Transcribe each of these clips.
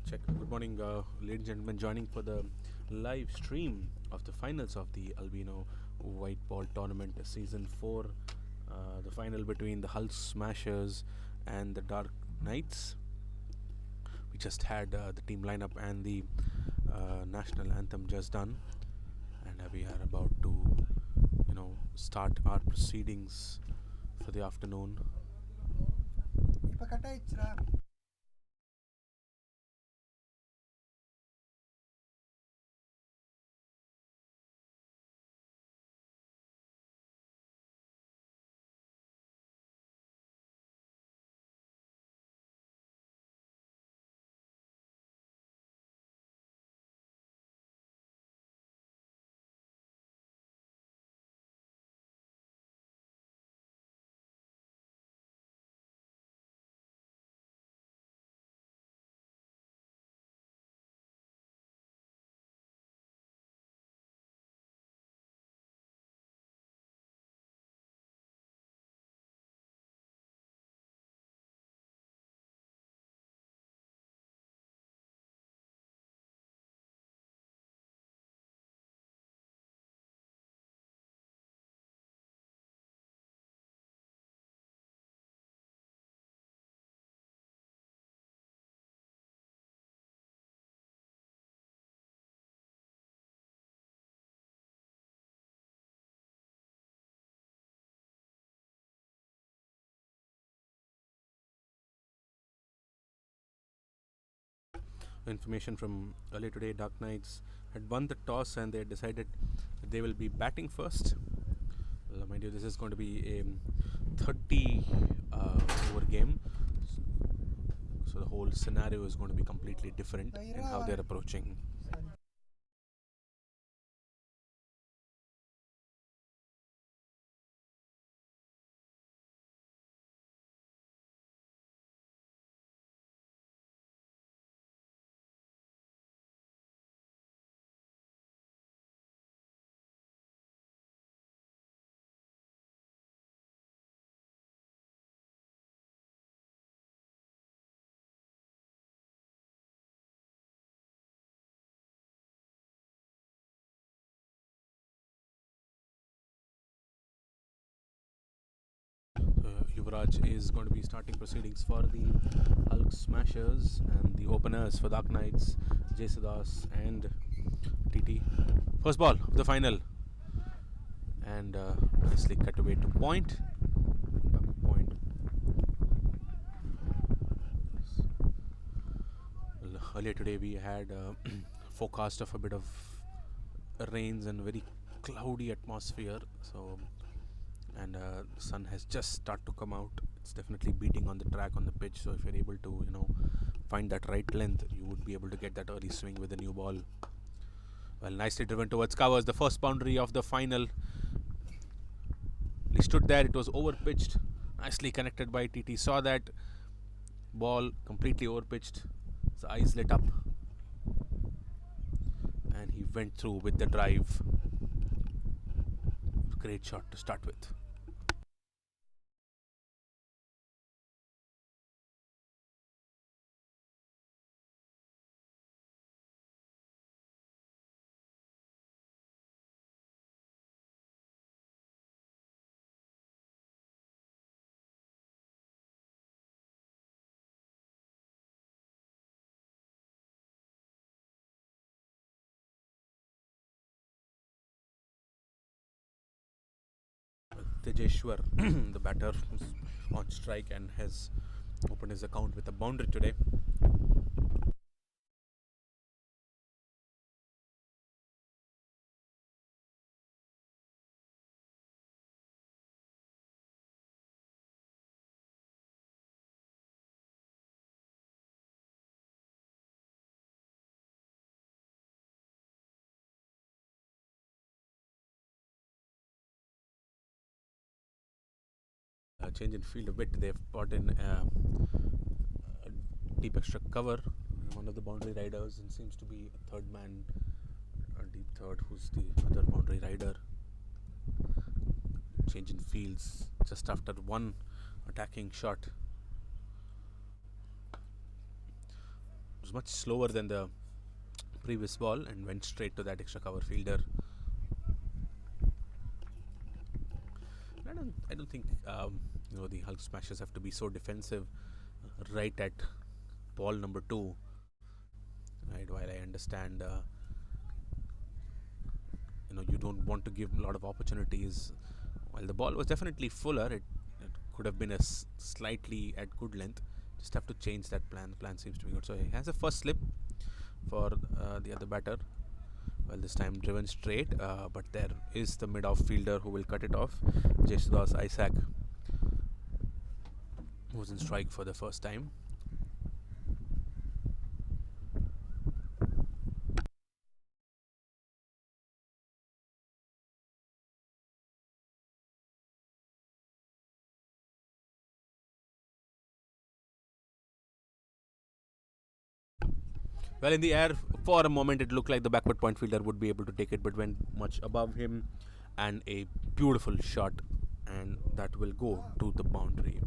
Check. Good morning, ladies and gentlemen, joining for the live stream of the finals of the Albino White Ball Tournament Season 4. The final between the Hulk Smashers and the Dark Knights. We just had the team lineup and the national anthem just done, and we are about to, start our proceedings for the afternoon. Information from earlier today, Dark Knights had won the toss and they had decided that they will be batting first. Well, mind you, this is going to be a 30 over game, so the whole scenario is going to be completely different in how they're approaching. Yuvraj is going to be starting proceedings for the Hulk Smashers, and the openers for Dark Knights, Jesudas and TT. First ball of the final, and nicely cut away to point. Point. Well, earlier today we had forecast of a bit of rains and very cloudy atmosphere, so and the sun has just started to come out. It's definitely beating on the track, on the pitch, so if you're able to find that right length, you would be able to get that early swing with the new ball. Well, nicely driven towards covers, the first boundary of the final. He stood there, it was over pitched, nicely connected by TT. Saw that ball completely over pitched, his eyes lit up, and he went through with the drive. Great shot to start with. Tejeshwar, the batter, is on strike and has opened his account with a boundary today. Change in field a bit. They've brought in deep extra cover. One of the boundary riders, and seems to be a third man, a deep third, who's the other boundary rider. Change in fields just after one attacking shot. was much slower than the previous ball and went straight to that extra cover fielder. I don't think the Hulk Smashers have to be so defensive right at ball number 2. Right, while I understand, you don't want to give a lot of opportunities. While the ball was definitely fuller, it could have been slightly at good length. Just have to change that plan. The plan seems to be good. So he has a first slip for the other batter. Well, this time driven straight, but there is the mid-off fielder who will cut it off. Jesudas Isaac was in strike for the first time. Well, in the air, for a moment, it looked like the backward point fielder would be able to take it, but went much above him, and a beautiful shot, and that will go to the boundary.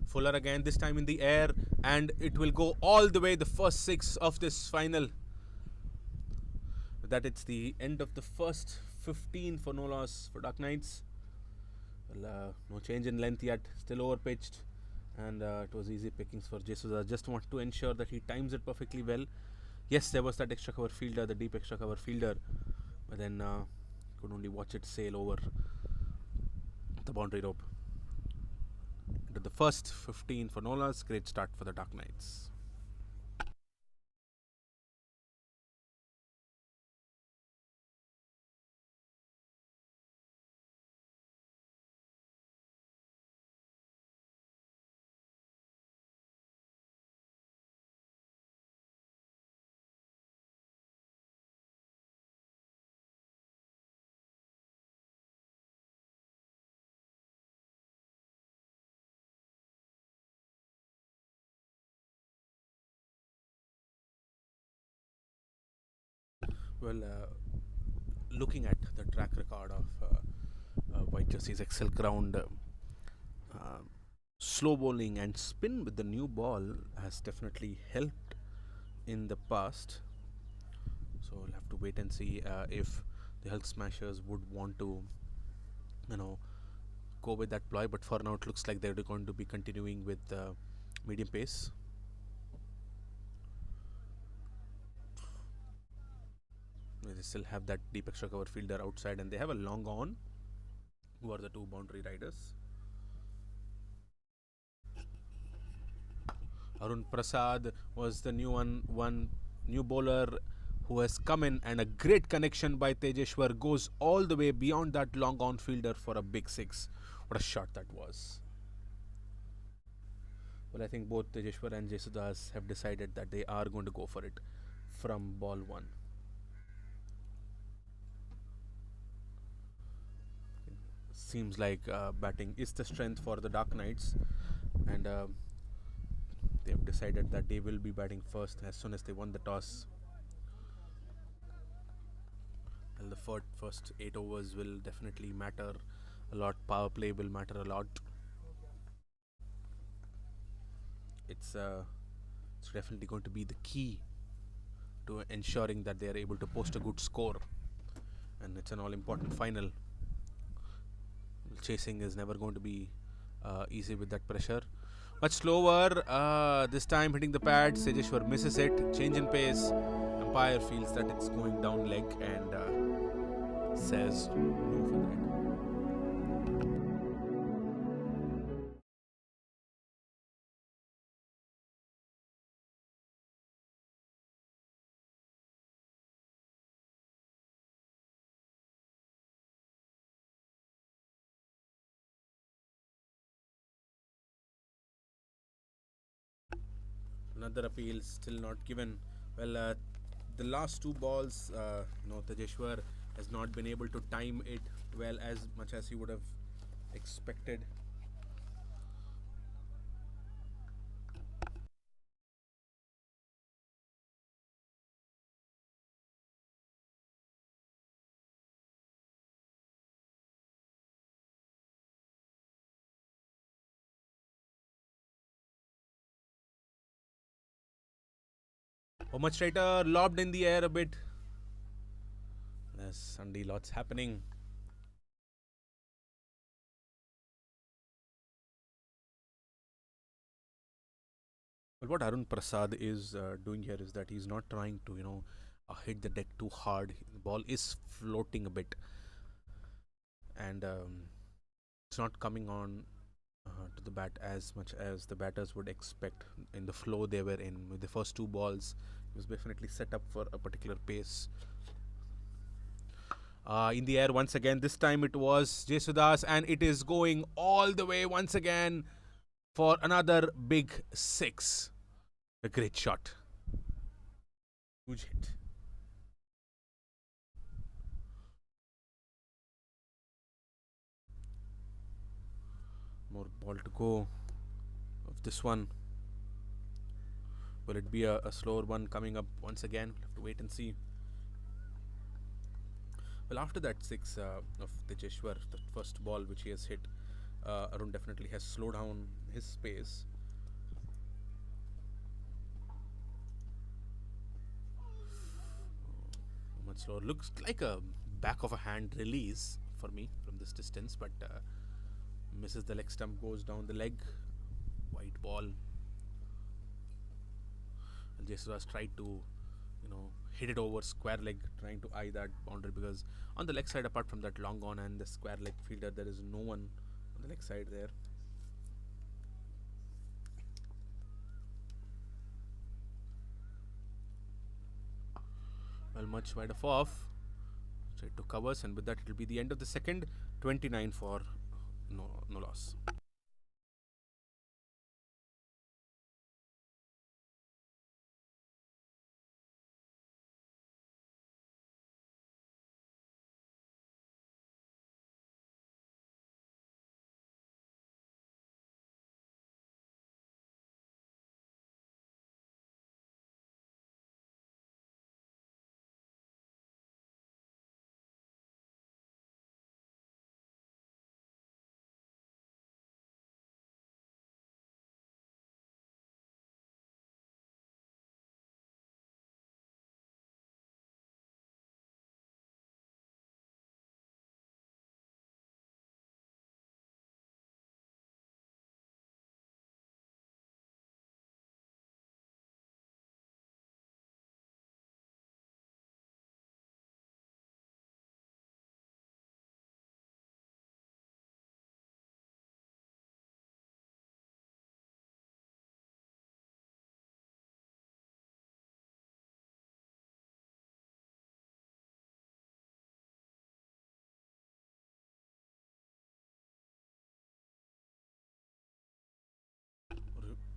Fuller again, this time in the air, and it will go all the way the first 6 of this final. That it's the end of the first 15 for no loss for Dark Knights. Well, no change in length yet, still over pitched, and it was easy pickings for Jesus. I just want to ensure that he times it perfectly well. Yes, there was that extra cover fielder, the deep extra cover fielder, but then could only watch it sail over the boundary rope. Into the first 15 for Nolas. Great start for the Dark Knights. Well, looking at the track record of White Jersey's Excel Ground, slow bowling and spin with the new ball has definitely helped in the past. So we'll have to wait and see if the Hulk Smashers would want to, go with that ploy. But for now, it looks like they're going to be continuing with medium pace. They still have that deep extra cover fielder outside, and they have a long on, who are the two boundary riders. Arun Prasad was the one new bowler who has come in, and a great connection by Tejeshwar goes all the way beyond that long on fielder for a big 6. What a shot that was. Well, I think both Tejeshwar and Jesudas have decided that they are going to go for it from ball 1. Seems like batting is the strength for the Dark Knights, and they have decided that they will be batting first as soon as they won the toss. And the first 8 overs will definitely matter a lot. Power play will matter a lot. It's definitely going to be the key to ensuring that they are able to post a good score, and it's an all-important final. Chasing is never going to be easy with that pressure. Much slower this time, hitting the pad. Sejeshwar misses it. Change in pace. Umpire feels that it's going down leg and says no for that. Another appeal still not given. Well, the last two balls, Tejeshwar has not been able to time it well as much as he would have expected. Oh, much straighter, lobbed in the air a bit. There's Sunday lots happening. But what Arun Prasad is doing here is that he's not trying to, hit the deck too hard. The ball is floating a bit, and it's not coming on to the bat as much as the batters would expect in the flow they were in. With the first two balls, it was definitely set up for a particular pace. In the air once again. This time it was Jesudas, and it is going all the way once again for another big six. A great shot. Huge hit. More ball to go of this one. Will it be a slower one coming up once again? We'll have to wait and see. Well, after that six of Tejeshwar, the first ball which he has hit, Arun definitely has slowed down his pace. Much slower. Looks like a back of a hand release for me from this distance, but misses the leg stump, goes down the leg. White ball. And Jesus tried to, hit it over square leg, trying to eye that boundary, because on the leg side, apart from that long on and the square leg fielder, there is no one on the leg side there. Well, much wide off. Straight to covers, and with that, it will be the end of the second. 29 for no loss.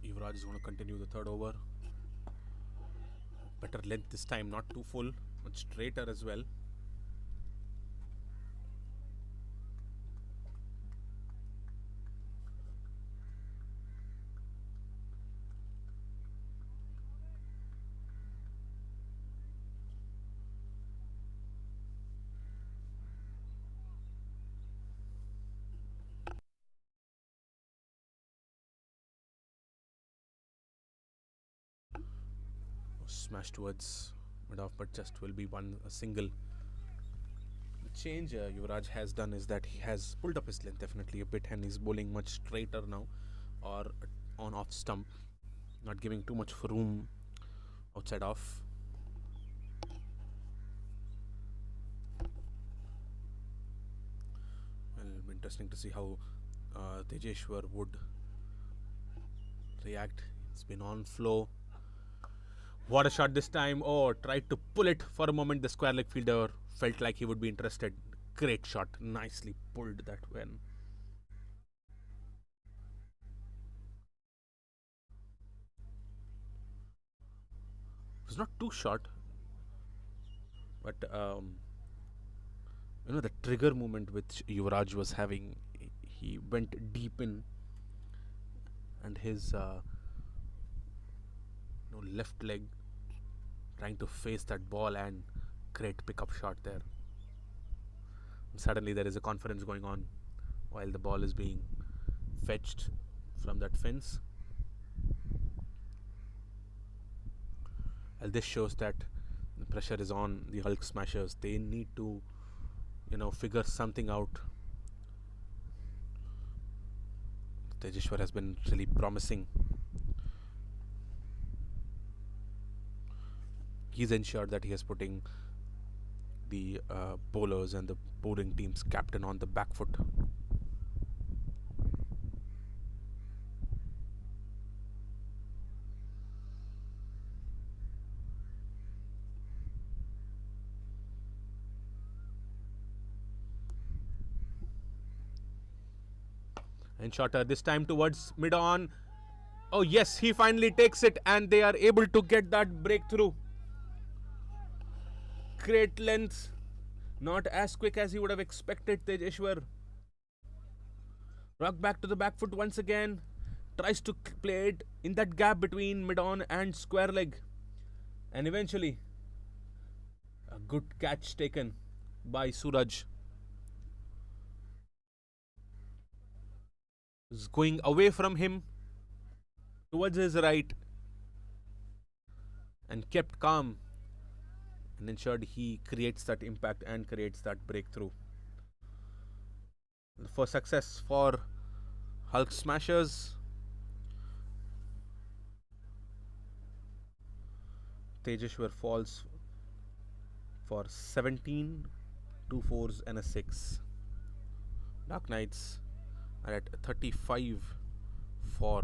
Yuvraj is going to continue the third over. Better length this time, not too full, much straighter as well. Smash towards mid off, but just will be a single. The change Yuvraj has done is that he has pulled up his length definitely a bit, and he's bowling much straighter now, or on off stump, not giving too much room outside off. Well, it'll be interesting to see how Tejeshwar would react. It's been on flow. What a shot this time. Oh, tried to pull it for a moment. The square leg fielder felt like he would be interested. Great shot. Nicely pulled that one. It was not too short, but the trigger movement which Yuvraj was having, he went deep in, and his left leg trying to face that ball and great pickup shot there. And suddenly there is a conference going on while the ball is being fetched from that fence. And this shows that the pressure is on the Hulk Smashers. They need to, figure something out. Tejeshwar has been really promising. He's ensured that he is putting the bowlers and the bowling team's captain on the back foot. And shorter this time towards mid-on. Oh yes, he finally takes it and they are able to get that breakthrough. Great length. Not as quick as he would have expected, Tejeshwar. Rock back to the back foot once again. Tries to play it in that gap between mid-on and square leg. And eventually, a good catch taken by Suraj. Is going away from him towards his right and kept calm and ensured he creates that impact and creates that breakthrough. For success for Hulk Smashers. Tejeshwar falls for 17, 2 fours and a 6. Dark Knights are at 35 for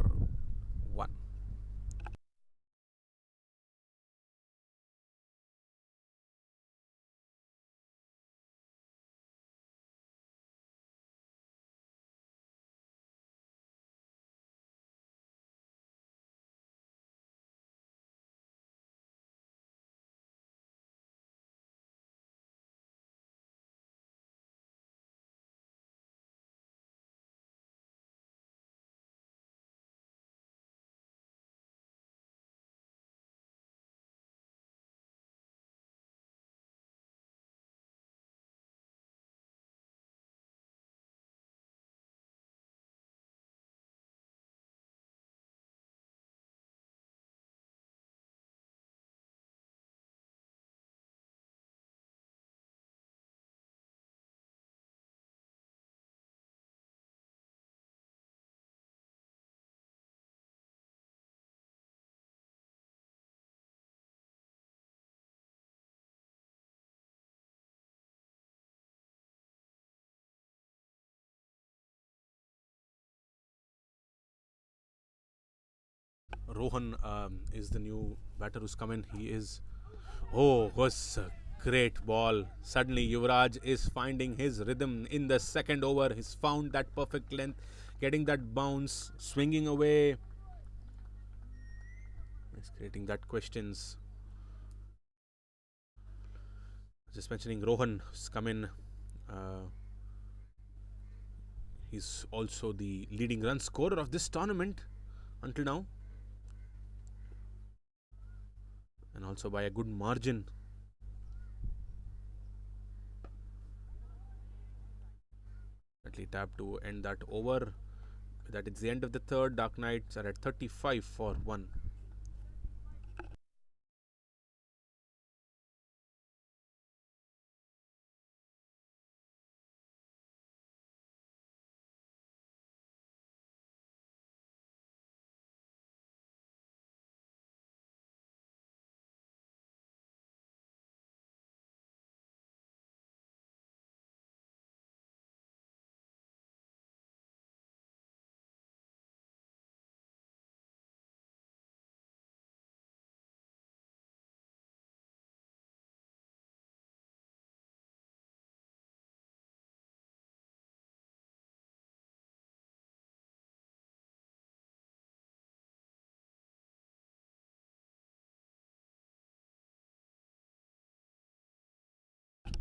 1. Rohan is the new batter who's come in. He is. Oh, was a great ball. Suddenly, Yuvraj is finding his rhythm in the second over. He's found that perfect length, getting that bounce, swinging away. He's creating that questions. Just mentioning Rohan who's come in. He's also the leading run scorer of this tournament until now. And also by a good margin. Tap to end that over. That is the end of the third. Dark Knights are at 35 for 1.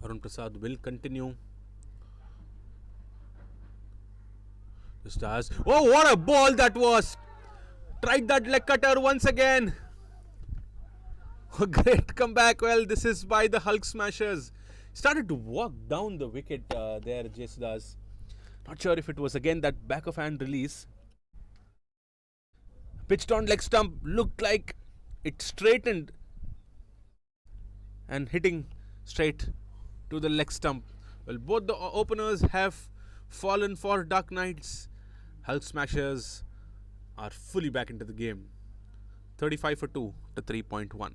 Arun Prasad will continue. The Stars. Oh, what a ball that was! Tried that leg cutter once again. A great comeback. Well, this is by the Hulk Smashers. Started to walk down the wicket there, Jesudas. Not sure if it was again that back of hand release. Pitched on leg stump. Looked like it straightened and hitting straight to the leg stump. Well, both the openers have fallen for Dark Knights. Hulk Smashers are fully back into the game. 35 for 2 to 3.1.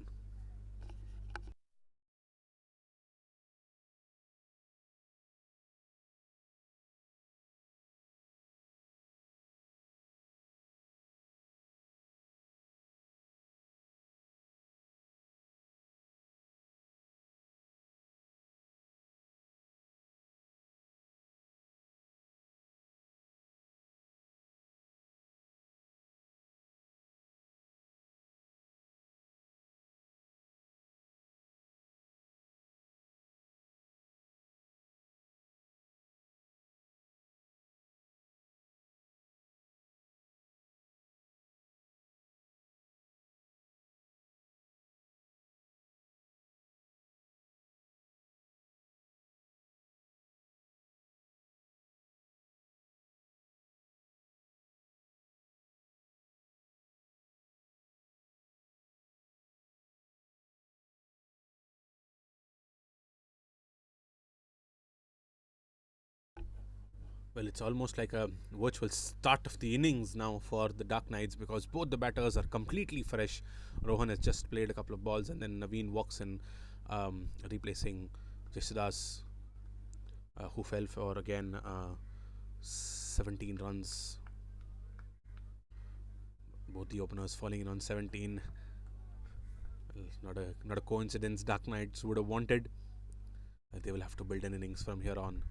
Well, it's almost like a virtual start of the innings now for the Dark Knights because both the batters are completely fresh. Rohan has just played a couple of balls, and then Naveen walks in, replacing Jesidas, who fell for again 17 runs. Both the openers falling in on 17. Well, not a coincidence. Dark Knights would have wanted. They will have to build an innings from here on.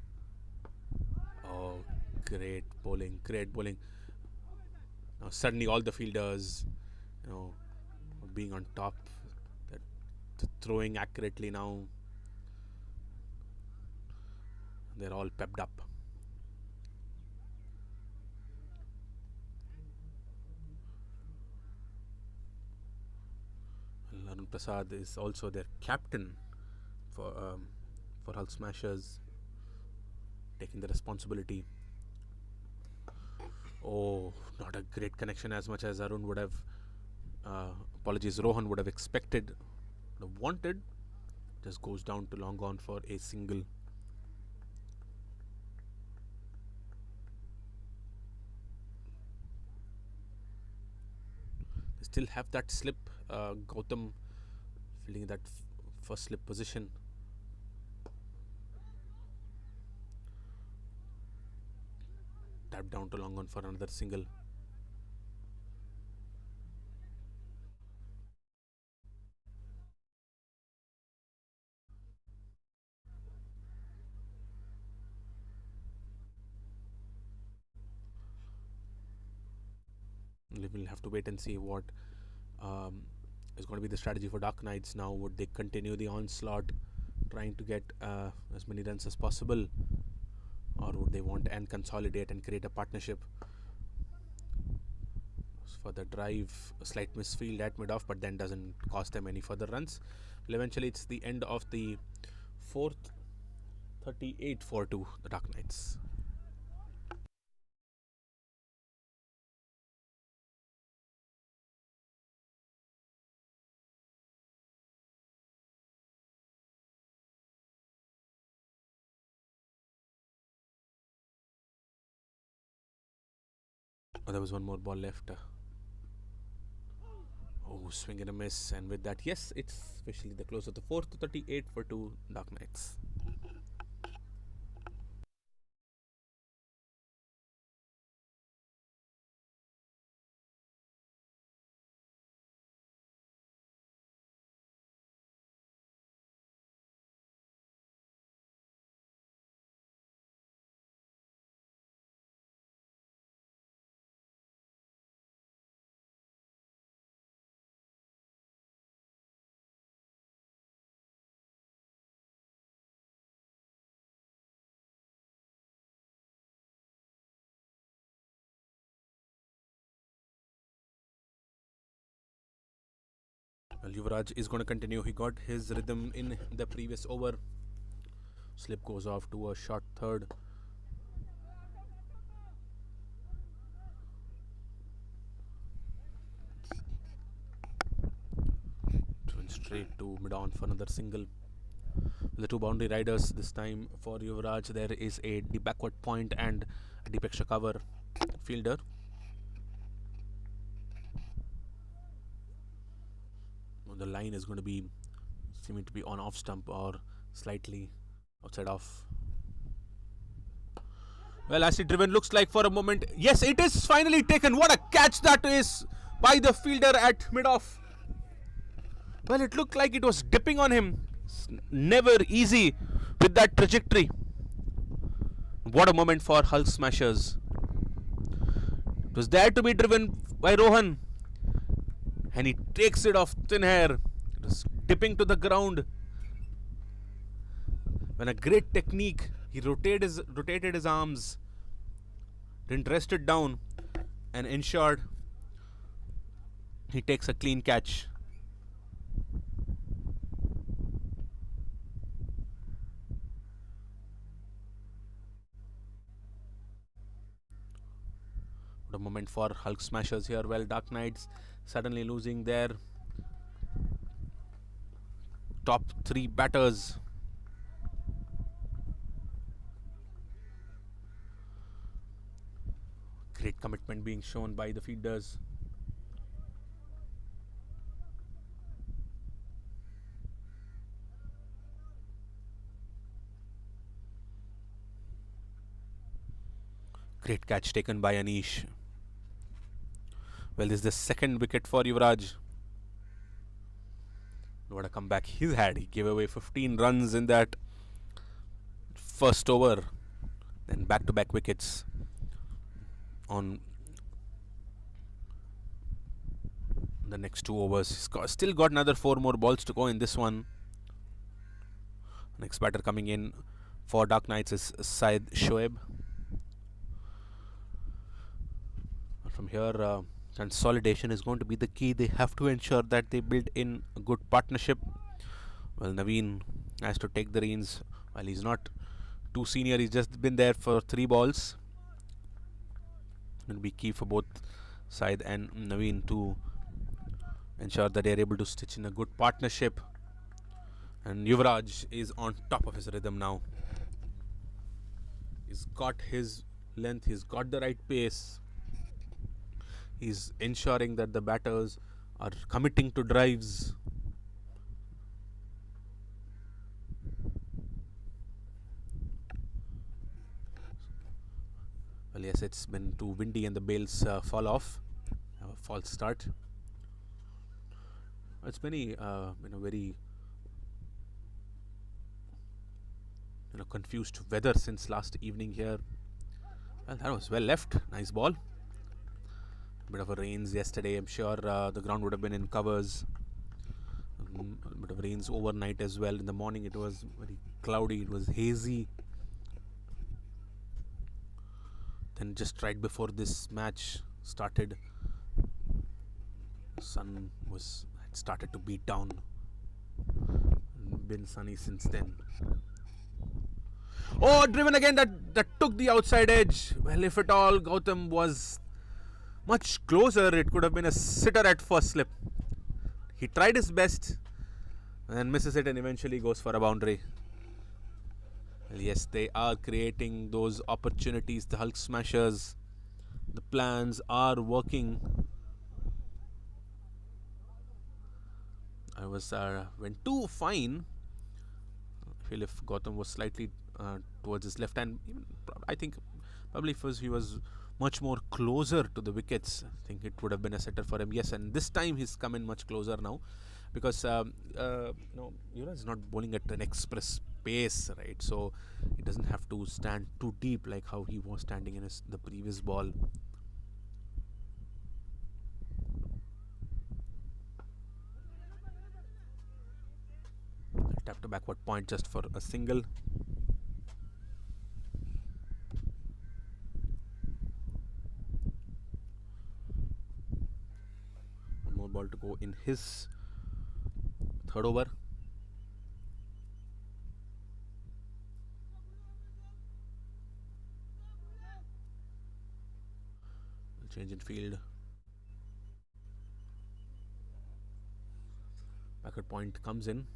Oh, great bowling, great bowling. Now suddenly all the fielders, you know, being on top, that throwing accurately now. They're all pepped up. Arun Prasad is also their captain for Hull Smashers, taking the responsibility. Oh, not a great connection as much as Arun would have. Apologies, Rohan would have expected, would have wanted. Just goes down to long on for a single. They still have that slip. Gautam filling that first slip position. Tapped down to long on for another single. We'll have to wait and see what um, is going to be the strategy for Dark Knights now. Would they continue the onslaught, trying to get as many runs as possible, or would they want and consolidate and create a partnership? For the drive, a slight misfield at mid-off, but then doesn't cost them any further runs. Well, eventually, it's the end of the fourth. 38 for 2, the Dark Knights. Oh, there was one more ball left. Oh, swing and a miss. And with that, yes, it's officially the close of the fourth. 38 for 2, Dark Knights. Well, Yuvraj is going to continue. He got his rhythm in the previous over. Slip goes off to a short third. Went straight to mid-on for another single. The two boundary riders this time for Yuvraj. There is a deep backward point and a deep extra cover fielder. The line is going to be seeming to be on off stump or slightly outside off. Well, as it driven looks like for a moment. Yes, it is finally taken. What a catch that is by the fielder at mid-off. Well, it looked like it was dipping on him. It's never easy with that trajectory. What a moment for Hull Smashers. It was there to be driven by Rohan. And he takes it off thin air. It was dipping to the ground. When a great technique, he rotated his arms, didn't rest it down, and ensured he takes a clean catch. What a moment for Hulk Smashers here. Well, Dark Knights suddenly losing their top three batters. Great commitment being shown by the fielders. Great catch taken by Anish. Well, this is the second wicket for Yuvraj. What a comeback he's had. He gave away 15 runs in that first over. Then back-to-back wickets on the next 2 overs. He's still got another 4 more balls to go in this one. Next batter coming in for Dark Knights is Syed Shoaib. From here, consolidation is going to be the key. They have to ensure that they build in a good partnership. Well, Naveen has to take the reins. While he's not too senior, he's just been there for 3 balls. It will be key for both Syed and Naveen to ensure that they are able to stitch in a good partnership. And Yuvraj is on top of his rhythm now. He's got his length, he's got the right pace. He's ensuring that the batters are committing to drives. Well, yes, it's been too windy and the bails fall off. Have a false start. It's been very confused weather since last evening here. Well, that was well left. Nice ball. Bit of a rains yesterday. I'm sure the ground would have been in covers. A bit of rains overnight as well. In the morning it was very cloudy. It was hazy. Then just right before this match started, sun had started to beat down. Been sunny since then. Oh, driven again. That took the outside edge. Well, if at all Gautam was much closer, it could have been a sitter at first slip. He tried his best and then misses it and eventually goes for a boundary. Well, yes, they are creating those opportunities, the Hulk Smashers. The plans are working. I was went too fine. I feel if Gautam was slightly towards his left hand, I think probably if he was much more closer to the wickets, I think it would have been a setter for him. Yes, and this time he's come in much closer now because is not bowling at an express pace, right? So he doesn't have to stand too deep like how he was standing in the previous ball. Tap to backward point just for a single. One more ball to go in his Third over. Change in field. Backward point comes in.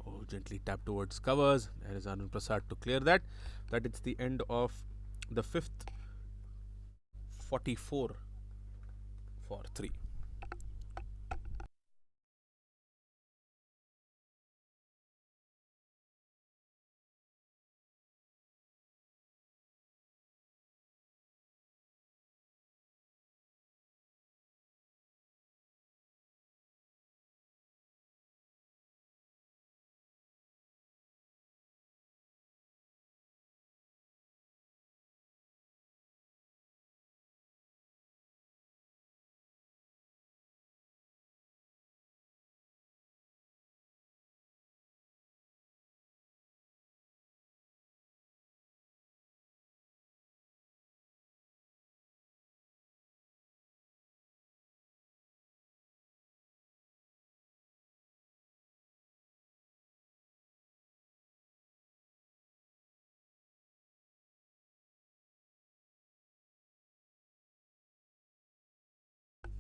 Oh, gently tap towards covers. There is Arun Prasad to clear that. That it's the end of the fifth. 44 for 3.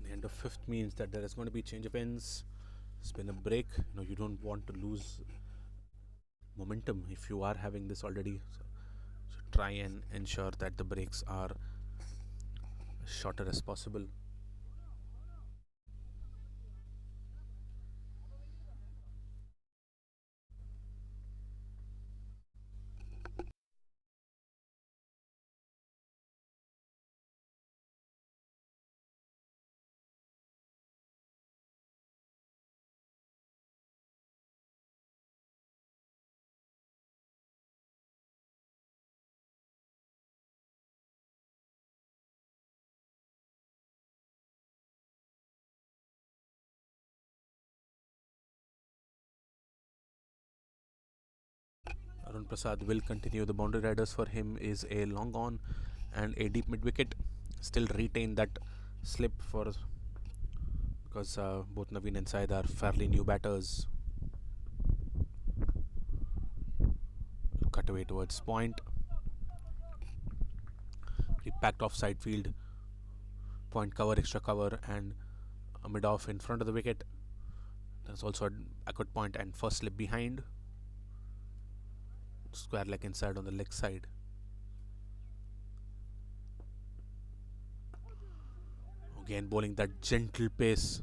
The end of fifth means that there is going to be change of ends. It's been a break. You don't want to lose momentum if you are having this already. So try and ensure that the breaks are as shorter as possible. Arun Prasad will continue. The boundary riders for him is a long on and a deep mid wicket. Still retain that slip for because both Naveen and Said are fairly new batters. Cut away towards point. He packed off side field. Point cover, extra cover, and a mid off in front of the wicket. There's also a backward point and first slip behind. Square leg inside on the leg side. Again bowling that gentle pace.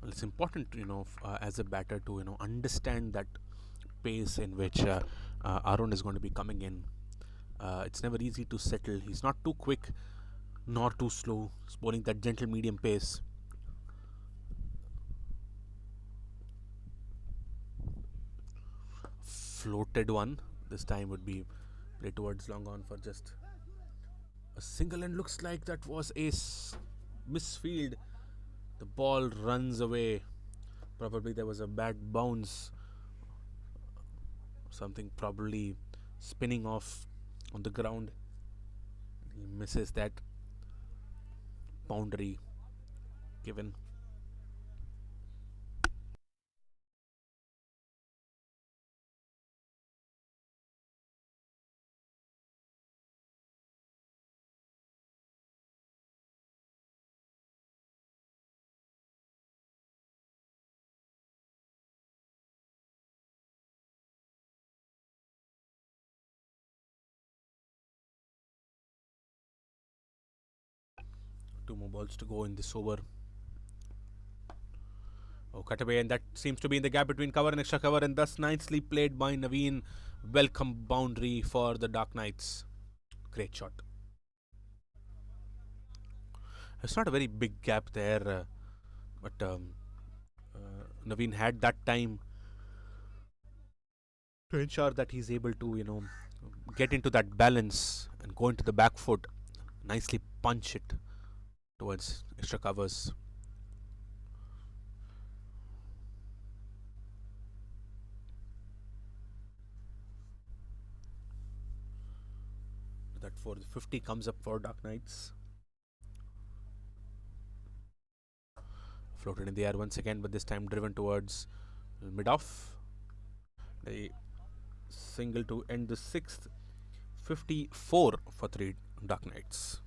It's important, as a batter to understand that pace in which Arun is going to be coming in. It's never easy to settle. He's not too quick nor too slow. He's bowling that gentle medium pace. Floated one. This time would be played towards long on for just a single, and looks like that was a misfield. The ball runs away. Probably there was a bad bounce. Something probably spinning off on the ground. He misses that boundary given. Two more balls to go in this over. Oh, cut away, and that seems to be in the gap between cover and extra cover, and thus nicely played by Naveen. Welcome boundary for the Dark Knights. Great shot. It's not a very big gap there, but Naveen had that time to ensure that he's able to, get into that balance and go into the back foot, nicely punch it towards extra covers. That 450 comes up for Dark Knights. Floated in the air once again, but this time driven towards mid off. A single to end the sixth. 54 for 3 Dark Knights.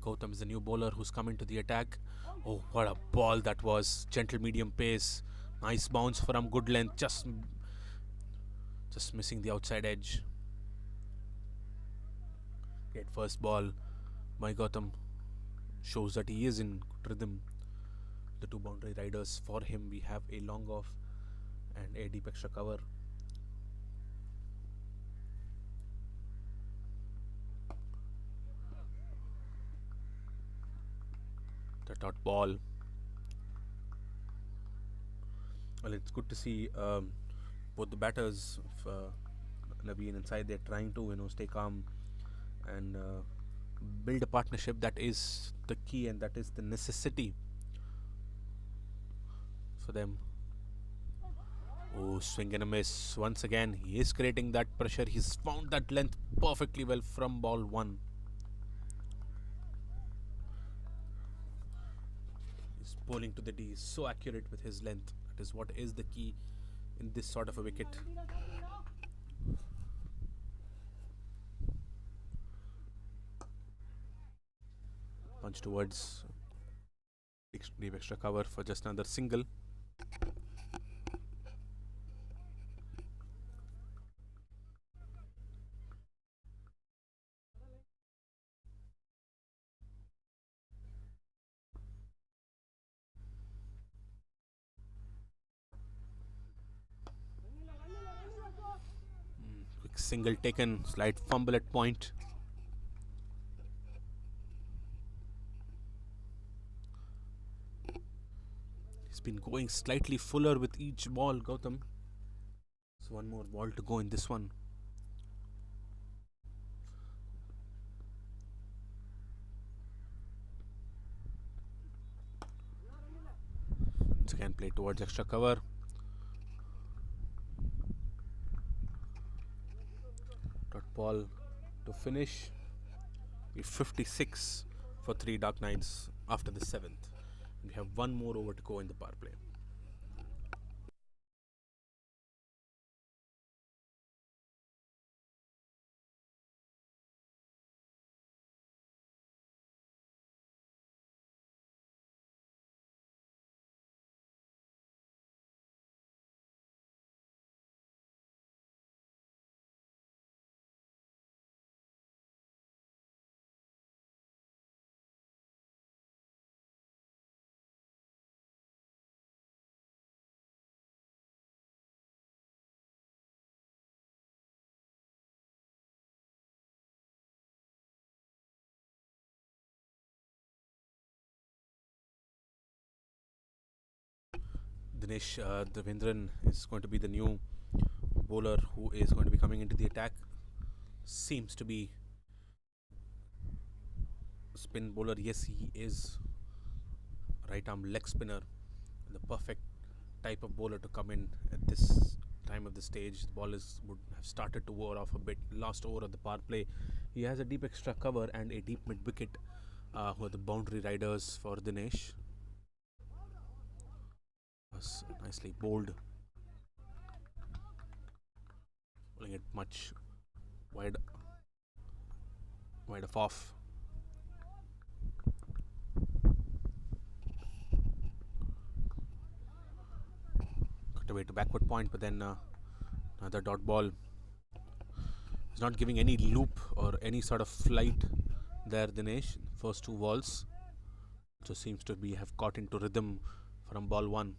Gautam is the new bowler who's coming to the attack. Oh, what a ball that was! Gentle medium pace, nice bounce from good length, just missing the outside edge. Great first ball by Gautam shows that he is in good rhythm. The two boundary riders for him. We have a long off and a deep extra cover. The dot ball. Well, it's good to see both the batters of Naveen inside. They're trying to stay calm and build a partnership. That is the key, and that is the necessity for them. Oh, swing and a miss once again. He is creating that pressure. He's found that length perfectly well from ball one. He's bowling to the D. So accurate with his length. That is what is the key in this sort of a wicket. Punch towards deep extra cover for just another single. Quick single taken, slight fumble at point. He's been going slightly fuller with each ball, Gautam. So one more ball to go in this one. Once again, play towards extra cover. Dot ball to finish. 56 for 3 Dark Knights after the 7th. We have one more over to go in the power play. Dinesh Devendran is going to be the new bowler who is going to be coming into the attack seems to be spin bowler. Yes, he is right arm leg spinner, the perfect type of bowler to come in at this time of the stage. The ball would have started to wear off a bit. Last over of the power play, he has a deep extra cover and a deep mid wicket, who are the boundary riders for Dinesh. Was nicely bowled, pulling it much wide off. Cut away to backward point, but then another dot ball. He's not giving any loop or any sort of flight there, Dinesh. First two balls just seems to be have got into rhythm from ball one.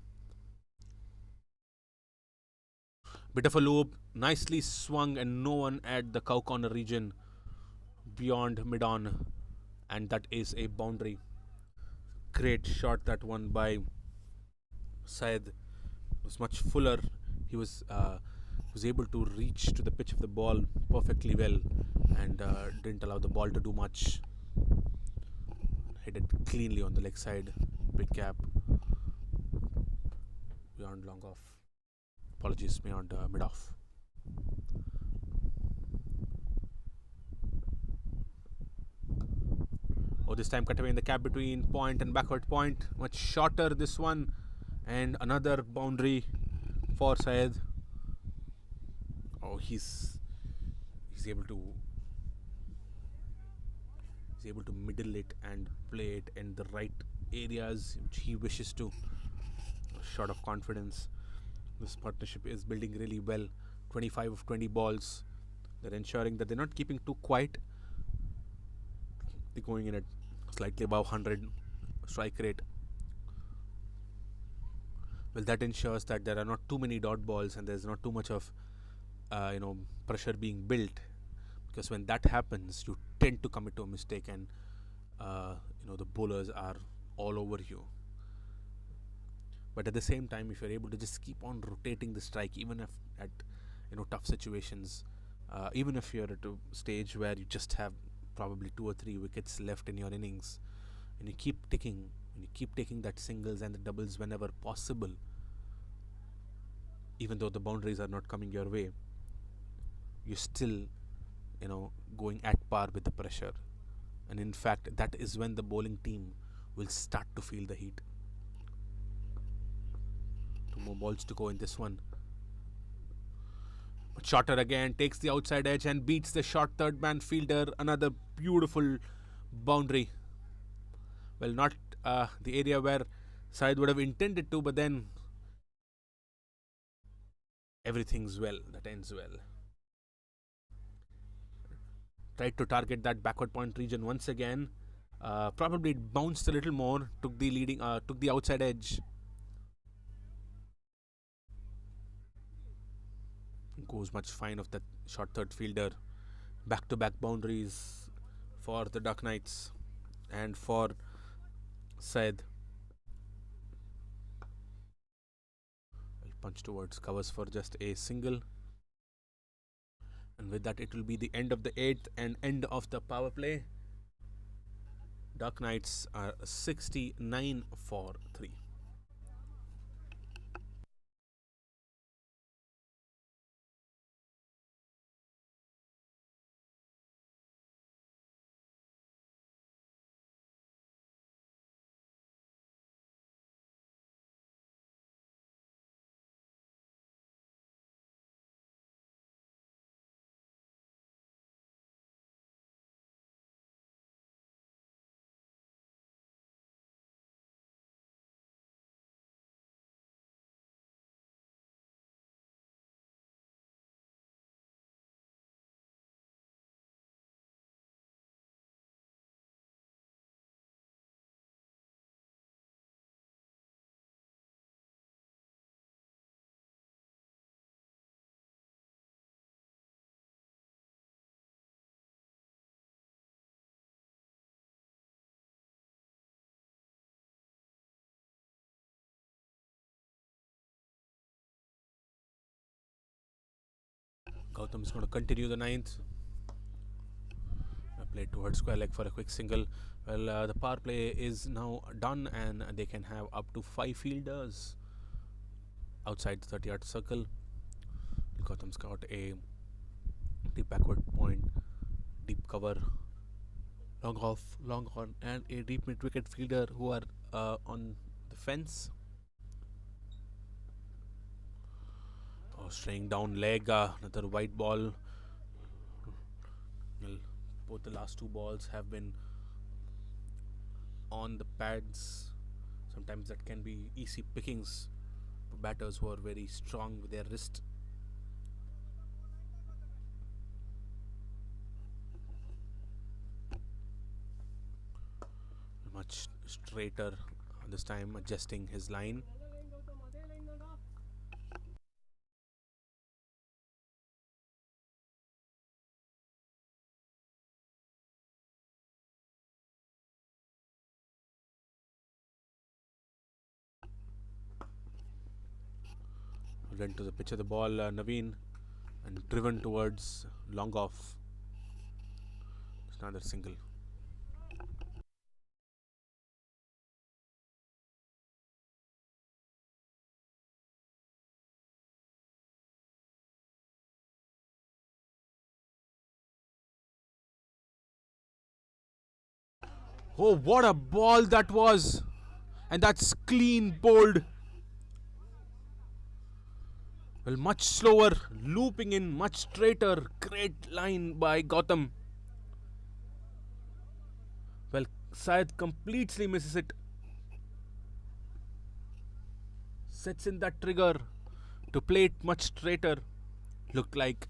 Bit of a loop, nicely swung, and no one at the cow corner region beyond mid on, and that is a boundary. Great shot, that one by Syed. It was much fuller. He was able to reach to the pitch of the ball perfectly well, and didn't allow the ball to do much. Hit it cleanly on the leg side. Big cap beyond long off. Apologies, beyond mid off. Oh, this time cut away in the gap between point and backward point. Much shorter this one, and another boundary for Syed. Oh, he's able to middle it and play it in the right areas which he wishes to. A shot of confidence. This partnership is building really well. 25 of 20 balls. They're ensuring that they're not keeping too quiet. They're going in at slightly above 100 strike rate. Well, that ensures that there are not too many dot balls and there's not too much of pressure being built, because when that happens, you tend to commit to a mistake, and the bowlers are all over you. But at the same time, if you're able to just keep on rotating the strike, even if at tough situations, even if you're at a stage where you just have probably 2 or 3 wickets left in your innings, and you keep taking that singles and the doubles whenever possible, even though the boundaries are not coming your way, you're still going at par with the pressure. And in fact, that is when the bowling team will start to feel the heat. 2 more balls to go in this one. But shorter again, takes the outside edge and beats the short third man fielder. Another beautiful boundary. Well, not the area where Syed would have intended to, but then everything's well that ends well. Tried to target that backward point region once again. Probably it bounced a little more. Took the outside edge. Goes much fine of that short third fielder. Back-to-back boundaries for the Duck Knights and for Syed. Punch towards covers for just a single. And with that, it will be the end of the 8th and end of the power play. Duck Knights are 69 for 3. Gautam is going to continue the ninth. Play towards square leg for a quick single. Well, the power play is now done and they can have up to 5 fielders outside the 30-yard circle. Gautam's got a deep backward point, deep cover, long off, long on, and a deep mid-wicket fielder who are on the fence. Oh, straying down leg, another white ball. Well, both the last two balls have been on the pads. Sometimes that can be easy pickings for batters who are very strong with their wrist. Much straighter this time, adjusting his line. Run to the pitch of the ball, Naveen, and driven towards long off. It's another single. Oh, what a ball that was! And that's clean bowled. Well, much slower, looping in, much straighter. Great line by Gautam. Well, Syed completely misses it. Sets in that trigger to play it much straighter. Looked like,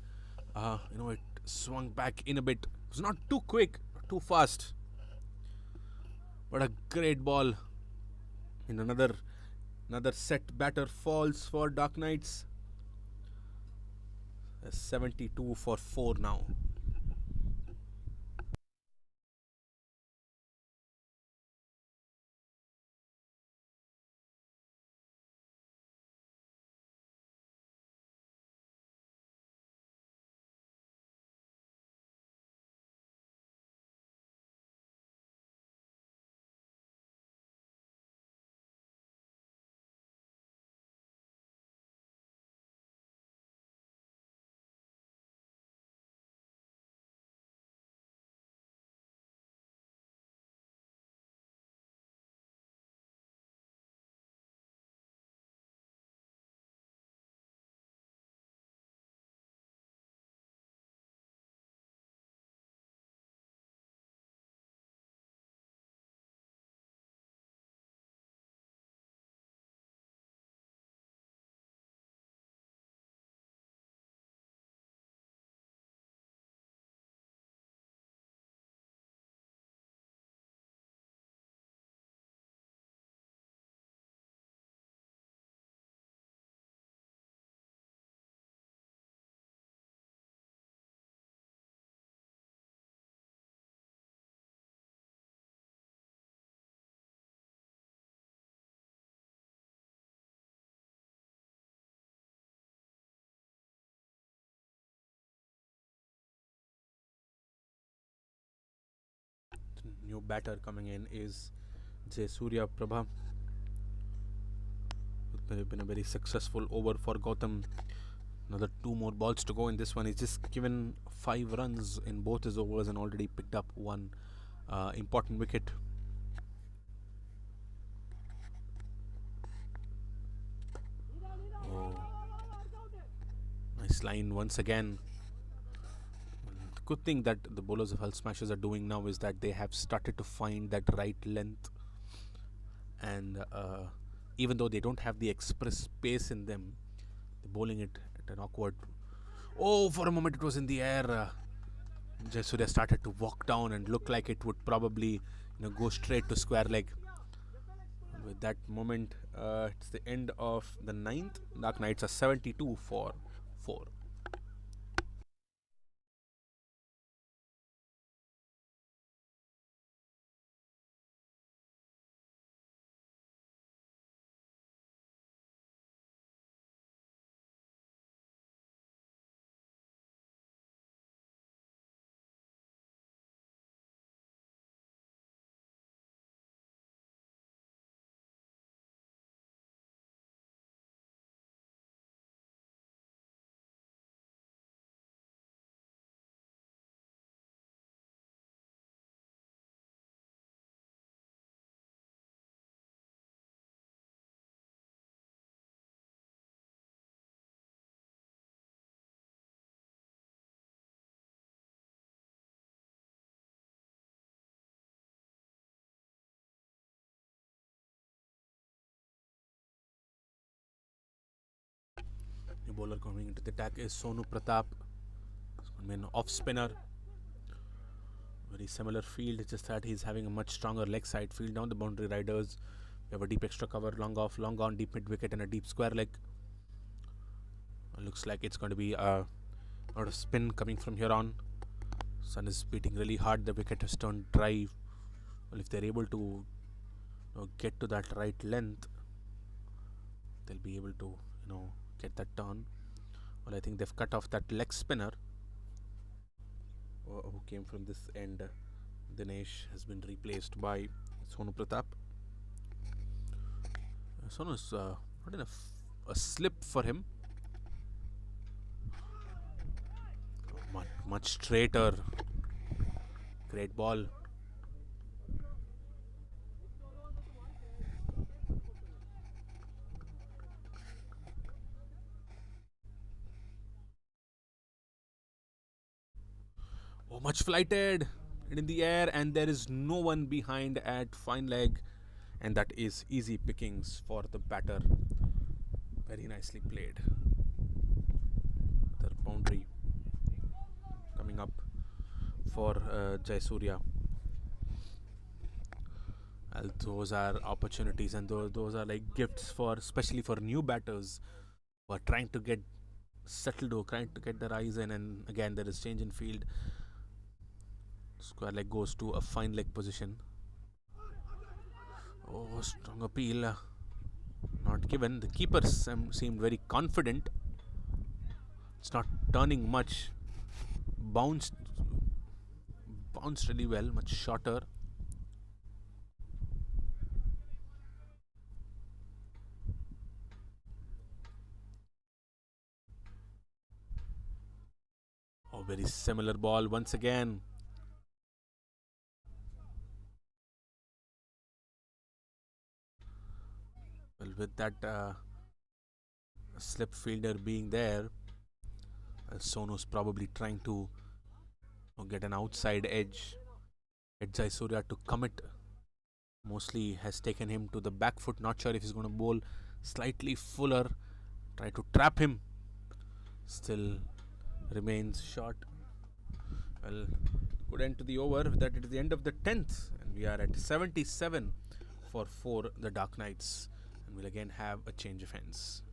it swung back in a bit. It was not too quick, too fast. But a great ball. In another set batter falls for Dark Knights. 72 for 4 now. New batter coming in is Jay Surya Prabha. It's been a very successful over for Gautam. Another 2 more balls to go in this one. He's just given 5 runs in both his overs and already picked up one important wicket. Oh, nice line once again. The good thing that the bowlers of Hull Smashers are doing now is that they have started to find that right length, and even though they don't have the express pace in them, they're bowling it at an awkward. Oh, for a moment it was in the air. Jayasuriya started to walk down and look like it would probably go straight to square leg. With that moment, it's the end of the ninth. Dark Knights are 72 for 4. New bowler coming into the attack is Sonu Pratap. I mean, off spinner. Very similar field, just that he's having a much stronger leg side field. Down the boundary riders. We have a deep extra cover, long off, long on, deep mid wicket, and a deep square leg. Looks like it's going to be a lot of spin coming from here on. Sun is beating really hard. The wicket has turned dry. Well, if they're able to get to that right length, they'll be able to get that turn. Well, I think they've cut off that leg spinner who came from this end. Dinesh has been replaced by Sonu Pratap. Sonu's not enough a slip for him. Much straighter. Great ball. Oh, much flighted. In the air, and there is no one behind at fine leg, and that is easy pickings for the batter. Very nicely played. The boundary coming up for Jayasuriya. Those are opportunities, and those are like gifts for, especially for new batters who are trying to get settled or trying to get their eyes in. And again, there is change in field. Square leg goes to a fine leg position. Oh, strong appeal. Not given. The keepers seemed very confident. It's not turning much. Bounced really well, much shorter. Oh, very similar ball once again. Well, with that slip fielder being there, Sonu's probably trying to get an outside edge. Jayasuriya to commit. Mostly has taken him to the back foot. Not sure if he's going to bowl slightly fuller. Try to trap him. Still remains short. Well, good end to the over. That is the end of the 10th. And we are at 77 for the Dark Knights. And we'll again have a change of ends.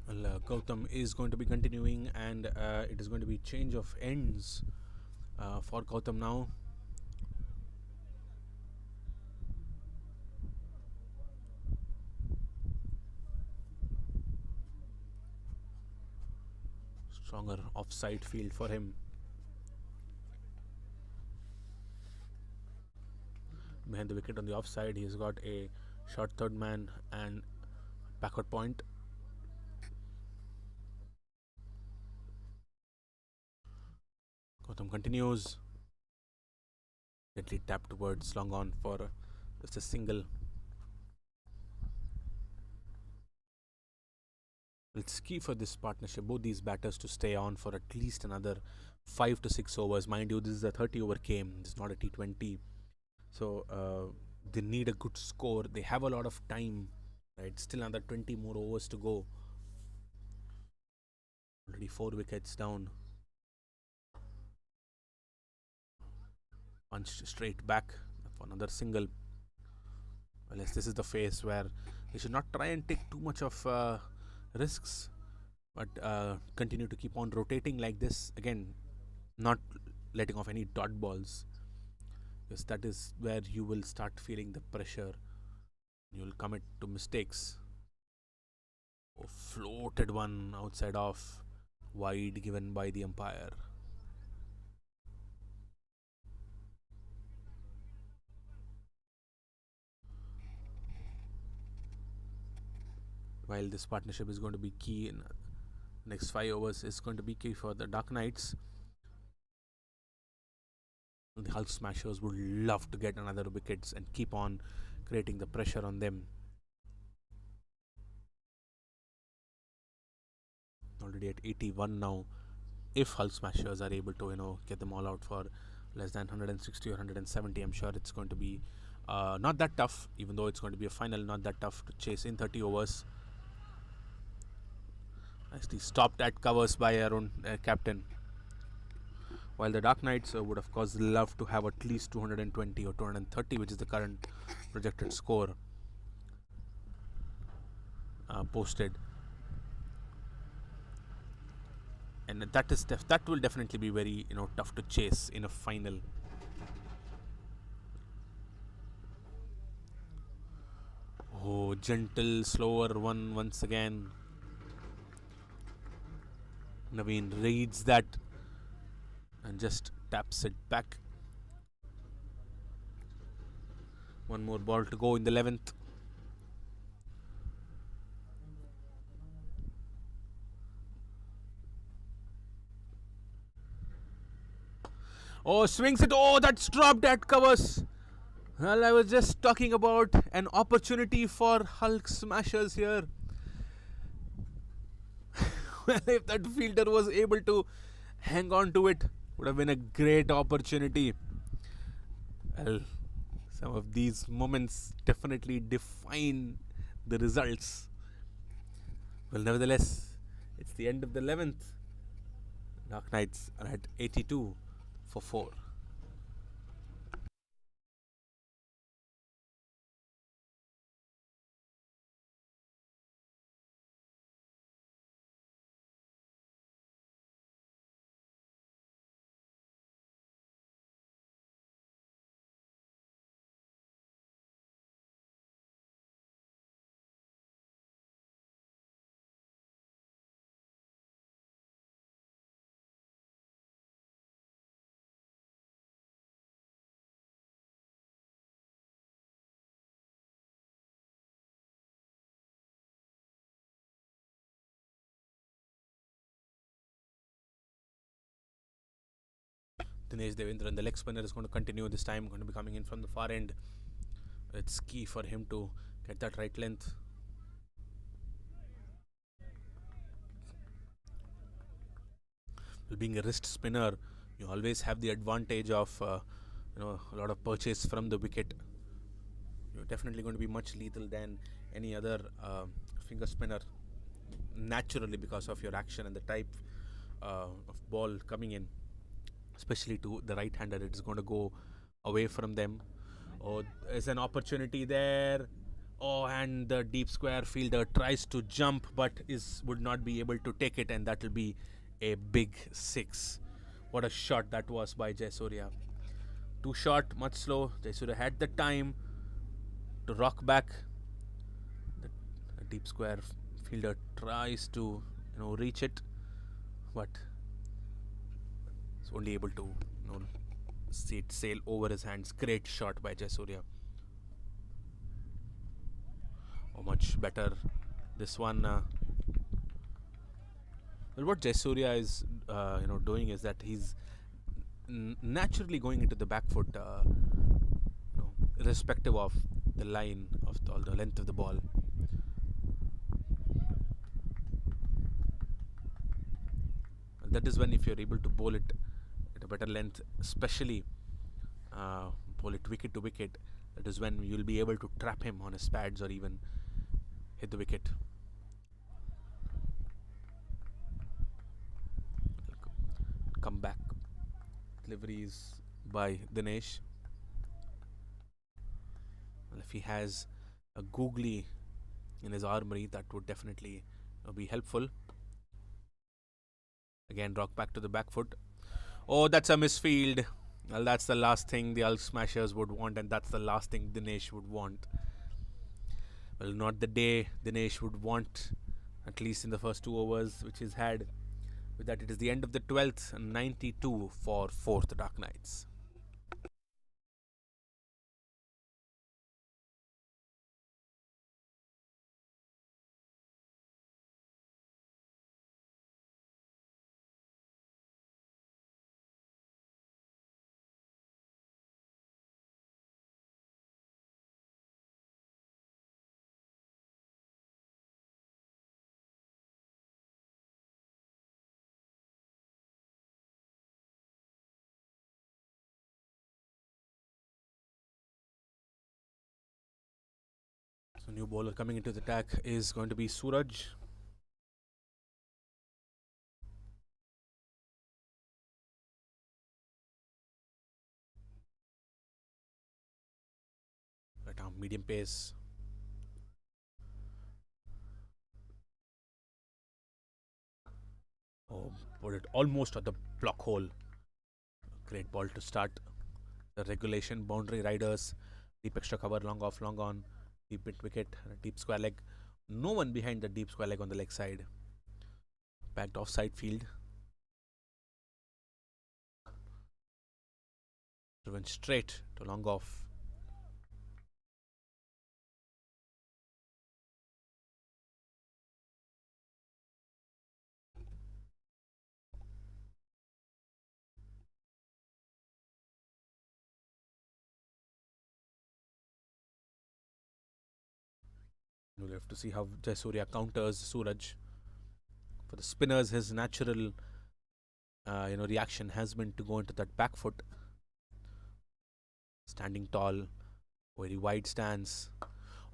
Well, Gautam is going to be continuing, and it is going to be change of ends for Gautam now. Stronger offside field for him. Behind the wicket on the offside, he's got a short third man and backward point. Gautam continues. Gently tapped towards long on for just a single. It's key for this partnership, both these batters, to stay on for at least another 5 to 6 overs. Mind you, this is a 30 over game, this is not a T20. So they need a good score. They have a lot of time, right? Still another 20 more overs to go. Already 4 wickets down. punched straight back for another single. Well, yes, this is the phase where they should not try and take too much of risks, but continue to keep on rotating like this. Again, not letting off any dot balls, because that is where you will start feeling the pressure. You will commit to mistakes. Oh, floated one outside off, wide given by the umpire. While this partnership is going to be key in next 5 overs, is going to be key for the Dark Knights. The Hulk Smashers would love to get another wickets and keep on creating the pressure on them. Already at 81 now. If Hulk Smashers are able to get them all out for less than 160 or 170, I'm sure it's going to be not that tough. Even though it's going to be a final, not that tough to chase in 30 overs. Nicely stopped at covers by our own captain. While the Dark Knights would of course love to have at least 220 or 230, which is the current projected score posted. And that will definitely be very tough to chase in a final. Oh, gentle, slower one once again. Naveen reads that and just taps it back. One more ball to go in the 11th. Oh, swings it. Oh, that's dropped at covers. Well, I was just talking about an opportunity for Hulk Smashers here. Well, if that fielder was able to hang on to it, would have been a great opportunity. Well, some of these moments definitely define the results. Well, nevertheless, it's the end of the 11th. Dark Knights are at 82 for 4. Dinesh Devendran, the leg spinner, is going to continue this time, going to be coming in from the far end. It's key for him to get that right length. Well, being a wrist spinner, you always have the advantage of a lot of purchase from the wicket. You're definitely going to be much lethal than any other finger spinner, naturally, because of your action and the type of ball coming in, especially to the right hander. It's going to go away from them. Oh, there's an opportunity there. Oh, and the deep square fielder tries to jump but would not be able to take it, and that will be a big 6. What a shot that was by Jayasurya. Too short, much slow. Jayasurya had the time to rock back. The deep square fielder tries to reach it, but is only able to see it sail over his hands. Great shot by Jayasurya. Oh, much better this one. Well, what Jayasurya is doing is that he's naturally going into the back foot, irrespective of the line of the length of the ball. And that is when, if you're able to bowl it at a better length, especially bowl it wicket to wicket, that is when you'll be able to trap him on his pads or even hit the wicket. Come back. Delivery is by Dinesh. Well, if he has a googly in his armory, that would definitely be helpful. Again, rock back to the back foot. Oh, that's a misfield. Well, that's the last thing the Hulk Smashers would want, and that's the last thing Dinesh would want. Well, not the day Dinesh would want, at least in the first 2 overs which he's had. With that, it is the end of the 12th, 92 for 4th Dark Knights. So, new bowler coming into the attack is going to be Suraj. Right arm, medium pace. Oh, put it almost at the block hole. Great ball to start the regulation. Boundary riders, deep extra cover, long off, long on, deep mid wicket, deep square leg. No one behind the deep square leg on the leg side. Backed offside field. Driven straight to long off. We'll have to see how Jayasuriya counters Suraj. For the spinners, his natural reaction has been to go into that back foot. Standing tall, very wide stance.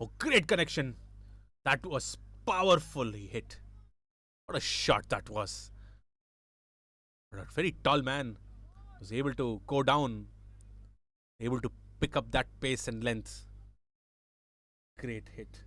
Oh, great connection. That was powerfully hit. What a shot that was. But a very tall man was able to go down, able to pick up that pace and length. Great hit.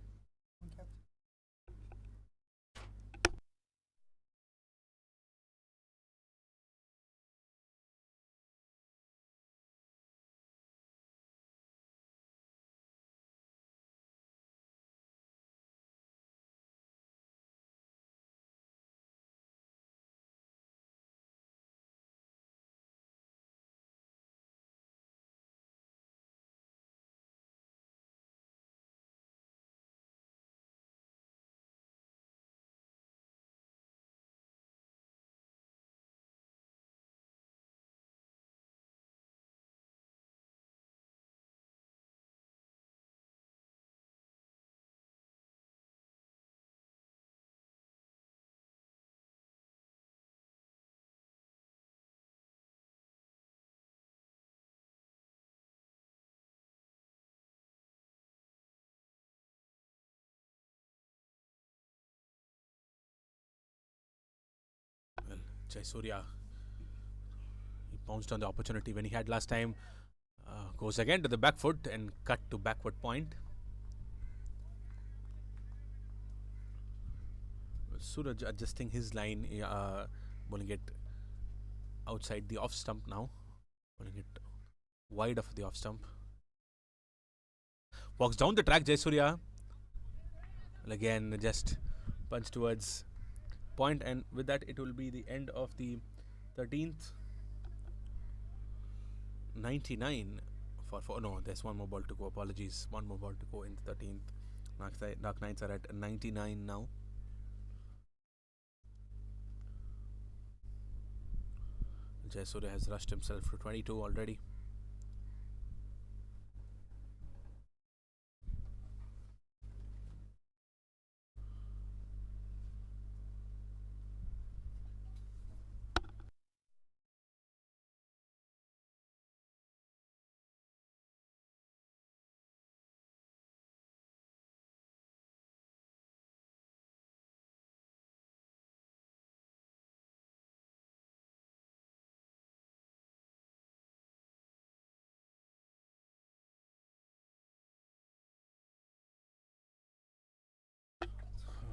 Well, Jayasuriya, he pounced on the opportunity when he had last time. Goes again to the back foot and cut to backward point. Suraj adjusting his line, bowling it outside the off stump now. Bowling it wide of the off stump. Walks down the track, Jayasuriya. Well, again, just punch towards point, and with that, it will be the end of the 13th. 99 for no, there's one more ball to go. Apologies, one more ball to go in the 13th. Dark Knights are at 99 now. Jayasuriya has rushed himself to 22 already.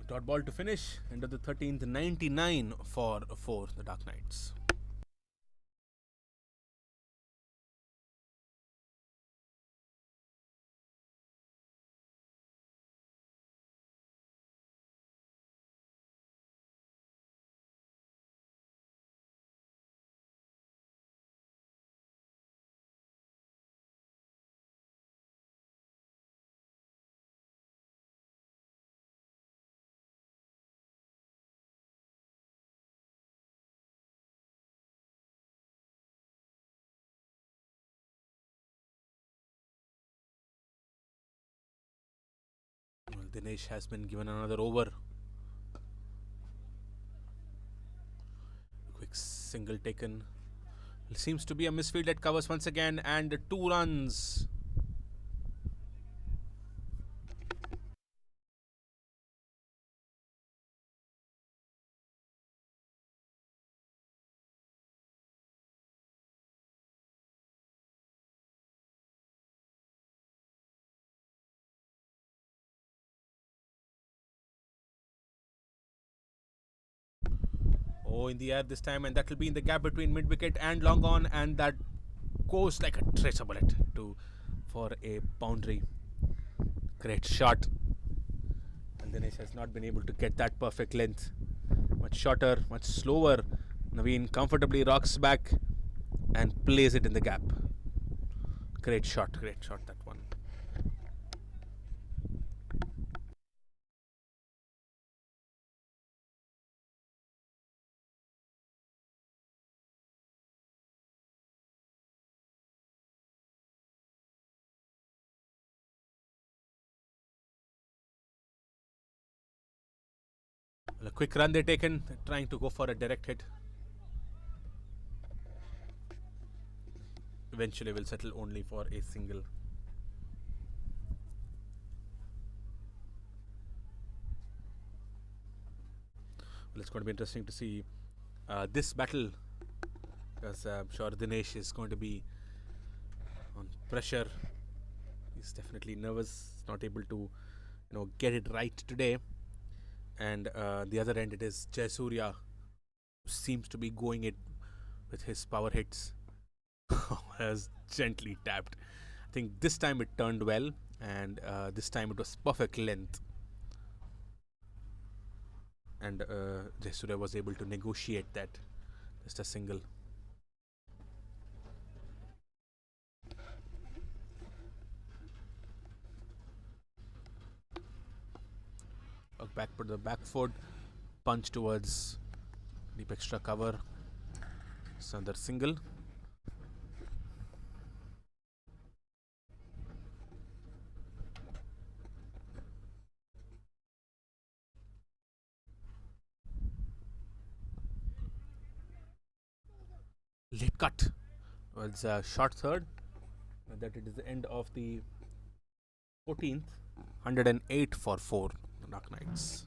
Dot ball to finish. End of the 13th, 99 for the Dark Knights. Well, Dinesh has been given another over. Quick single taken. It seems to be a misfield that covers once again, and 2 runs. Oh, in the air this time, and that will be in the gap between mid wicket and long on, and that goes like a tracer bullet for a boundary. Great shot. And Dinesh has not been able to get that perfect length. Much shorter, much slower. Naveen comfortably rocks back and plays it in the gap. Great shot that one. A quick run they taken, trying to go for a direct hit. Eventually will settle only for a single. Well, it's going to be interesting to see this battle, because I'm sure Dinesh is going to be on pressure. He's definitely nervous, not able to get it right today. And the other end, it is Jayasuriya, who seems to be going it with his power hits. Has gently tapped. I think this time it turned well, and this time it was perfect length. And Jayasuriya was able to negotiate that. Just a single. Back to the back foot, punch towards deep extra cover. It's another single. Late cut. Well, it's a short third. That it is the end of the 14th. 108 for 4. Dark Knights.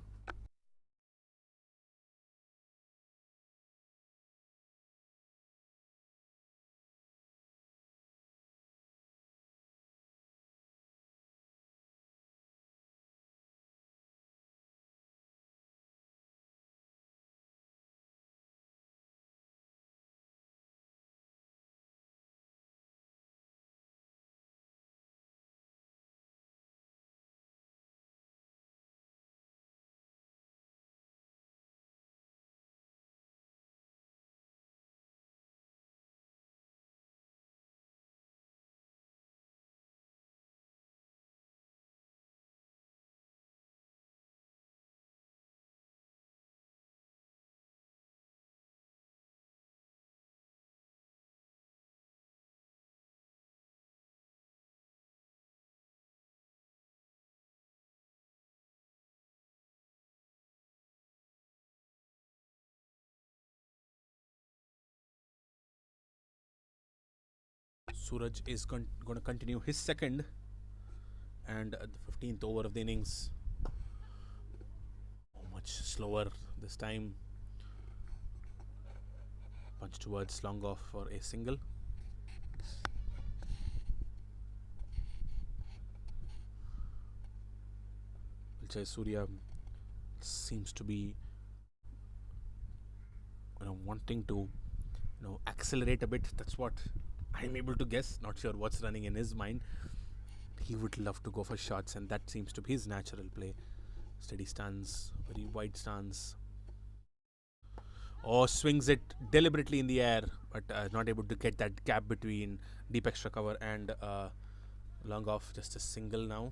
Suraj is going to continue his second, and the 15th over of the innings. Much slower this time. Punch towards long off for a single. Jayasuriya seems to be wanting to accelerate a bit. That's what I'm able to guess. Not sure what's running in his mind. He would love to go for shots, and that seems to be his natural play. Steady stance, very wide stance. Or swings it deliberately in the air, but not able to get that gap between deep extra cover and long off. Just a single now.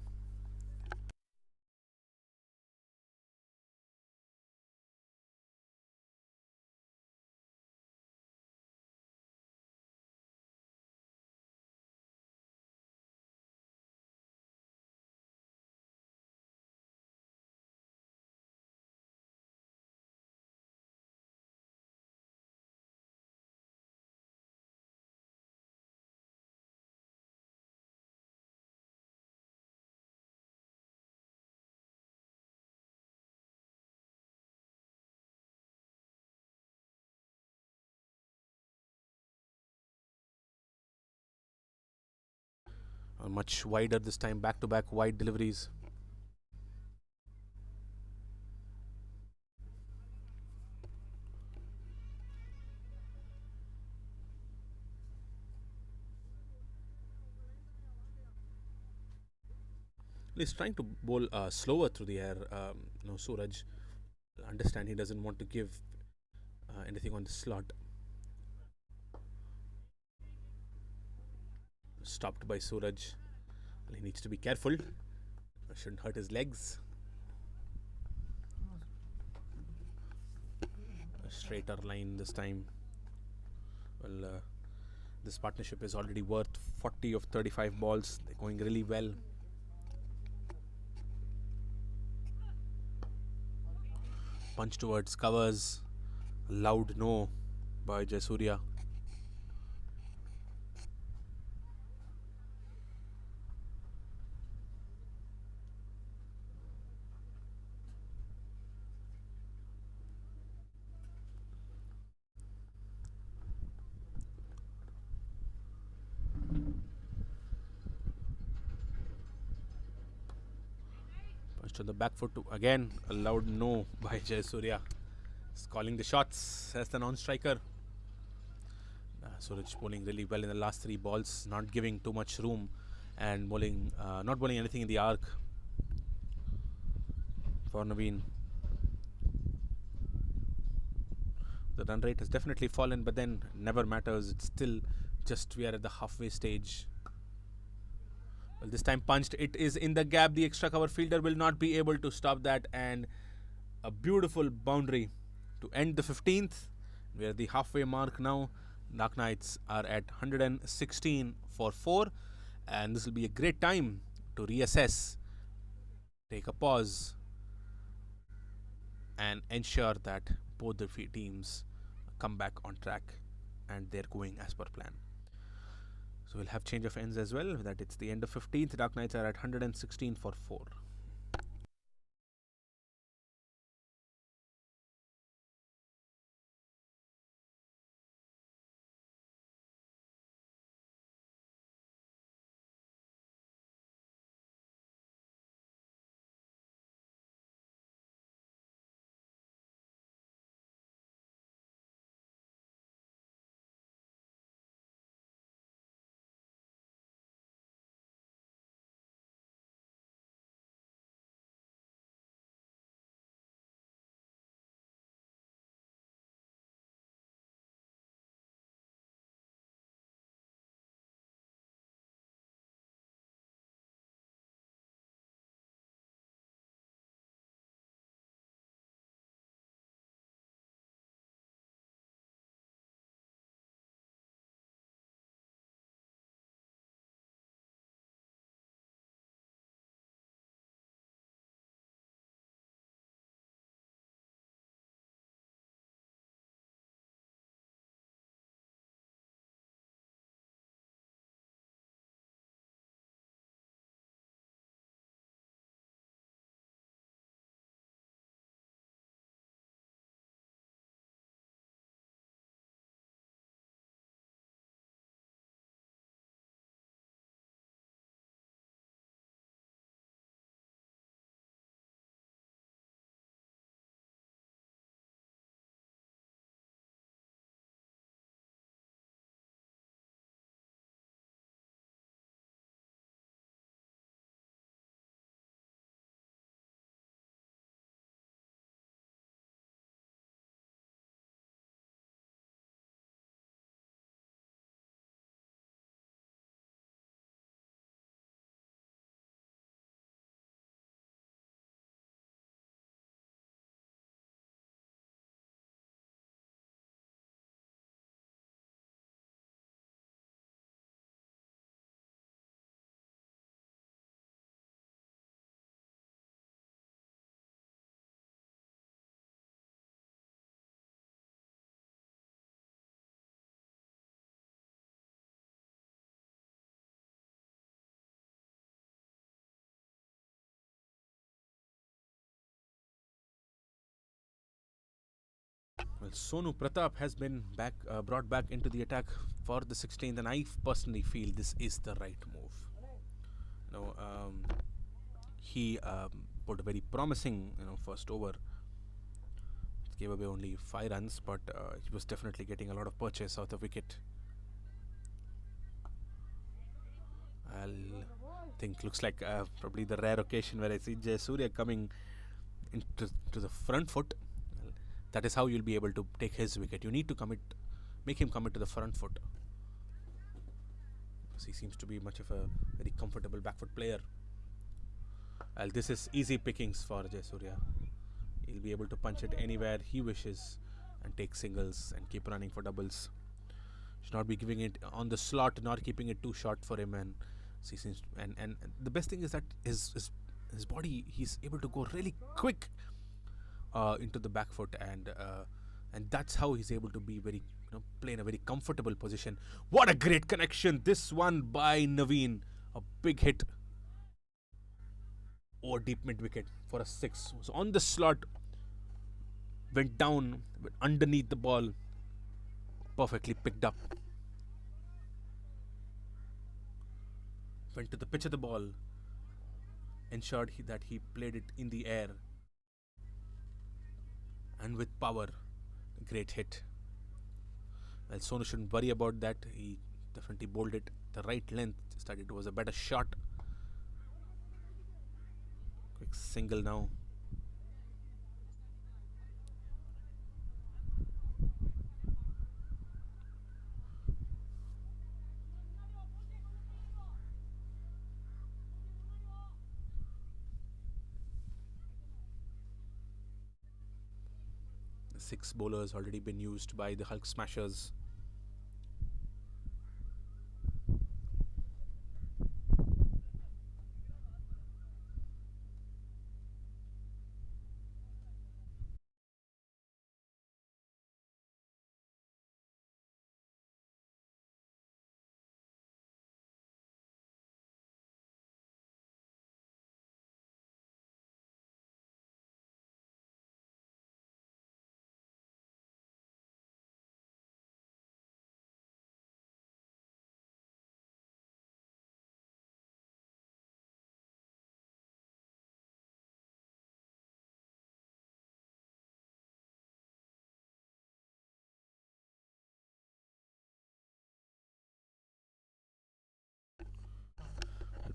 Much wider this time, back to back wide deliveries. He's trying to bowl slower through the air. Suraj. Understand he doesn't want to give anything on the slot. Stopped by Suraj. He needs to be careful. Shouldn't hurt his legs. A straighter line this time. Well, this partnership is already worth 40 of 35 balls. They're going really well. Punch towards covers. Loud no by Jasurya. Punch to the back foot again. A loud no by Jasurya. He's calling the shots as the non-striker. Suraj bowling really well in the last 3 balls, not giving too much room and bowling, not bowling anything in the arc for Naveen. The run rate has definitely fallen, but then never matters. It's still just we are at the halfway stage. Well, this time punched. It is in the gap. The extra cover fielder will not be able to stop that, and a beautiful boundary to end the 15th. We are at the halfway mark now. Dark Knights are at 116 for 4, and this will be a great time to reassess, take a pause, and ensure that both the teams come back on track and they're going as per plan. So we'll have change of ends as well. That it's the end of 15th. Dark Knights are at 116 for 4. Well, Sonu Pratap has been brought back into the attack for the 16th, and I personally feel this is the right move. You know, he put a very promising, first over. Gave away only 5 runs, but he was definitely getting a lot of purchase out of the wicket. I'll think looks like probably the rare occasion where I see Jayasuriya coming into the front foot. Well, that is how you'll be able to take his wicket. You need to make him commit to the front foot. Because he seems to be much of a very comfortable back foot player. Well, this is easy pickings for Jayasuriya. He'll be able to punch it anywhere he wishes and take singles and keep running for doubles. Should not be giving it on the slot, nor keeping it too short for him. And and the best thing is that his body, he's able to go really quick into the back foot, and that's how he's able to be very play in a very comfortable position. What a great connection! This one by Naveen, a big hit over deep mid wicket for a 6. So on the slot, went down underneath the ball, perfectly picked up. Went to the pitch of the ball, ensured that he played it in the air, and with power, a great hit. Well, Sonu shouldn't worry about that. He definitely bowled it the right length, just that it was a better shot. Quick single now. The 6 bowlers already been used by the Hulk Smashers.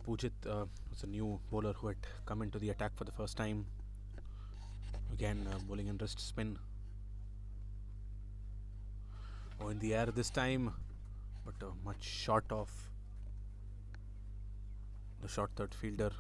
Pujit was a new bowler who had come into the attack for the first time. Again, bowling in wrist spin. Oh, in the air this time, but much short of the short third fielder.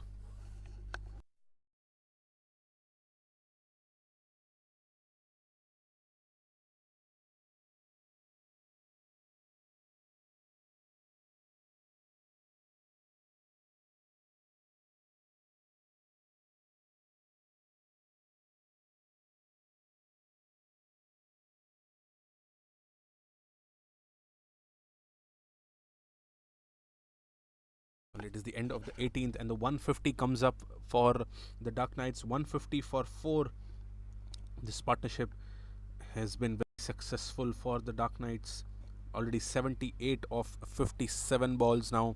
Well, it is the end of the 18th, and the 150 comes up for the Dark Knights. 150 for 4. This partnership has been very successful for the Dark Knights. Already 78 of 57 balls now.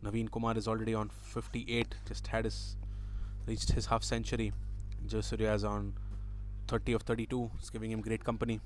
Naveen Kumar is already on 58. Just reached his half century. Jayasuriya is on 30 of 32. It's giving him great company.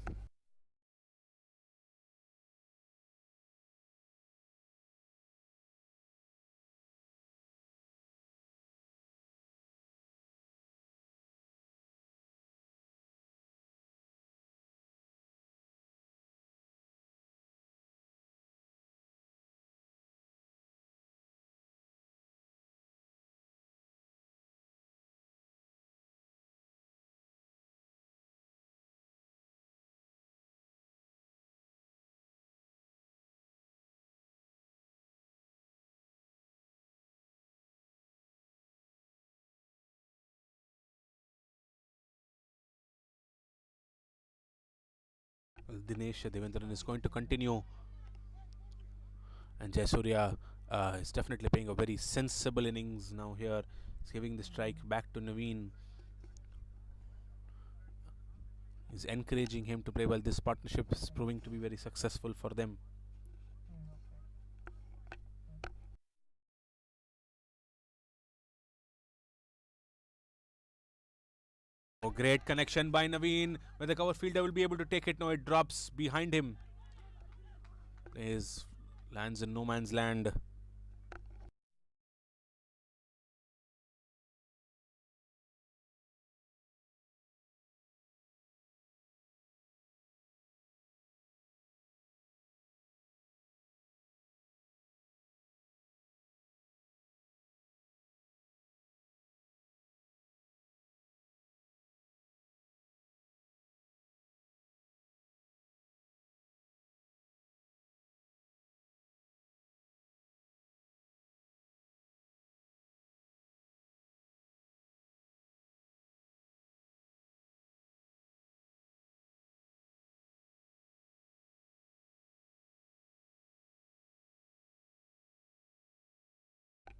Well, Dinesh Devendran is going to continue, and Jayasuriya is definitely playing a very sensible innings now here. He's giving the strike back to Naveen. He's encouraging him to play well. This partnership is proving to be very successful for them. Oh, great connection by Naveen. When the cover fielder will be able to take it, no, it drops behind him. Plays lands in no man's land.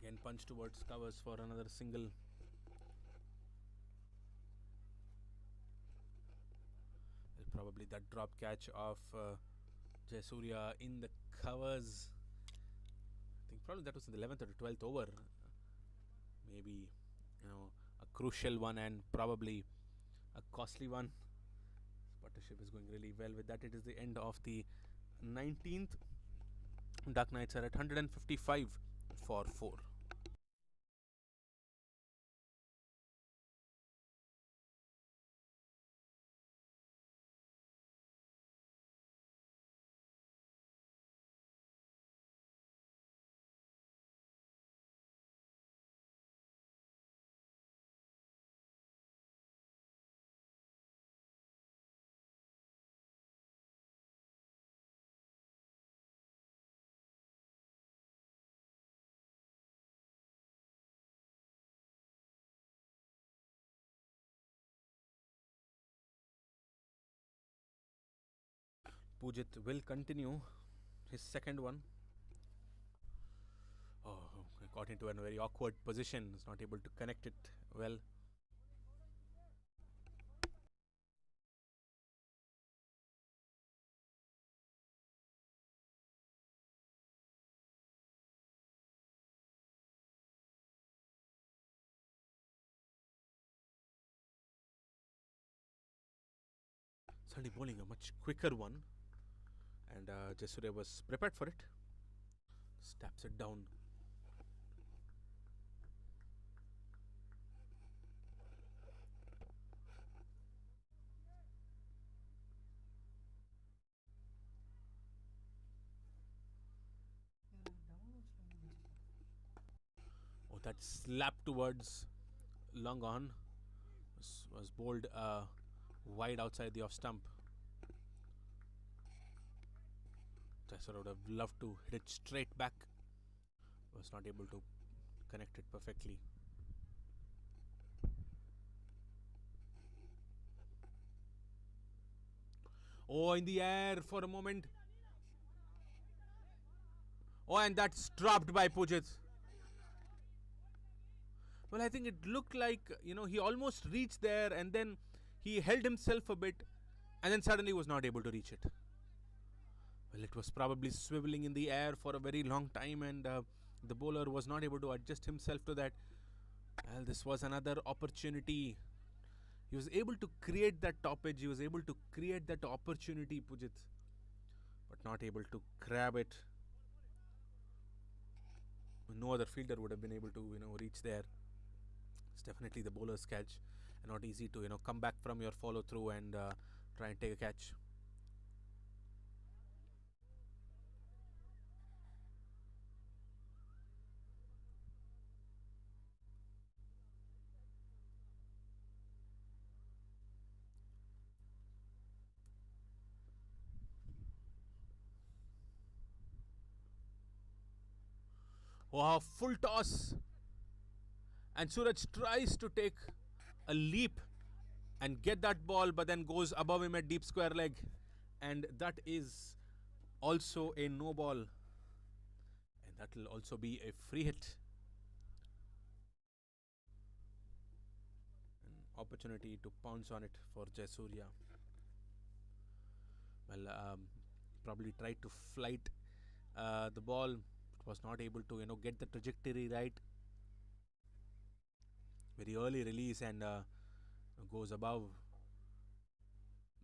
Again, punch towards covers for another single. Probably that drop catch of Jayasuriya in the covers. I think probably that was in the 11th or the 12th over. Maybe, a crucial one and probably a costly one. This partnership is going really well. With that, it is the end of the 19th. Dark Knights are at 155 for 4. Pujit will continue his second one. Oh, got into a very awkward position. Is not able to connect it well. Suddenly bowling a much quicker one, and Jayasuriya was prepared for it. Stabs it down. Oh, that slap towards long on was bowled wide outside the off stump. Jayasuriya would have loved to hit it straight back. Was not able to connect it perfectly. Oh, in the air for a moment. Oh, and that's dropped by Pujit. Well, I think it looked like, he almost reached there and then he held himself a bit and then suddenly was not able to reach it. Well, it was probably swiveling in the air for a very long time and the bowler was not able to adjust himself to that. Well, this was another opportunity. He was able to create that toppage. He was able to create that opportunity, Pujit, but not able to grab it. No other fielder would have been able to, reach there. It's definitely the bowler's catch, and not easy to, come back from your follow through and try and take a catch. Wow, full toss. And Suraj tries to take a leap and get that ball, but then goes above him at deep square leg. And that is also a no ball. And that will also be a free hit. An opportunity to pounce on it for Jayasuriya. Well, probably tried to flight the ball. It was not able to get the trajectory right. Very early release and goes above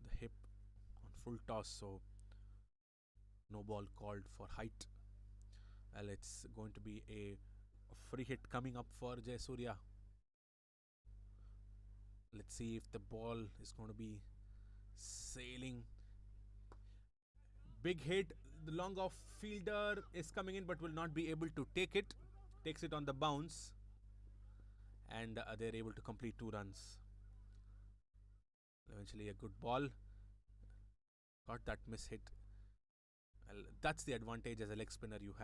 the hip on full toss. So no ball called for height. Well, it's going to be a free hit coming up for Jayasurya. Let's see if the ball is going to be sailing. Big hit. The long off fielder is coming in but will not be able to take it. Takes it on the bounce. And they're able to complete 2 runs. Eventually, a good ball. Got that miss hit. Well, that's the advantage as a leg spinner you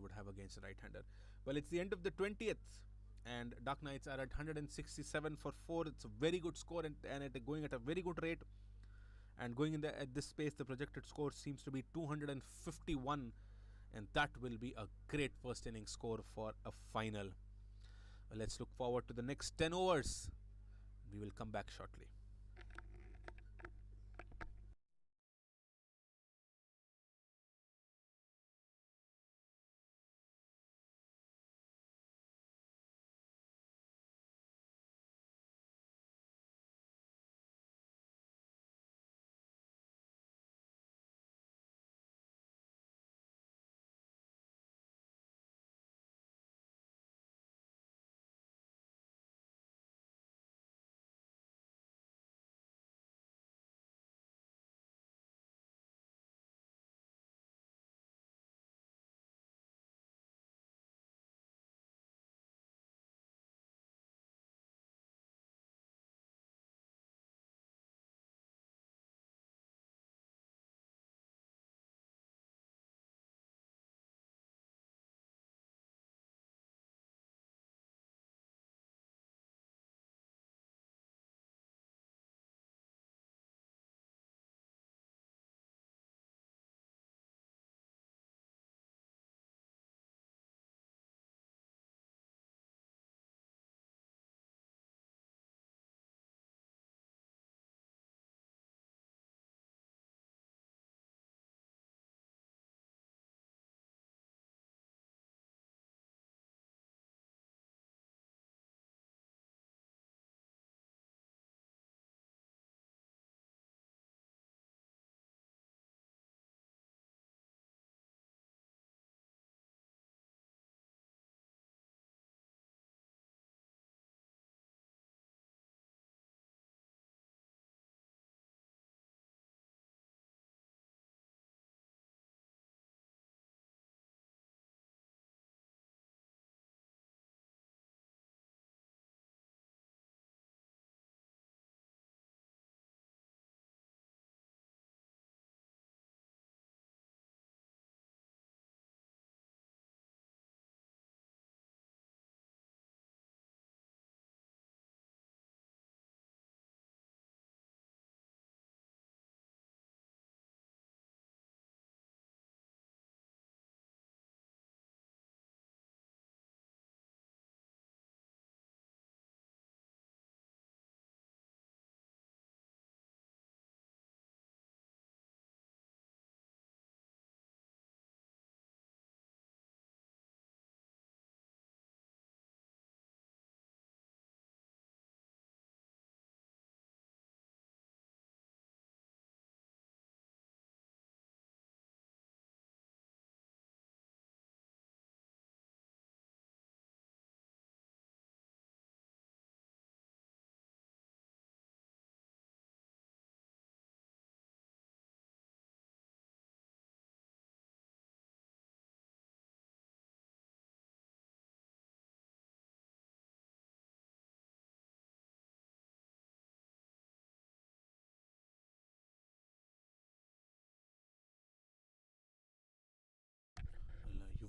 would have against a right-hander. Well, it's the end of the 20th, and Dark Knights are at 167 for 4. It's a very good score and going at a very good rate. And going in at this pace, the projected score seems to be 251, and that will be a great first inning score for a final. Well, let's look forward to the next 10 overs. We will come back shortly.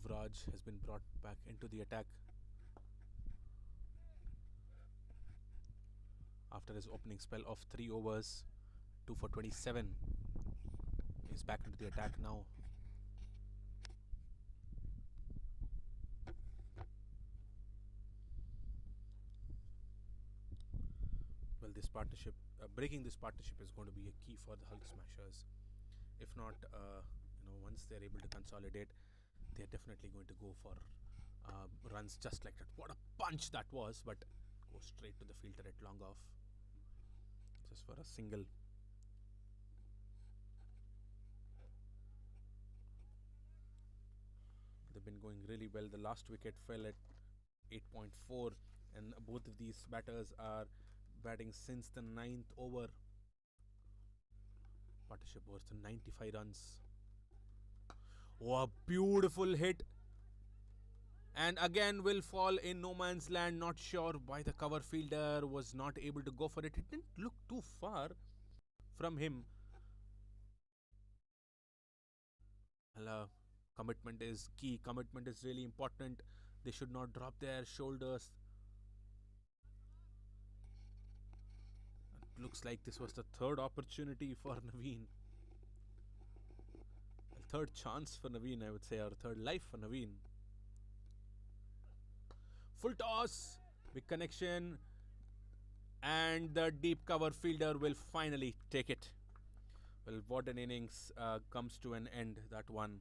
Well, Yuvraj has been brought back into the attack after his opening spell of 3 overs, 2 for 27. He's back into the attack now. Well, this partnership, breaking this partnership is going to be a key for the Hulk Smashers. If not, once they're able to consolidate, they're definitely going to go for runs just like that. What a punch that was, but goes straight to the fielder at long off, just for a single. They've been going really well. The last wicket fell at 8.4, and both of these batters are batting since the ninth over. Partnership worth 95 runs. Oh, a beautiful hit. And again will fall in no man's land. Not sure why the cover fielder was not able to go for it. It didn't look too far from him. Well, commitment is key. Commitment is really important. They should not drop their shoulders. It looks like this was the third opportunity for Naveen. Third chance for Naveen, I would say, or third life for Naveen. Full toss, big connection, and the deep cover fielder will finally take it. Well, what an innings comes to an end, that one.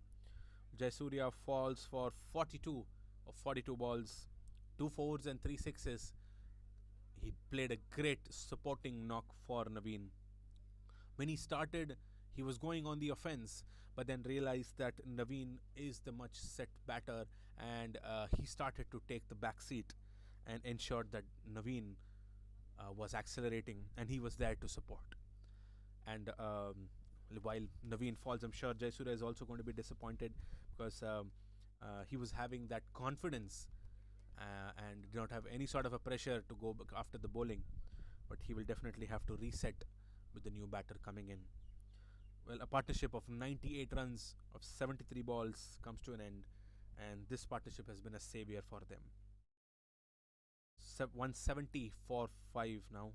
Jayasuriya falls for 42 of 42 balls, 2 fours and 3 sixes. He played a great supporting knock for Naveen. When he started, he was going on the offense, but then realized that Naveen is the much set batter, and he started to take the back seat and ensured that Naveen was accelerating, and he was there to support. And while Naveen falls, I'm sure Jayasuriya is also going to be disappointed, because he was having that confidence and did not have any sort of a pressure to go after the bowling. But he will definitely have to reset with the new batter coming in. Well, a partnership of 98 runs of 73 balls comes to an end, and this partnership has been a savior for them. 170 for 5 now.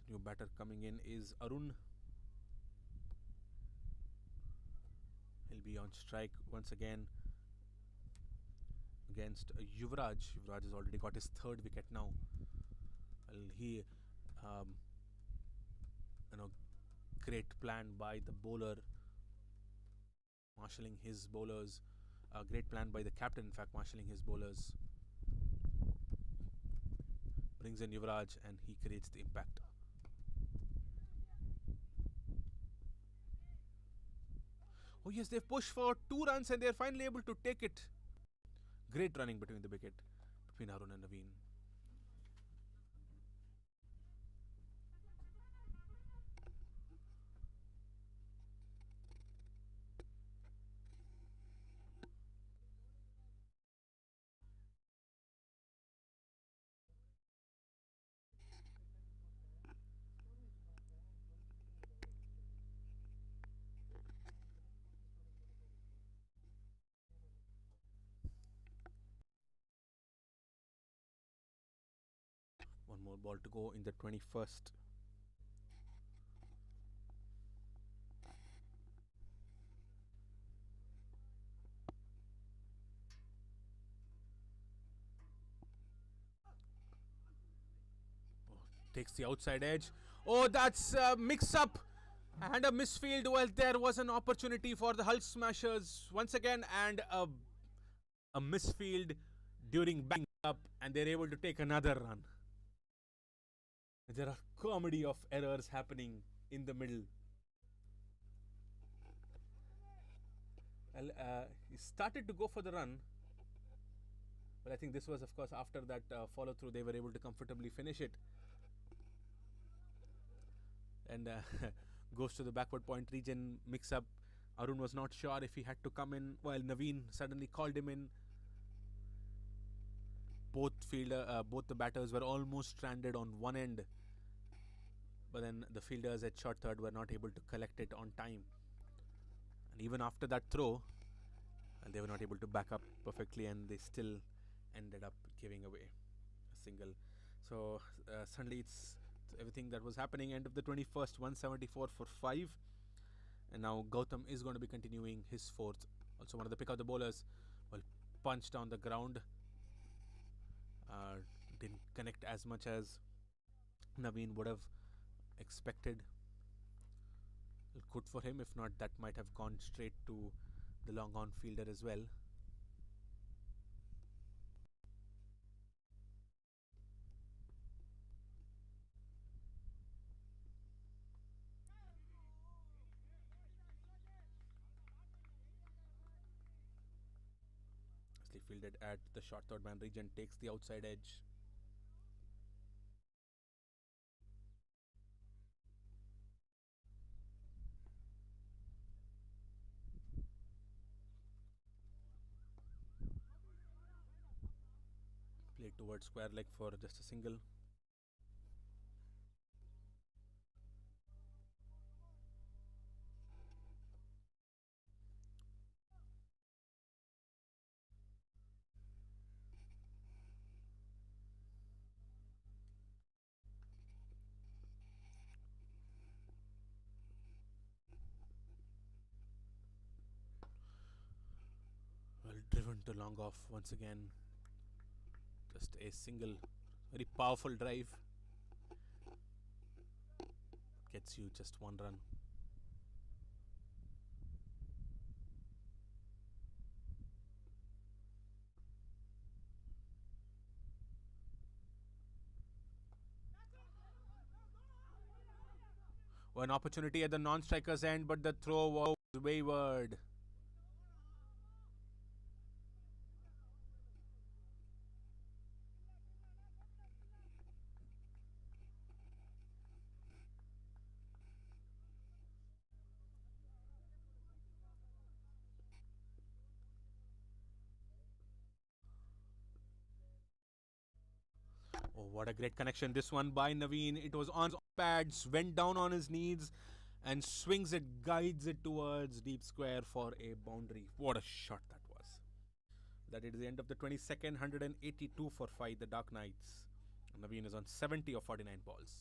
The new batter coming in is Arun. He'll be on strike once again against Yuvraj. Yuvraj has already got his third wicket now. Well, he, great plan by the bowler, marshalling his bowlers. Great plan by the captain, in fact, marshalling his bowlers. Brings in Yuvraj, and he creates the impact. Oh yes, they've pushed for 2 runs and they're finally able to take it. Great running between the wicket, between Arun and Naveen. One more ball to go in the 21st. Takes the outside edge. Oh, that's a mix-up and a misfield. Well, there was an opportunity for the Hull Smashers once again, and a misfield during bang up, and they're able to take another run. There are comedy of errors happening in the middle. Well, he started to go for the run, but I think this was, of course, after that follow through, they were able to comfortably finish it. And goes to the backward point region mix up. Arun was not sure if he had to come in, while Naveen suddenly called him in. Both the batters were almost stranded on one end, but then the fielders at short third were not able to collect it on time. And even after that throw, they were not able to back up perfectly, and they still ended up giving away a single. So suddenly it's everything that was happening. End of the 21st, 174 for 5. And now Gautam is going to be continuing his fourth. Also one of the pick of the bowlers will punch down the ground. Uh, didn't connect as much as Naveen would have expected. Good for him. If not, that might have gone straight to the long on fielder as well. Nicely fielded at the short third man region, takes the outside edge. Played towards square leg for just a single. Well, driven to long off once again. Just a single, very powerful drive. Gets you just one run. One opportunity at the non-striker's end, but the throw was wayward. Oh, what a great connection this one by Naveen. It was on pads, went down on his knees and swings it, guides it towards deep square for a boundary. What a shot that was. That is the end of the 22nd, 182 for 5, the Dark Knights. Naveen is on 70 of 49 balls.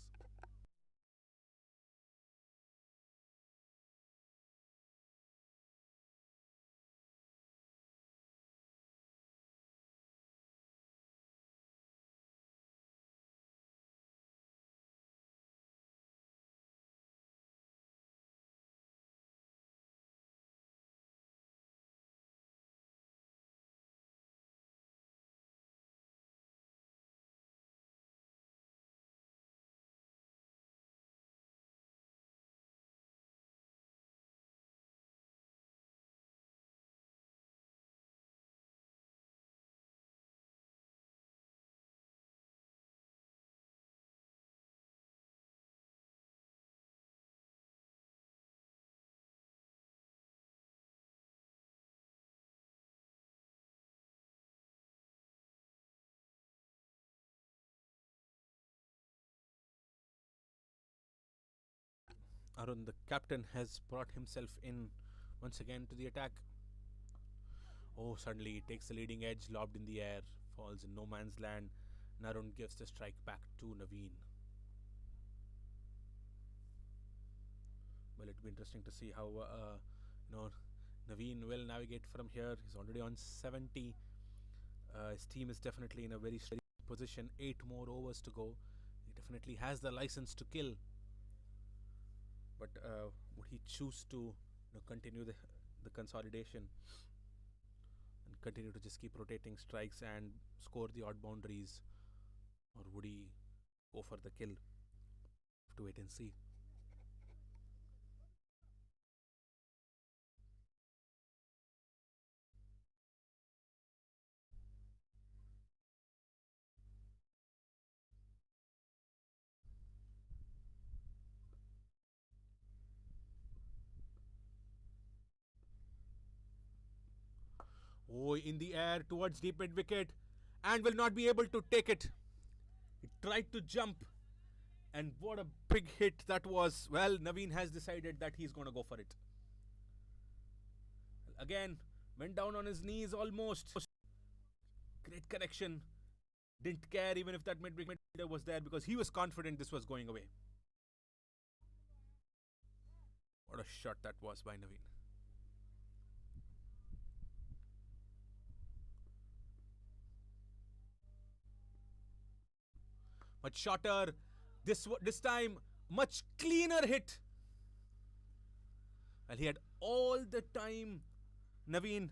Arun, the captain, has brought himself in once again to the attack. Oh, suddenly he takes the leading edge, lobbed in the air, falls in no man's land. Narun gives the strike back to Naveen. Well, it'll be interesting to see how Naveen will navigate from here. He's already on 70. His team is definitely in a very steady position. 8 more overs to go. He definitely has the license to kill. But would he choose to continue the consolidation and continue to just keep rotating strikes and score the odd boundaries? Or would he go for the kill? Have to wait and see. Oh, in the air towards deep mid wicket and will not be able to take it. He tried to jump and what a big hit that was. Well, Naveen has decided that he's going to go for it. Again, went down on his knees almost. Great connection. Didn't care even if that midfielder was there because he was confident this was going away. What a shot that was by Naveen. much shorter. This time, much cleaner hit. Well, he had all the time. Naveen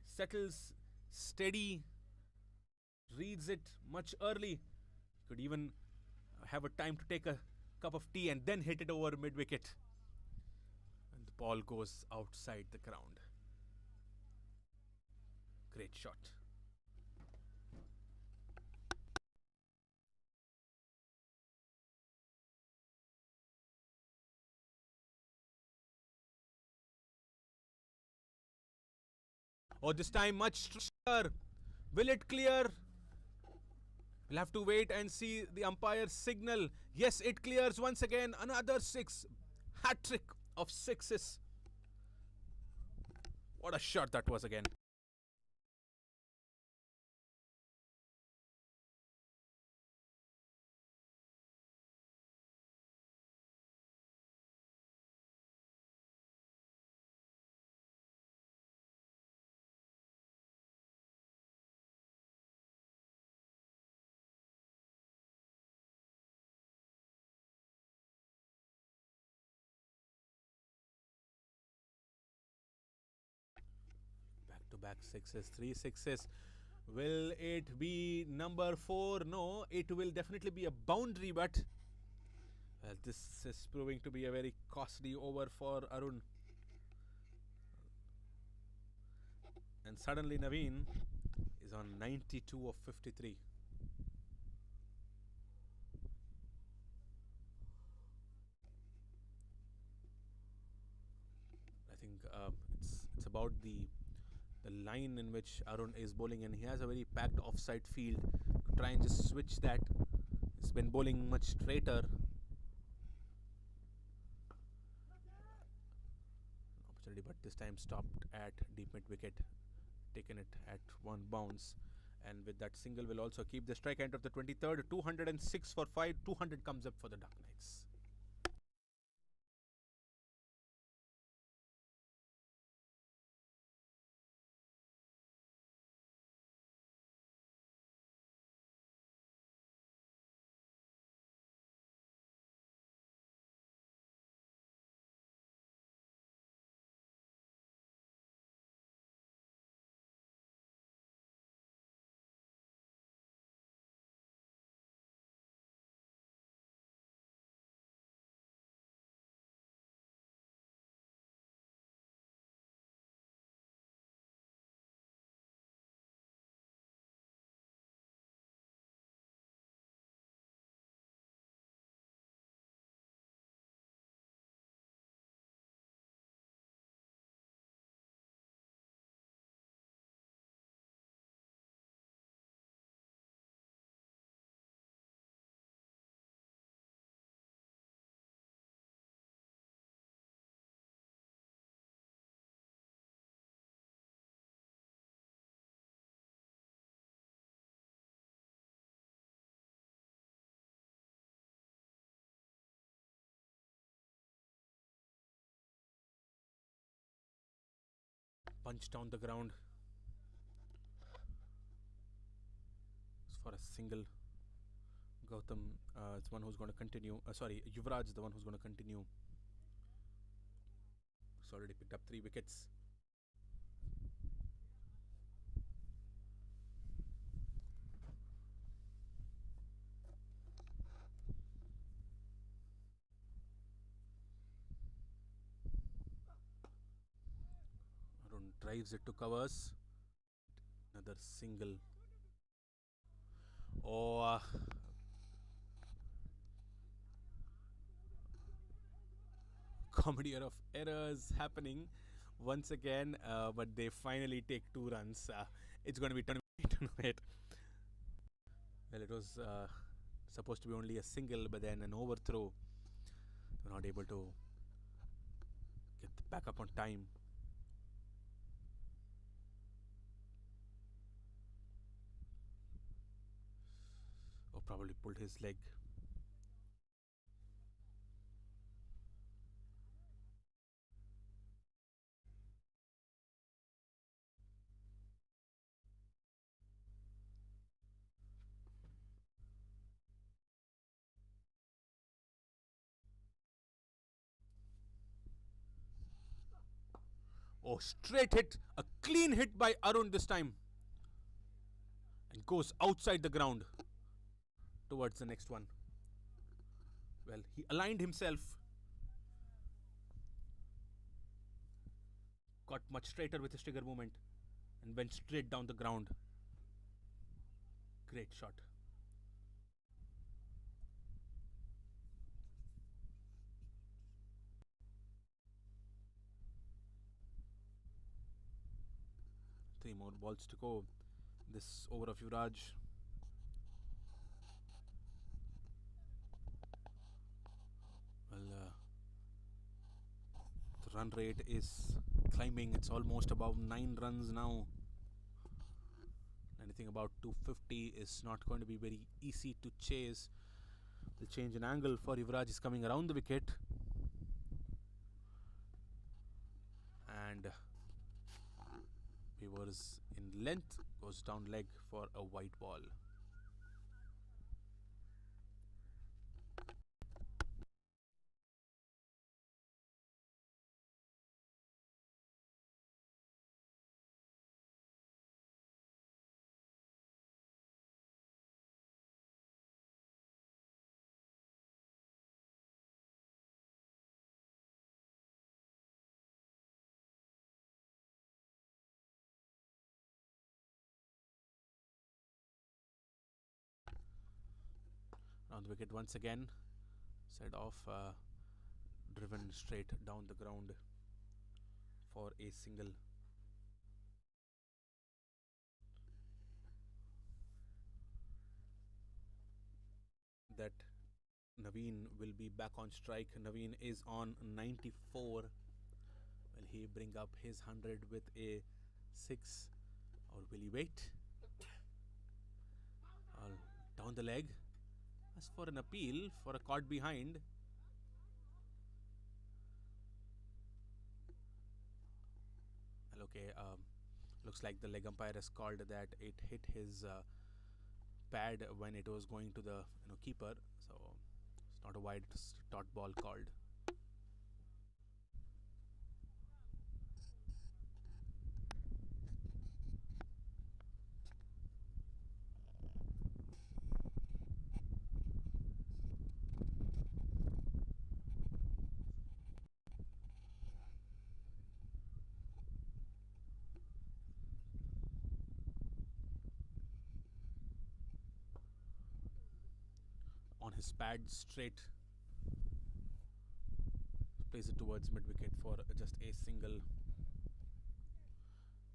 settles steady, reads it much early. Could even have a time to take a cup of tea and then hit it over mid wicket. And the ball goes outside the ground. Great shot. Oh, this time much stronger. Will it clear? We'll have to wait and see the umpire's signal. Yes, it clears once again. Another six. Hat trick of sixes. What a shot that was again. Back to back sixes, three sixes. Will it be number four? No, it will definitely be a boundary, but well, this is proving to be a very costly over for Arun. And suddenly Naveen is on 92 of 53. I think it's about the line in which Arun is bowling, and he has a very packed offside field. Try and just switch that. He's been bowling much straighter. Opportunity, but this time stopped at deep mid wicket, taken it at one bounce. And with that single, will also keep the strike end of the 23rd. 206 for 5. 200 comes up for the Duck Knights. Punch down the ground for a single. Gautam is one who's going to continue. Sorry, Yuvraj is the one who's going to continue. He's already picked up 3 wickets. Arun drives it to covers. Another single. Oh, comedy of errors happening once again, but they finally take 2 runs. It's going to be 28 to 8. Well, it was supposed to be only a single, but then an overthrow. They were not able to get back up on time. Or probably pulled his leg. Oh, straight hit. A clean hit by Arun this time. And goes outside the ground towards the next one. Well, he aligned himself. Got much straighter with his trigger movement. And went straight down the ground. Great shot. Three more balls to go. This over of Yuvraj. Well, the run rate is climbing. It's almost above 9 runs now. Anything about 250 is not going to be very easy to chase. The change in angle for Yuvraj is coming around the wicket. And Weavers in length goes down leg for a white ball. On the wicket once again, set off, driven straight down the ground for a single. That Naveen will be back on strike. Naveen is on 94. Will he bring up his 100 with a 6 or will he wait? Down the leg. As for an appeal for a caught behind. Well, okay, looks like the leg umpire has called that it hit his pad when it was going to the keeper. So it's not a wide dot ball called. On his pad straight, plays it towards mid wicket for just a single.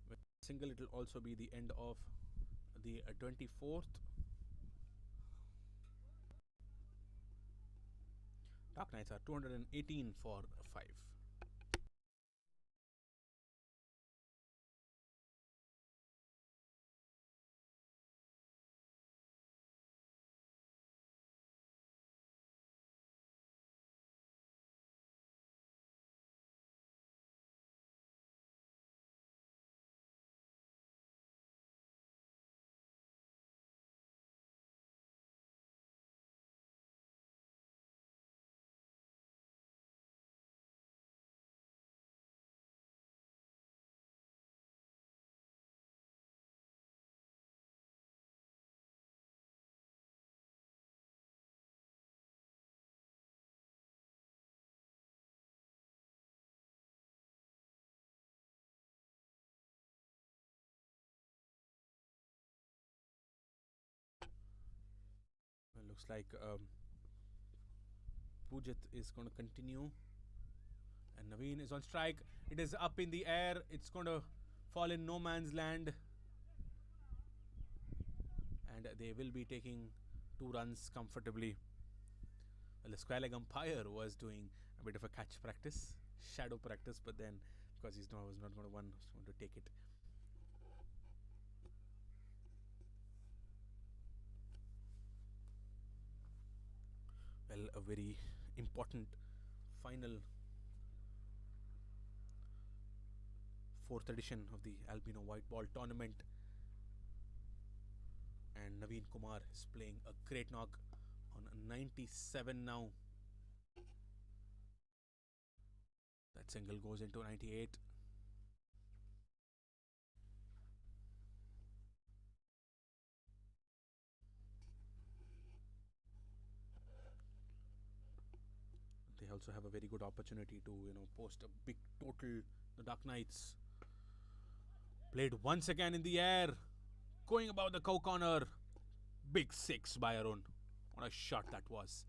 With single, it will also be the end of the 24th. Dark Knights are 218 for 5. Well, looks like Pujit is going to continue. And Naveen is on strike. It is up in the air. It's going to fall in no man's land. And they will be taking 2 runs comfortably. Well, the square leg umpire was doing a bit of a catch practice, shadow practice, but then because was not going to want to take it. Well, a very important final 4th edition of the Albino White Ball Tournament. And Naveen Kumar is playing a great knock on 97 now. That single goes into 98. also have a very good opportunity to post a big total. The Dark Knights played once again in the air, going above the cow corner. Big six by Arun. What a shot that was.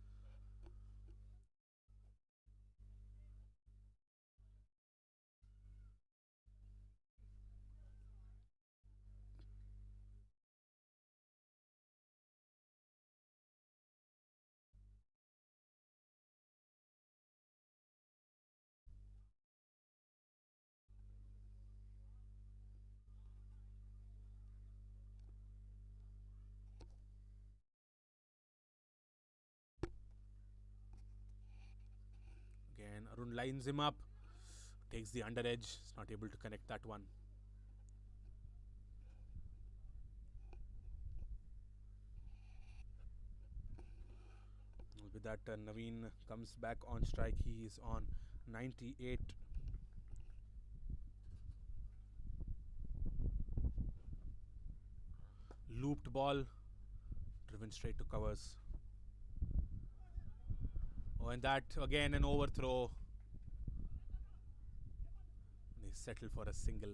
Again, Arun lines him up, takes the under edge, is not able to connect that one. With that, Naveen comes back on strike. He is on 98. Looped ball, driven straight to covers. Oh, and that again an overthrow. They settle for a single.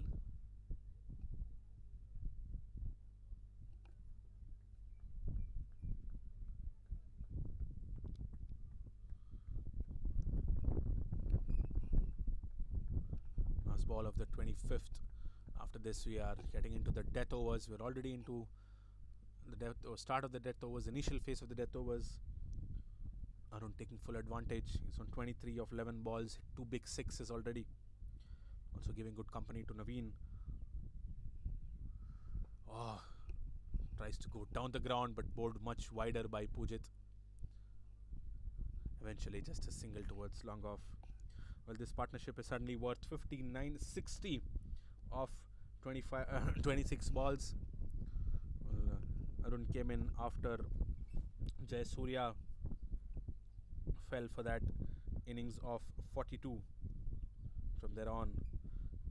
Last ball of the 25th. After this, we are getting into the death overs. We're already into the start of the death overs, initial phase of the death overs. Arun taking full advantage. He's on 23 of 11 balls, 2 big sixes already. Also giving good company to Naveen. Oh, tries to go down the ground but bowled much wider by Pujit. Eventually just a single towards long off. Well, this partnership is suddenly worth 59.60 of 26 balls. Well, Arun came in after Jay Surya fell for that innings of 42. From there on,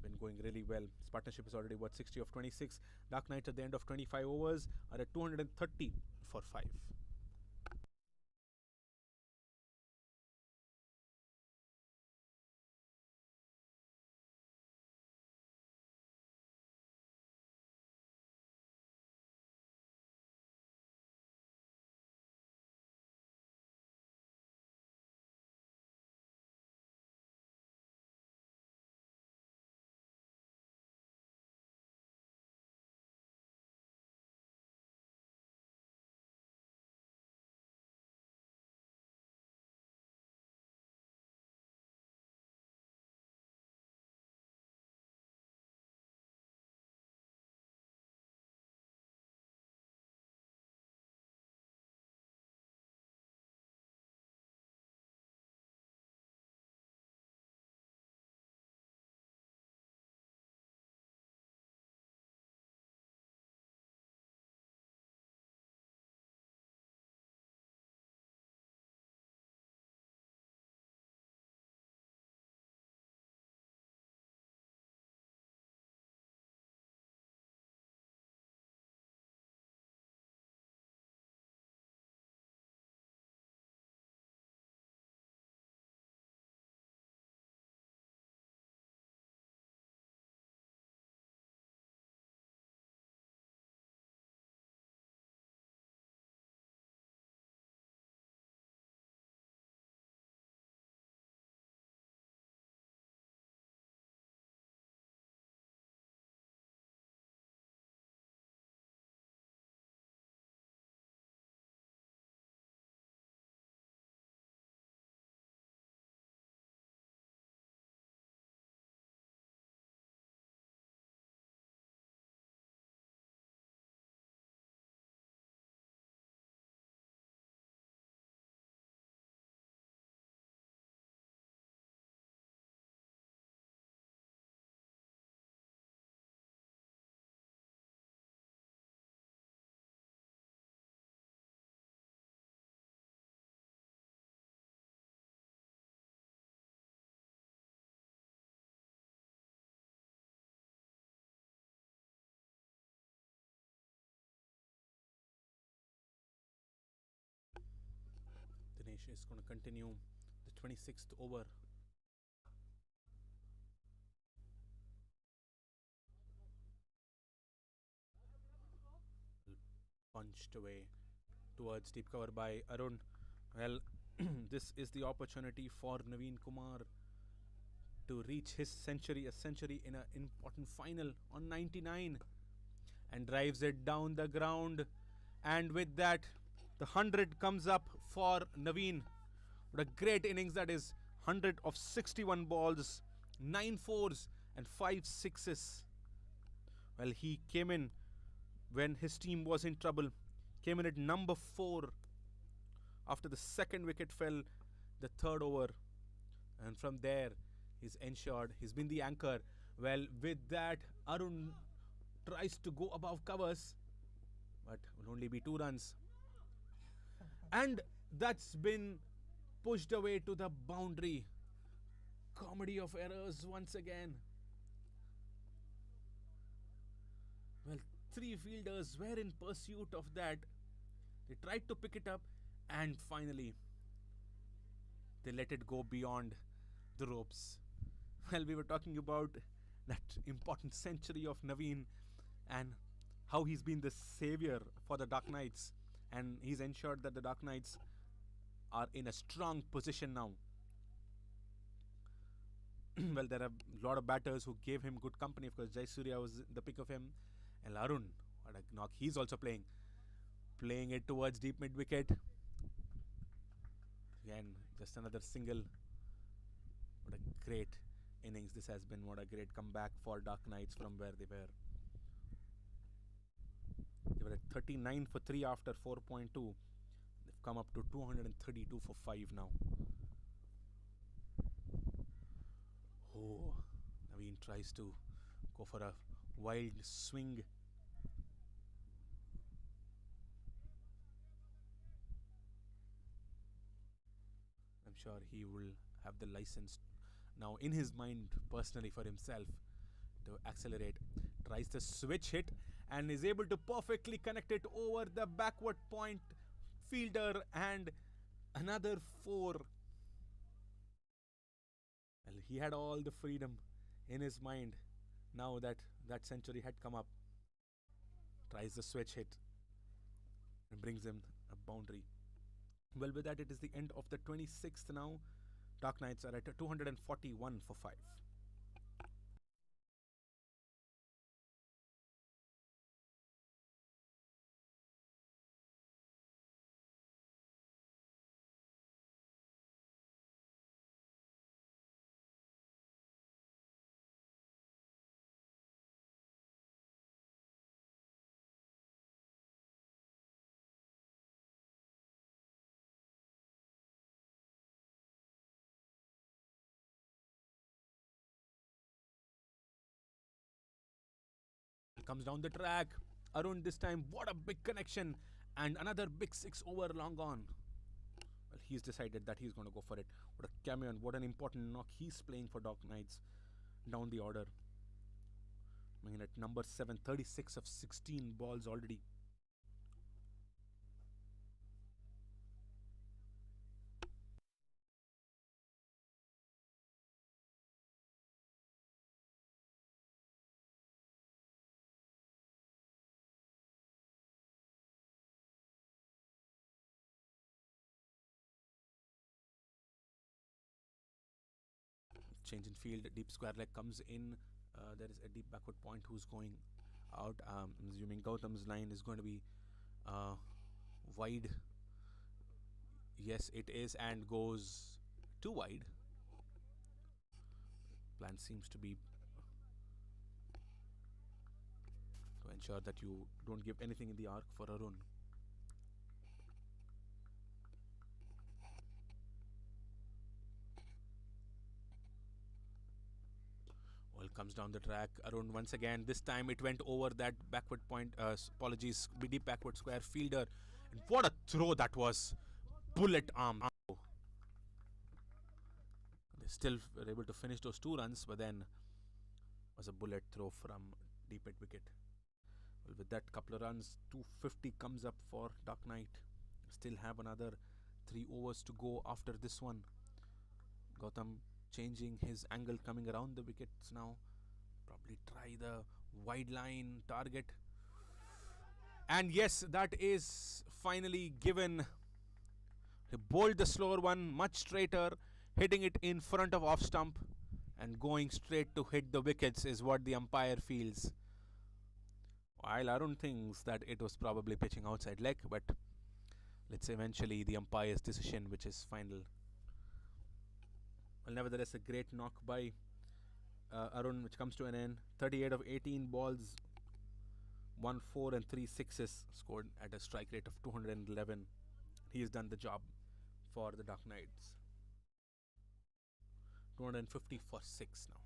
been going really well. This partnership is already worth 60 of 26. Dark Knights at the end of 25 overs are at 230 for 5. Dinesh is going to continue the 26th over. Punched away towards deep cover by Arun. Well, this is the opportunity for Naveen Kumar to reach his century, a century in an important final on 99, and drives it down the ground. And with that, the 100 comes up for Naveen. What a great innings that is. 100 of 61 balls, 9 fours, and 5 sixes. Well, he came in when his team was in trouble. Came in at number 4 after the second wicket fell, the third over. And from there, he's ensured, he's been the anchor. Well, with that, Arun tries to go above covers, but will only be 2 runs. And that's been pushed away to the boundary. Comedy of errors once again. Well, 3 fielders were in pursuit of that. They tried to pick it up, and finally, they let it go beyond the ropes. Well, we were talking about that important century of Naveen and how he's been the savior for the Dark Knights, and he's ensured that the Dark Knights are in a strong position now. Well, there are a lot of batters who gave him good company. Of course, Jai Surya was the pick of him. And Arun, what a knock. He's also playing it towards deep mid wicket. Again, just another single. What a great innings this has been. What a great comeback for Dark Knights from where they were. They were at 39 for 3 after 4.2. They've come up to 232 for 5 now. Oh, Naveen tries to go for a wild swing. I'm sure he will have the license now in his mind personally for himself to accelerate. Tries the switch hit and is able to perfectly connect it over the backward point fielder, and another 4. Well, he had all the freedom in his mind now that that century had come up. Tries the switch hit and brings him a boundary. Well, with that, it is the end of the 26th now. Dark Knights are at 241 for 5. Comes down the track. Arun this time, what a big connection. And another big 6 over long on. Well, he's decided that he's going to go for it. What a cameo and what an important knock he's playing for Dark Knights down the order. I mean, at number 7, 36 of 16 balls already. Change in field, deep square leg comes in. There is a deep backward point who's going out. I'm assuming Gautam's line is going to be wide. Yes, it is, and goes too wide. Plan seems to be to ensure that you don't give anything in the arc for Arun. Well, comes down the track. Arun once again. This time it went over that backward point. Apologies, deep backward square fielder. And what a throw that was! Bullet arm. They still were able to finish those 2 runs, but then was a bullet throw from deep mid wicket. Well, with that couple of runs, 250 comes up for Dark Knight. Still have another 3 overs to go after this one. Gautam changing his angle, coming around the wickets now. Probably try the wide line target. And yes, that is finally given. He bowled the slower one much straighter, hitting it in front of off stump and going straight to hit the wickets is what the umpire feels. While Arun thinks that it was probably pitching outside leg, but let's eventually the umpire's decision, which is final. Well, nevertheless, a great knock by Arun, which comes to an end. 38 of 18 balls, 1 4 and 3 sixes scored at a strike rate of 211. He has done the job for the Dark Knights. 250 for 6 now.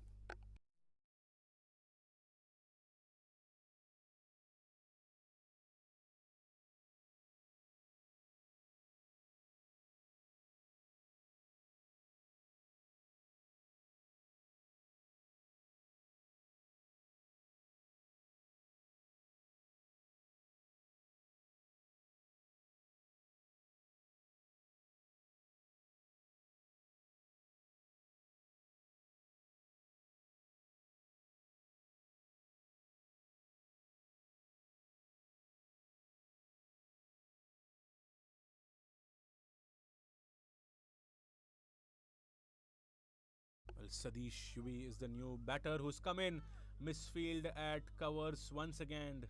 Well, Sadish Shubi is the new batter who's come in. Misfield at covers once again.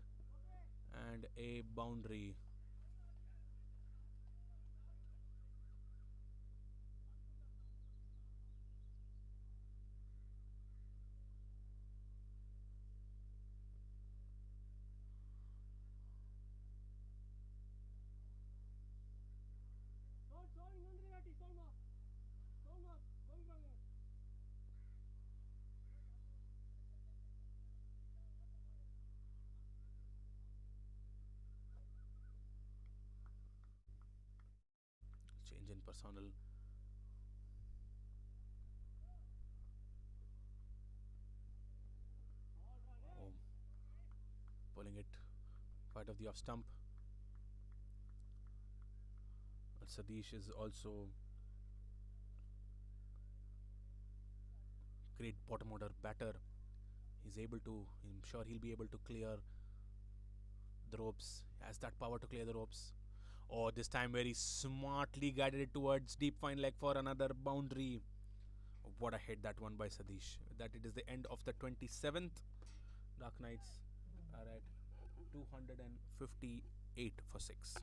And a boundary. Change in personnel. Oh, pulling it part of the off stump. Sadish is also great bottom order batter. He's able to, I'm sure he'll be able to clear the ropes. He has that power to clear the ropes. Oh, this time very smartly guided it towards deep fine leg for another boundary. What a hit that one by Sadish. That it is the end of the 27th. Dark Knights are at 258 for 6.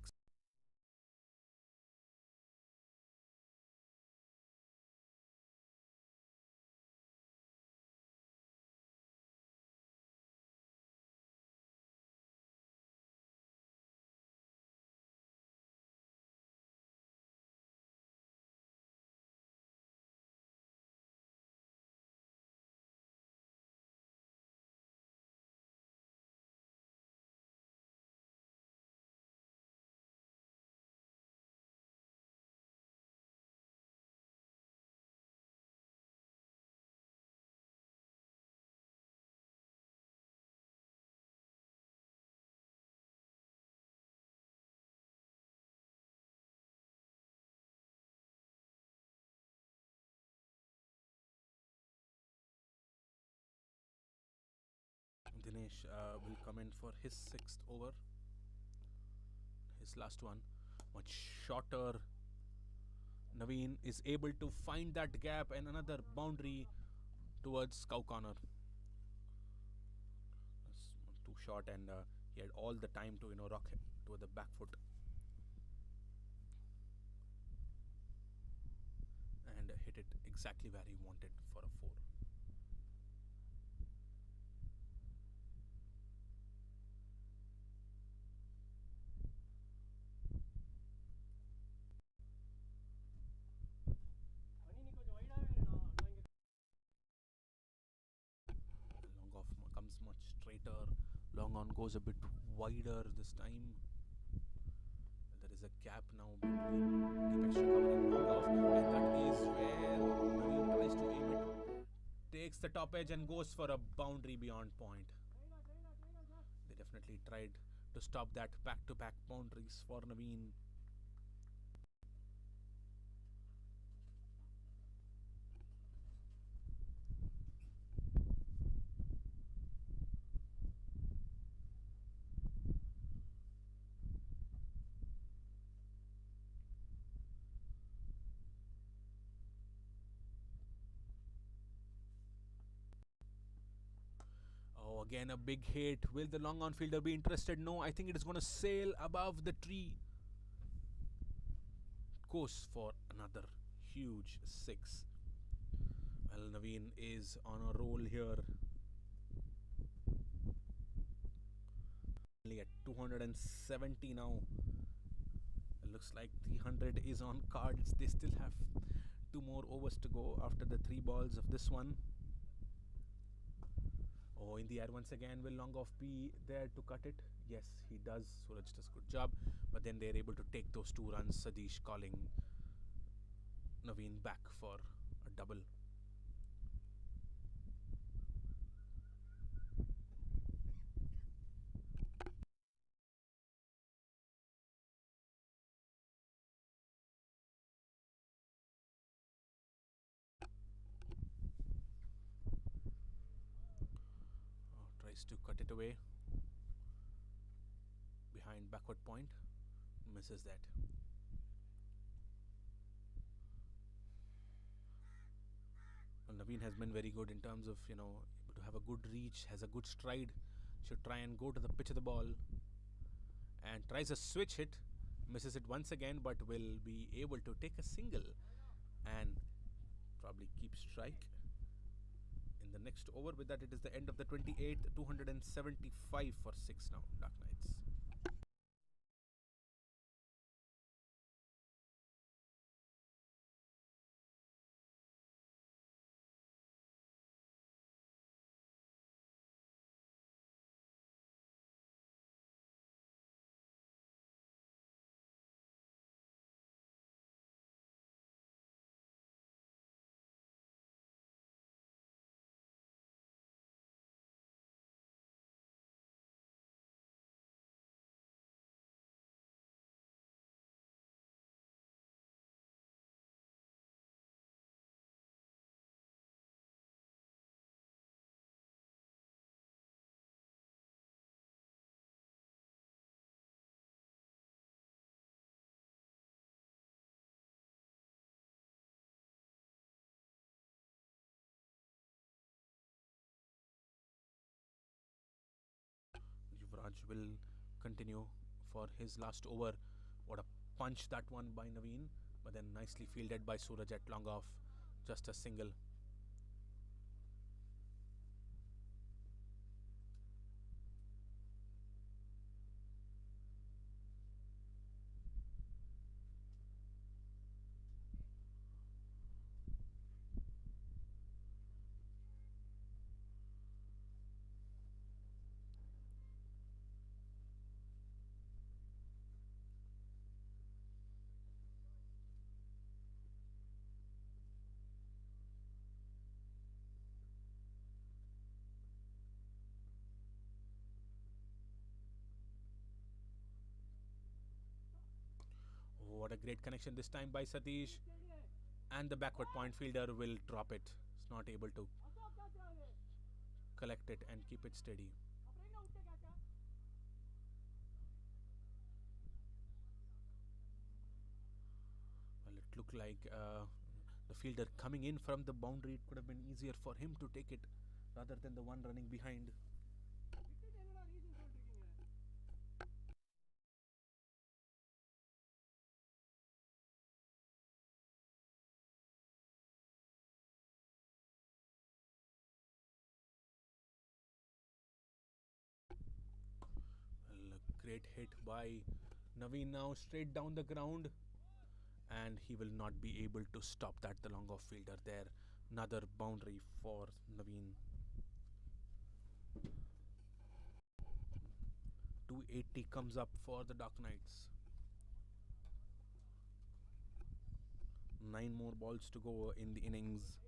Dinesh will come in for his 6th over. His last one. Much shorter. Naveen is able to find that gap and another boundary towards cow corner. That's too short, and he had all the time to rock him to the back foot and hit it exactly where he wanted for a 4. Long off comes much straighter. Long on goes a bit wider this time. There is a gap now between deep extra cover and long off, and that is where Naveen tries to aim it. Takes the top edge and goes for a boundary beyond point. They definitely tried to stop that back-to-back boundaries for Naveen. Oh, again a big hit. Will the long on fielder be interested? No, I think it is going to sail above the tree. Goes for another huge six. Well, Naveen is on a roll here. Only at 270 now. It looks like 300 is on cards. They still have two more overs to go after the three balls of this one. Oh, in the air once again. Will Longoff be there to cut it? Yes, he does. Suraj does a good job. But then they're able to take those two runs. Sadish calling Naveen back for a double. Tries to cut it away behind backward point, misses that. Well, Naveen has been very good in terms of able to have a good reach, has a good stride. Should try and go to the pitch of the ball, and tries a switch hit, misses it once again, but will be able to take a single and probably keep strike in the next over. With that, it is the end of the 28th, 275 for 6 now, Dark Knights. Yuvraj will continue for his last over. What a punch that one by Naveen, but then nicely fielded by Suraj at long off. Just a single. Oh, what a great connection this time by Satish. And the backward point fielder will drop it. It's not able to collect it and keep it steady. Well, it looked like the fielder coming in from the boundary. It could have been easier for him to take it rather than the one running behind. Well, a great hit by Naveen now straight down the ground, and he will not be able to stop that. The long off fielder there. Another boundary for Naveen. 280 comes up for the Dark Knights. 9 more balls to go in the innings.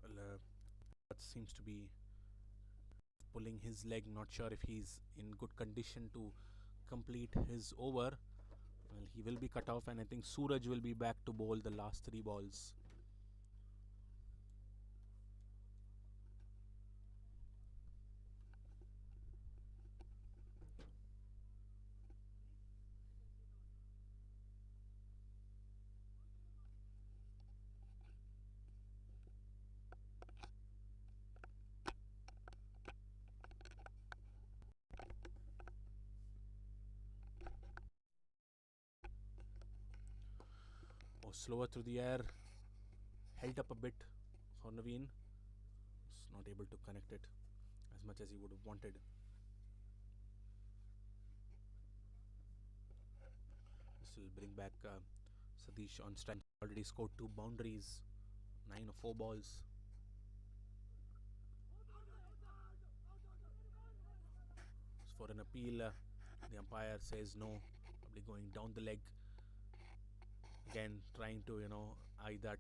Well, that seems to be pulling his leg. Not sure if he's in good condition to complete his over. Well, he will be cut off, and I think Suraj will be back to bowl the last 3 balls. Oh, slower through the air, held up a bit for Naveen. Was not able to connect it as much as he would have wanted. This will bring back Satish on strike. Already scored 2 boundaries, 9 or 4 balls. For an appeal, the umpire says no, probably going down the leg. Again, trying to, eye that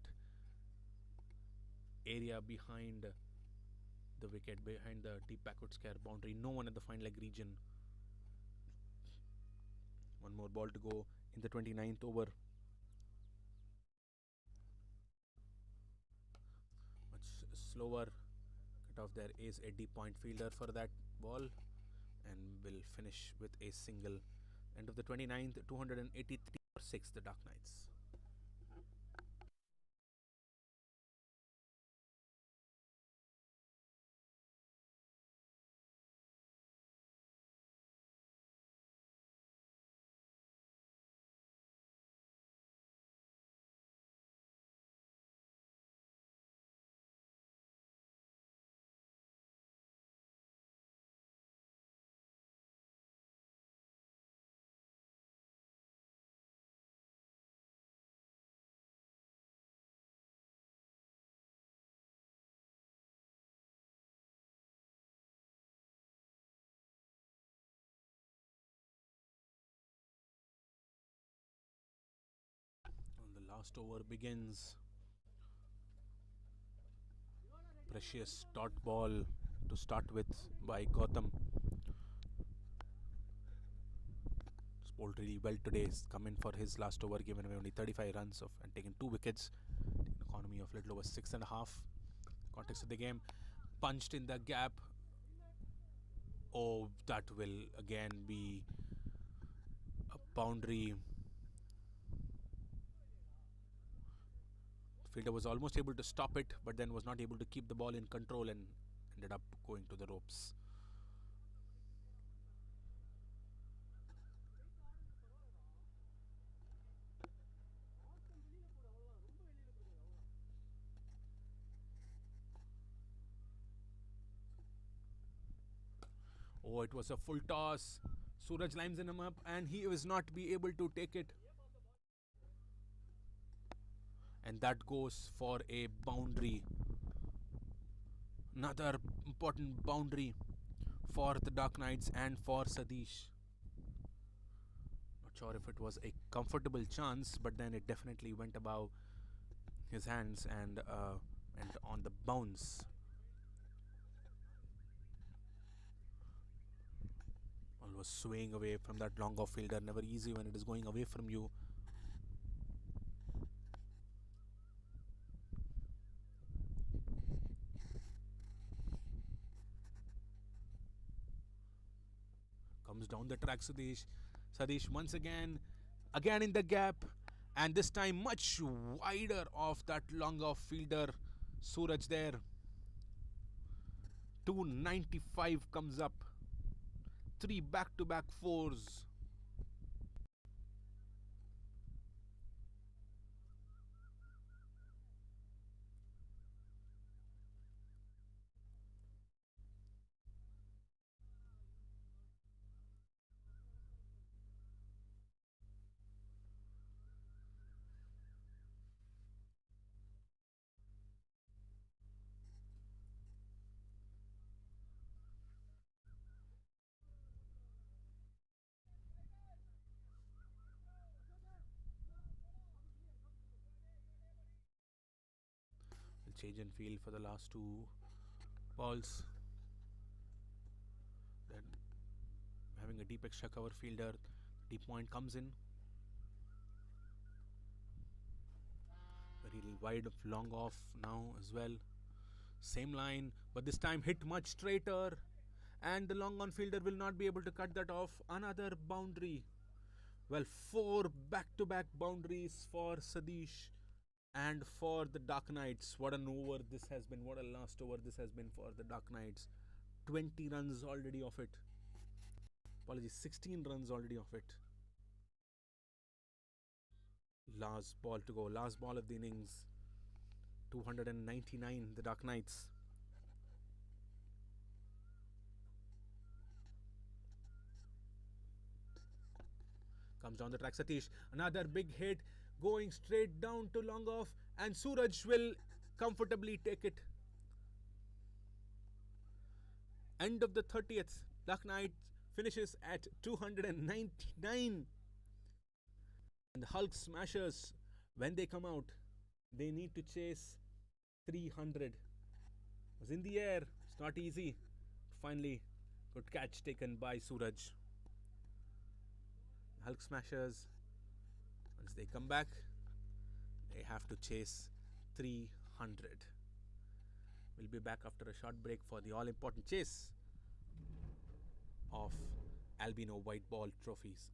area behind the wicket, behind the deep backward scare boundary. No one at the fine leg region. One more ball to go in the 29th over. Much slower cut off there is a deep point fielder for that ball, and will finish with a single. End of the 29th, 283 for 6, the Dark Knights. And the last over begins. Precious dot ball to start with by Gautam. Bowled really well today. He's come in for his last over, given away only 35 runs and taken 2 wickets. An economy of little over 6.5. Context of the game, punched in the gap. Oh, that will again be a boundary. Fielder was almost able to stop it, but then was not able to keep the ball in control and ended up going to the ropes. Oh, it was a full toss. Suraj lines him up, and he was not be able to take it. And that goes for a boundary. Another important boundary for the Dark Knights and for Satish. Not sure if it was a comfortable chance, but then it definitely went above his hands and on the bounce. Ball was swaying away from that long off fielder. Never easy when it is going away from you. Comes down the track, Satish. Satish once again in the gap, and this time much wider of that long off fielder. Suraj there. 295 comes up. 3 back-to-back fours. Change and field for the last 2 balls. having a deep extra cover fielder. Deep point comes in. Very wide of long off now as well. Same line, but this time hit much straighter. And the long on fielder will not be able to cut that off. Another boundary. Well, 4 back-to-back boundaries for Sadish and for the Dark Knights. What an over this has been. What a last over this has been for the Dark Knights. 20 runs already off it. Apologies, 16 runs already off it. Last ball to go. Last ball of the innings. 299, the Dark Knights. Comes down the track, Satish. Another big hit. Going straight down to long off. And Suraj will comfortably take it. End of the 30th. Dark Knight finishes at 299. And the Hulk Smashers, when they come out, they need to chase 300. It was in the air. It's not easy. Finally, good catch taken by Suraj. Hulk Smashers, once they come back, they have to chase 300. We'll be back after a short break for the all-important chase of Albino White Ball Trophies,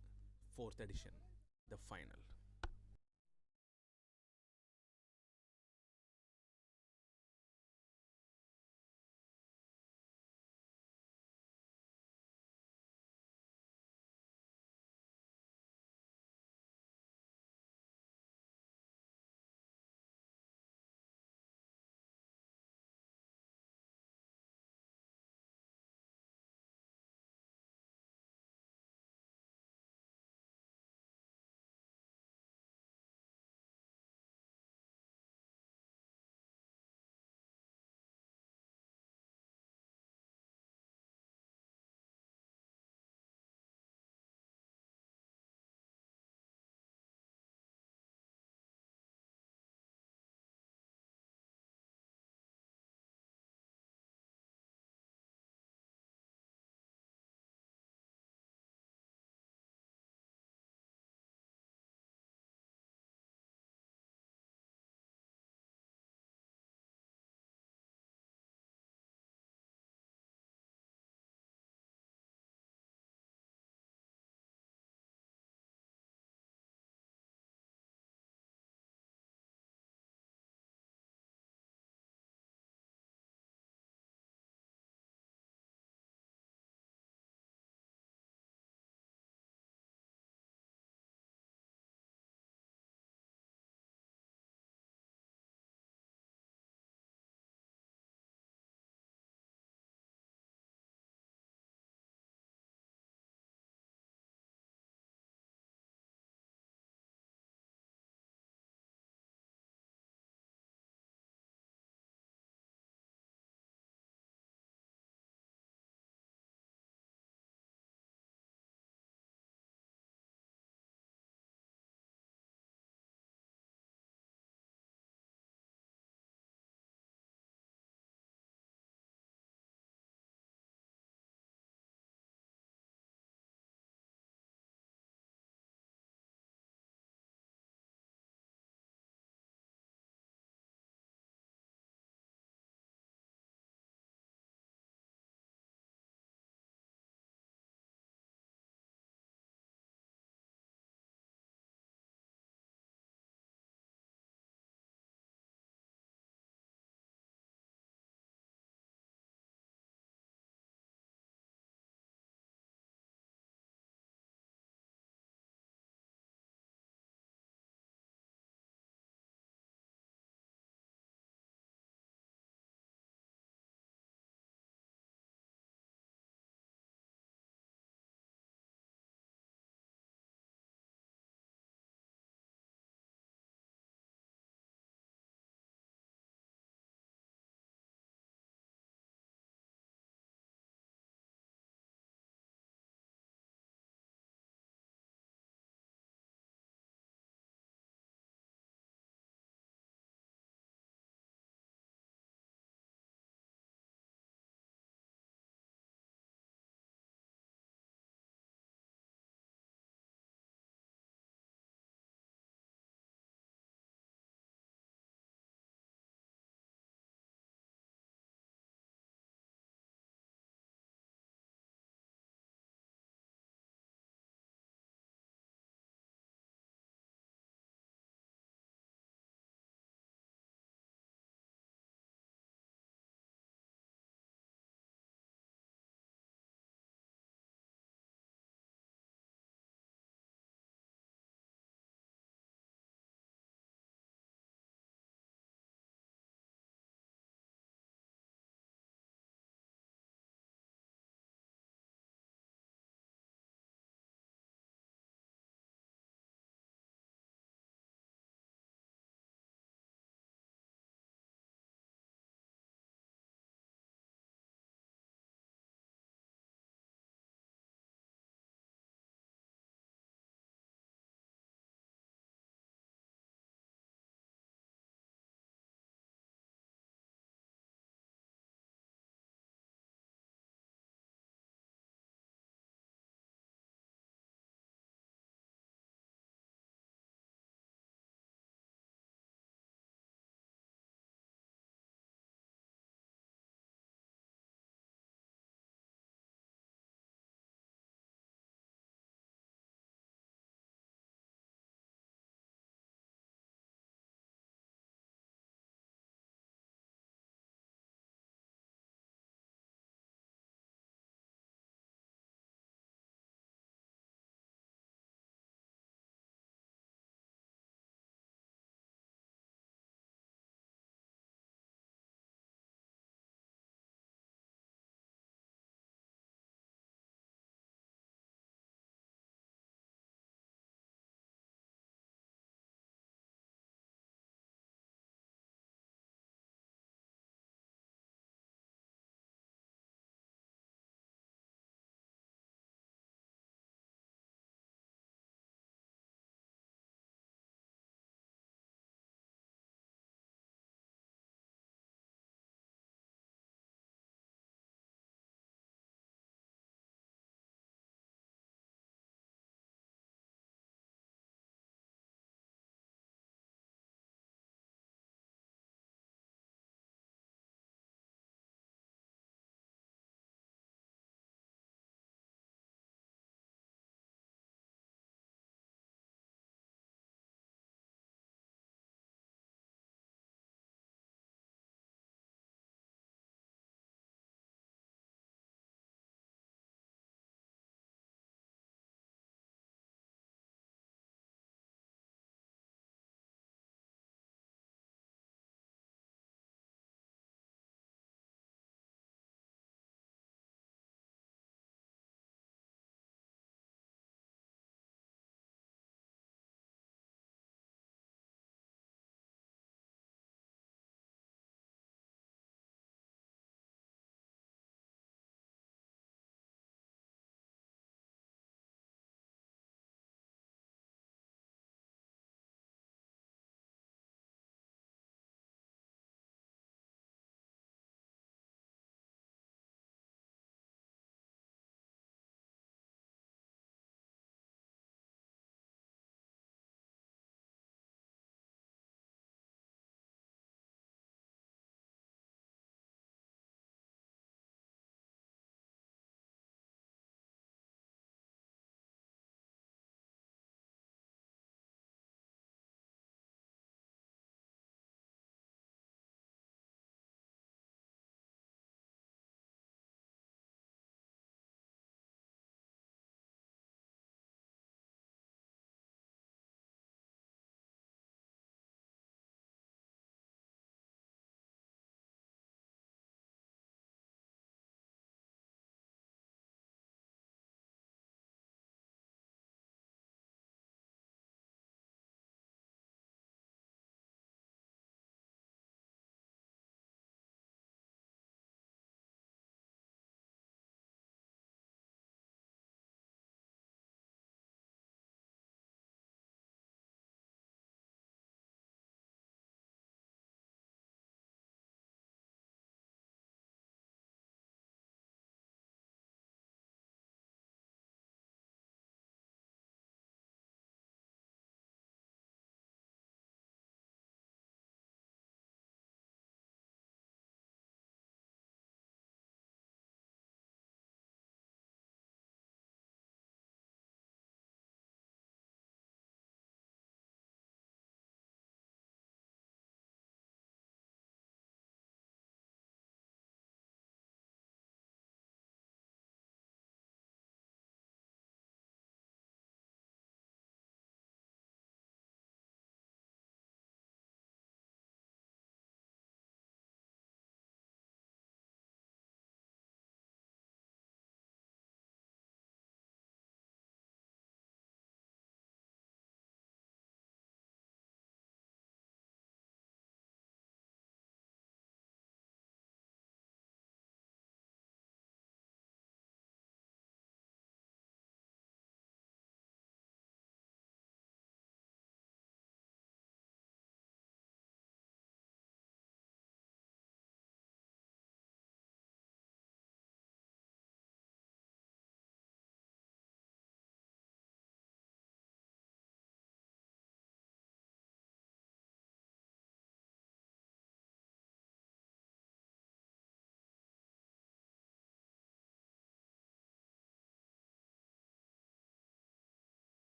4th edition, the final.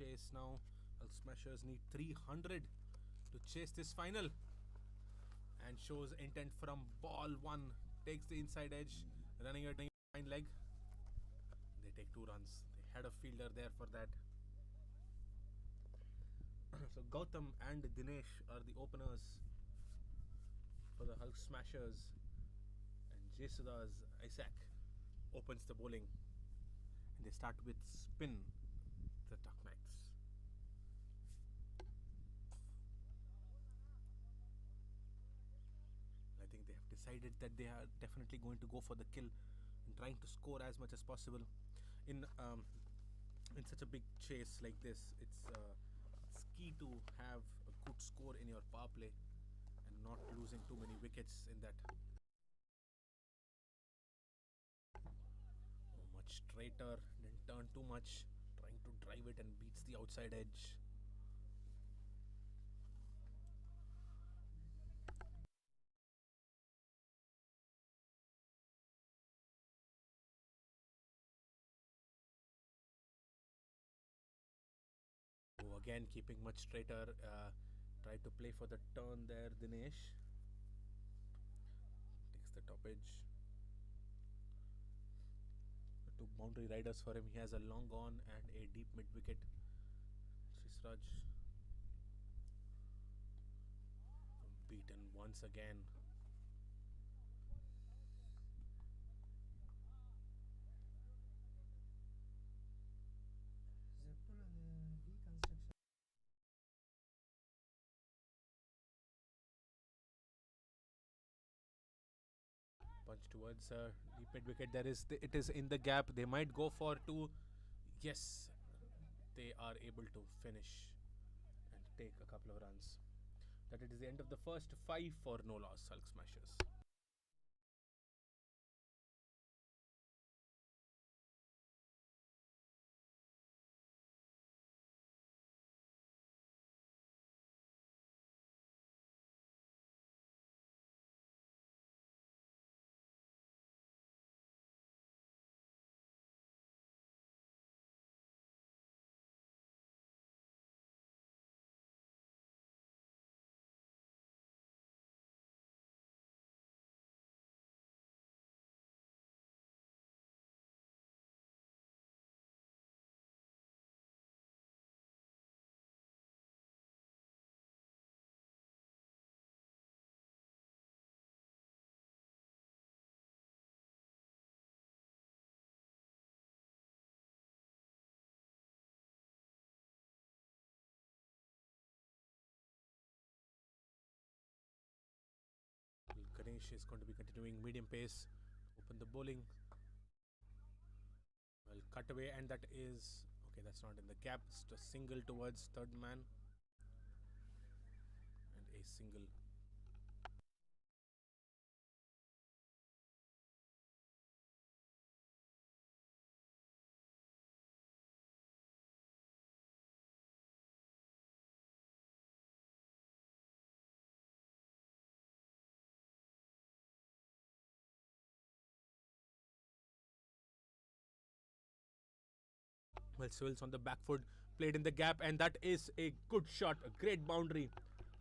chase now. Hulk Smashers need 300 to chase this final. And shows intent from ball one. Takes the inside edge, running a fine leg. They take 2 runs. They had a fielder there for that. So Gautam and Dinesh are the openers for the Hulk Smashers. And Jesudas Isaac opens the bowling. And they start with spin, the Duck Knights. I think they have decided that they are definitely going to go for the kill and trying to score as much as possible. In such a big chase like this, it's key to have a good score in your power play and not losing too many wickets in that. Much straighter, didn't turn too much, trying to drive it and beats the outside edge. Again, keeping much straighter, tried to play for the turn there. Dinesh takes the top edge. The 2 boundary riders for him. He has a long on and a deep mid wicket. Srisraj beaten once again. Punch towards deep mid wicket. It is in the gap. They might go for 2. Yes, they are able to finish and take a couple of runs. That it is the end of the first 5 for no loss Hulk Smashers. Ganesh is going to be continuing medium pace. Open the bowling. Well, cut away, and that is okay. That's not in the gap. It's a single towards third man, and a single. Well, Swills on the back foot, played in the gap, and that is a good shot, a great boundary.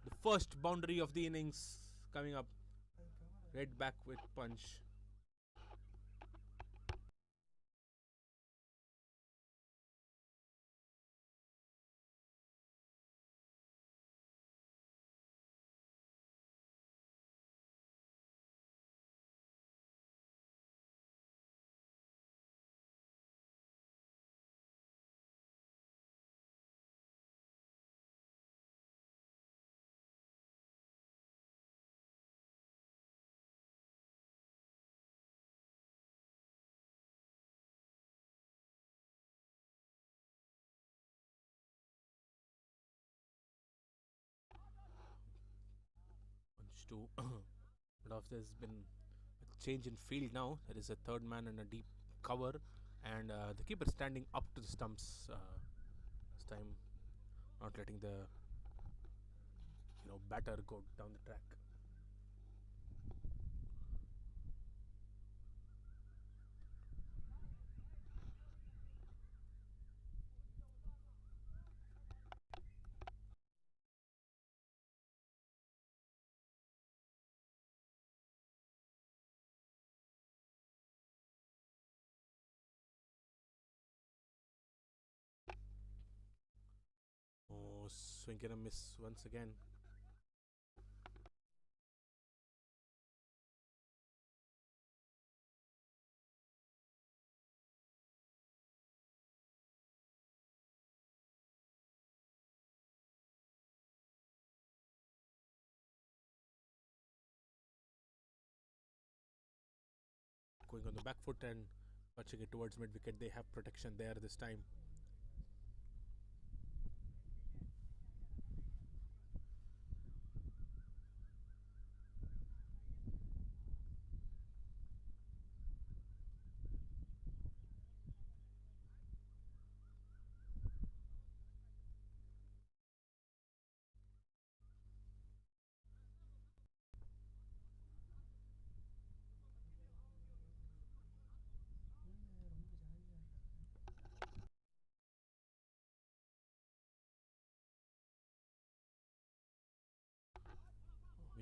The first boundary of the innings coming up. Right back with punch. Punch two. But there's been a change in field now. There is a third man and a deep cover, and the keeper standing up to the stumps this time, not letting the batter go down the track. swing and a miss once again. Going on the back foot and touching it towards mid wicket. They have protection there this time.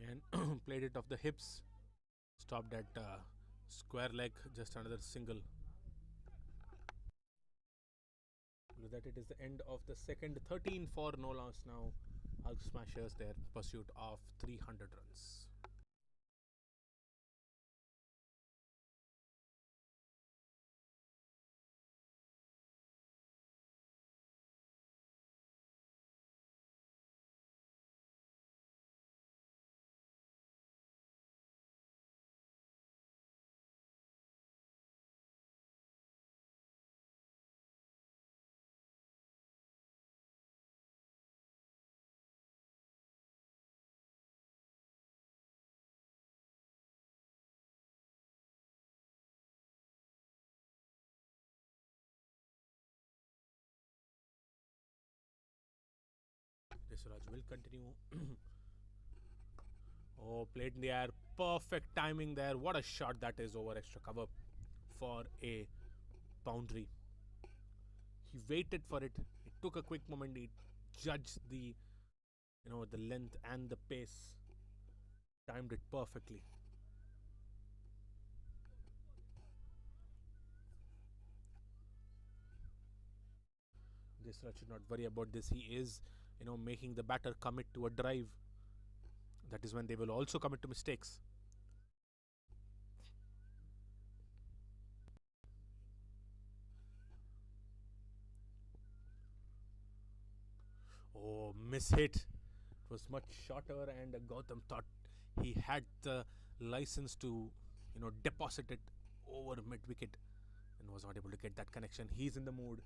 And played it off the hips. Stopped at square leg. Just another single. With that, it is the end of the second. 13 for no loss now. Hulk Smashers their pursuit of 300 runs. Desiraj will continue. Oh, played in the air. Perfect timing there. What a shot that is over extra cover for a boundary. He waited for it. It took a quick moment. He judged the length and the pace. Timed it perfectly. Desiraj should not worry about this. He is, making the batter commit to a drive. That is when they will also commit to mistakes. Oh, miss hit. It was much shorter, and Gautam thought he had the license to, deposit it over mid wicket and was not able to get that connection. He's in the mood.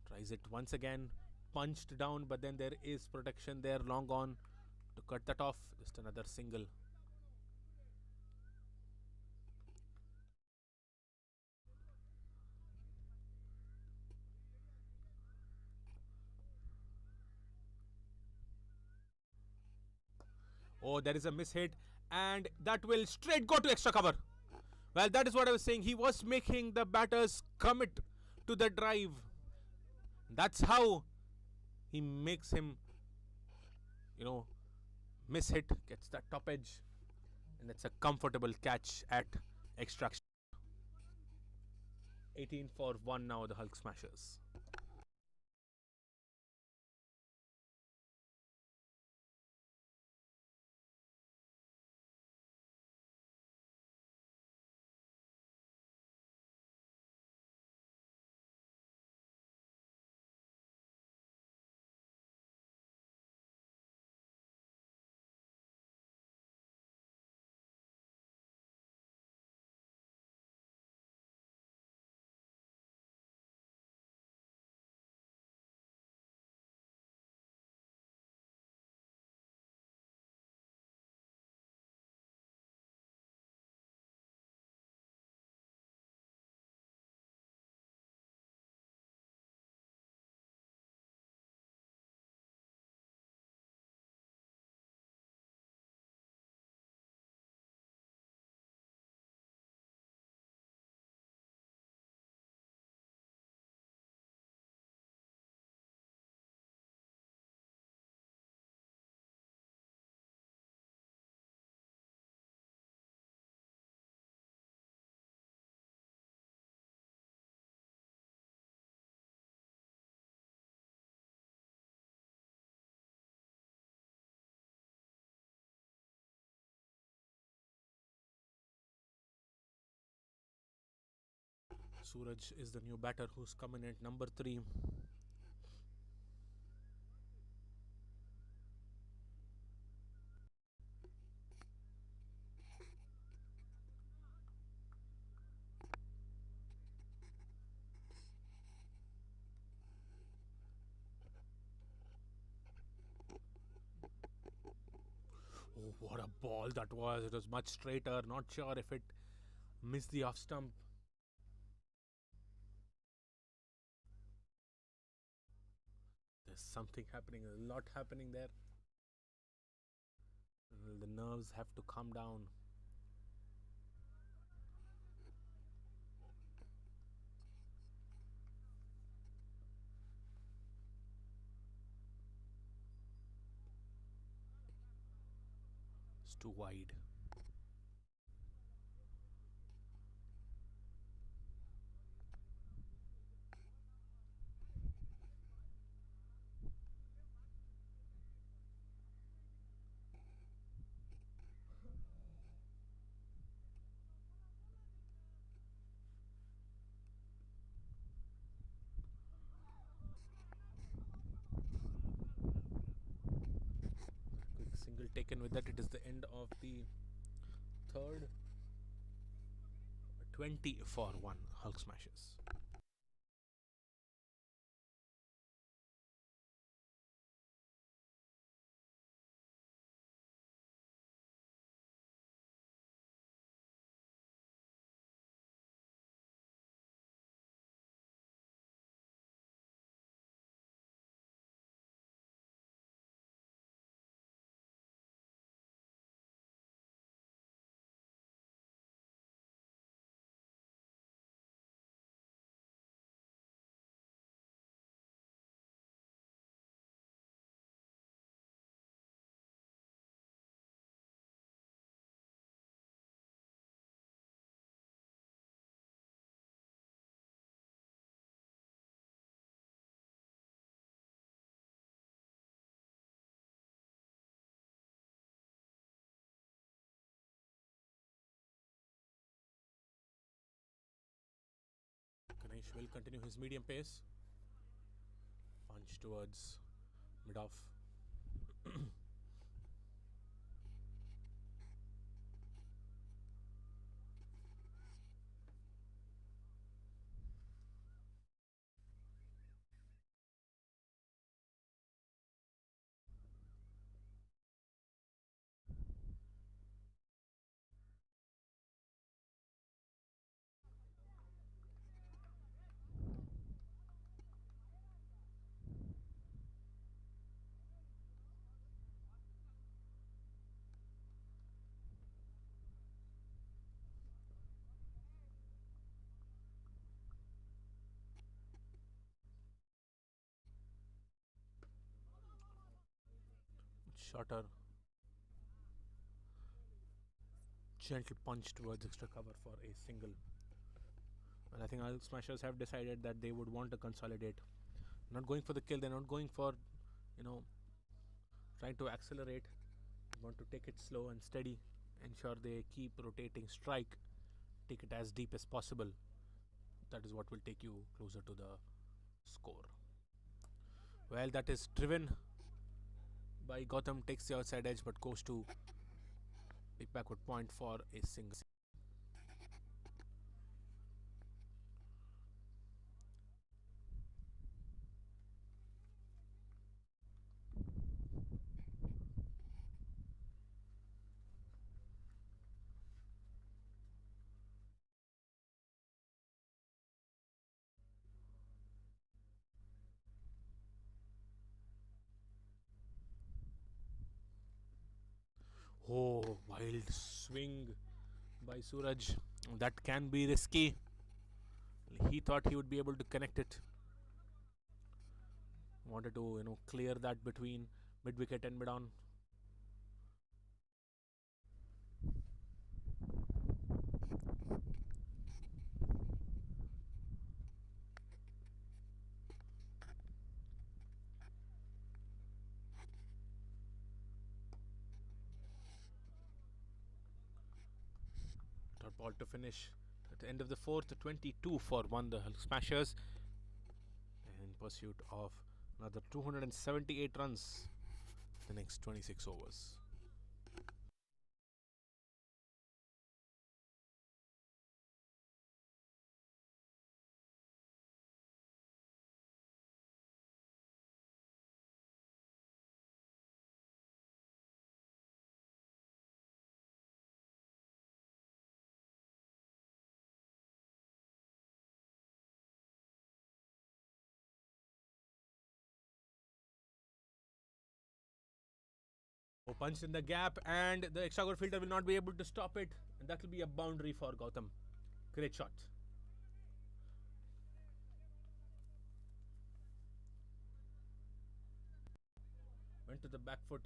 Tries it once again, punched down, but then there is protection there, long gone to cut that off. Just another single. Oh, there is a mishit, and that will straight go to extra cover. Well, that is what I was saying. He was making the batters commit to the drive. That's how he makes him, miss hit, gets that top edge, and it's a comfortable catch at extra. 18 for 1 now, the Hulk Smashers. Suraj is the new batter who's coming at number 3. Oh, what a ball that was! It was much straighter. Not sure if it missed the off stump. There's something happening, a lot happening there. The nerves have to calm down. It's too wide. Quick single taken. With that, it is the end of the third. 20 for 1 Hulk smashes. Ganesh will continue his medium pace. Punch towards mid off. Shorter. Gently punch towards extra cover for a single. And I think all smashers have decided that they would want to consolidate. Not going for the kill, they're not going for, you know, trying to accelerate. They want to take it slow and steady. Ensure they keep rotating strike. Take it as deep as possible. That is what will take you closer to the score. Well, that is driven by Gotham, takes the outside edge but goes to a backward point for a single. Oh, wild swing by Suraj. That can be risky. He thought he would be able to connect it. Wanted to, clear that between mid wicket and mid on. Third ball to finish. At the end of the fourth, 22 for 1, the Hulk Smashers, in pursuit of another 278 runs the next 26 overs. Punched in the gap, and the extra cover fielder will not be able to stop it, and that will be a boundary for Gautam. Great shot. Went to the back foot,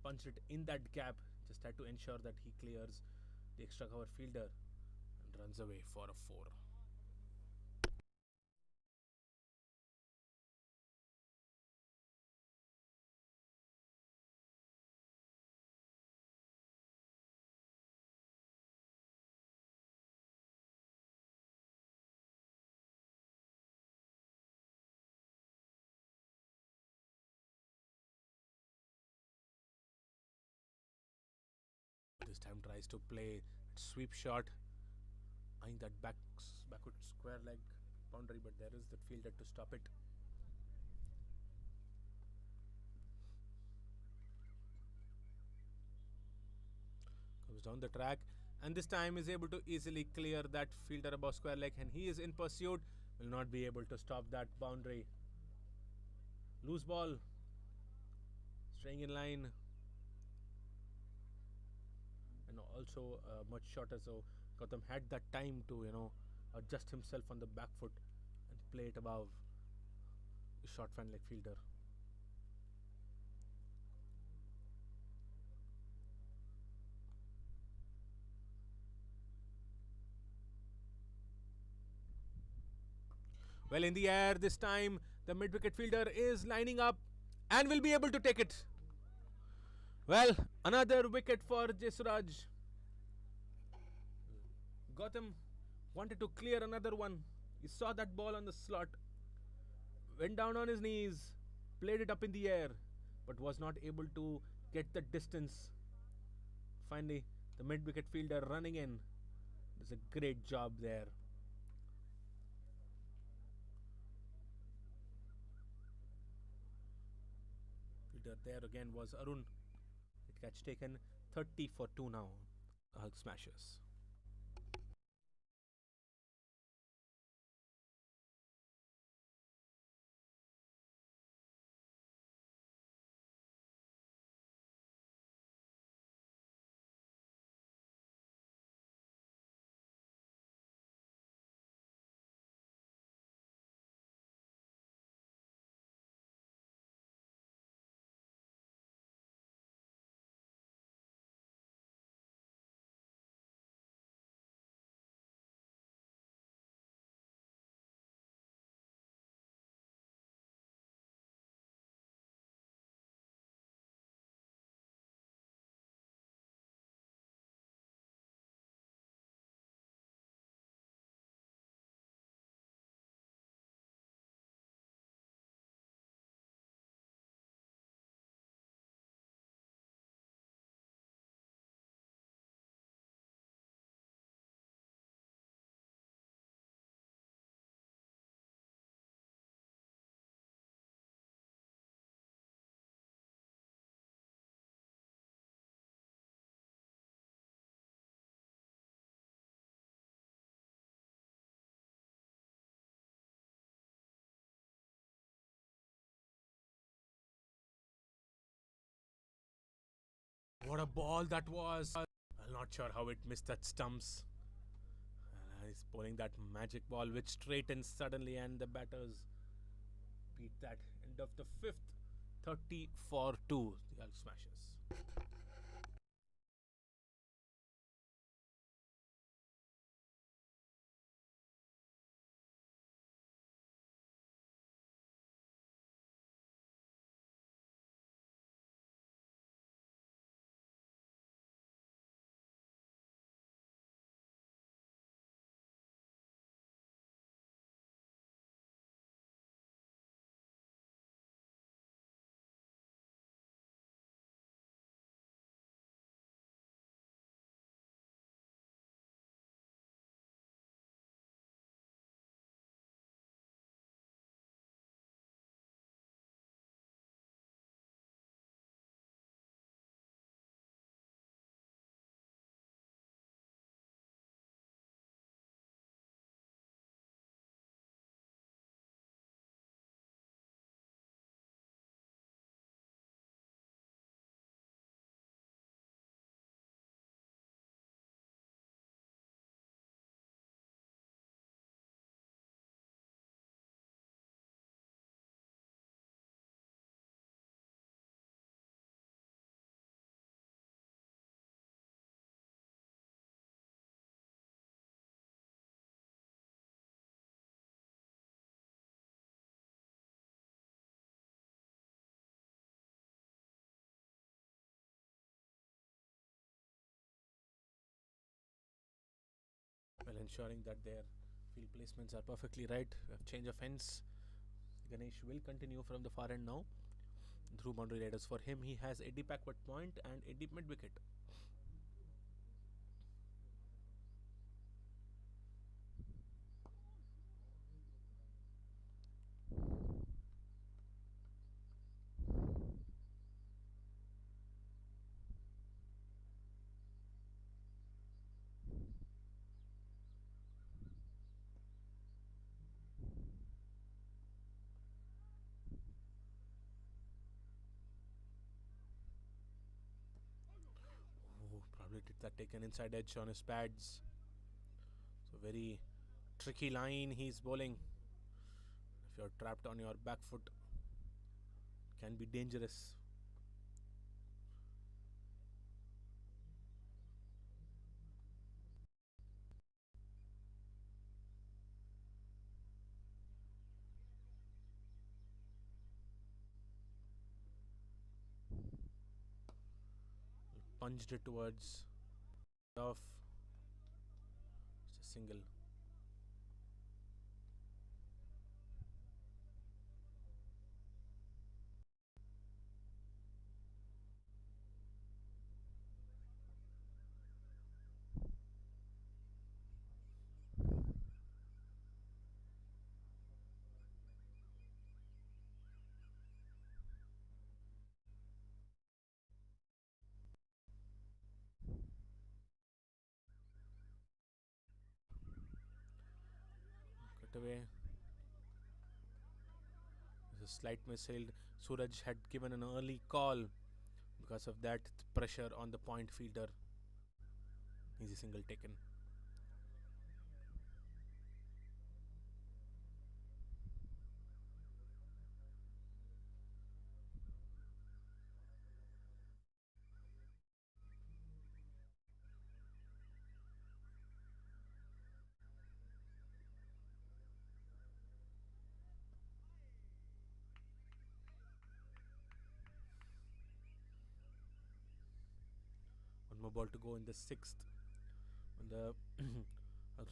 punched it in that gap, just had to ensure that he clears the extra cover fielder and runs away for a 4. This time tries to play sweep shot, eyeing that backward square leg boundary, but there is the fielder to stop it. Comes down the track, and this time is able to easily clear that fielder above square leg, and he is in pursuit, will not be able to stop that boundary. Loose ball, staying in line, and also much shorter, so Gautam had that time to adjust himself on the back foot and play it above the short fan leg fielder. Well, in the air this time, the mid wicket fielder is lining up and will be able to take it. Well, another wicket for Jasuraj. Gautam wanted to clear another one. He saw that ball on the slot, went down on his knees, played it up in the air, but was not able to get the distance. Finally, the mid wicket fielder running in. Does a great job there. Fielder there again was Arun. It catch taken, 30 for 2 now. Hulk Smashers. What a ball that was! I'm not sure how it missed that stumps. He's pulling that magic ball which straightens suddenly, and the batters beat that. End of the fifth, 30 for 2. The Hulk Smashers. ensuring that their field placements are perfectly right. Change of ends. Ganesh will continue from the far end now. Through boundary riders for him, he has a deep backward point and a deep mid wicket. Oh, probably did that take an inside edge on his pads. So very tricky line he's bowling. If you're trapped on your back foot, can be dangerous. Punched it towards off. Just a single. Cut away. There's a slight mishailed. Suraj had given an early call. Because of that pressure on the point fielder. Easy single taken. One more ball to go in the sixth. And the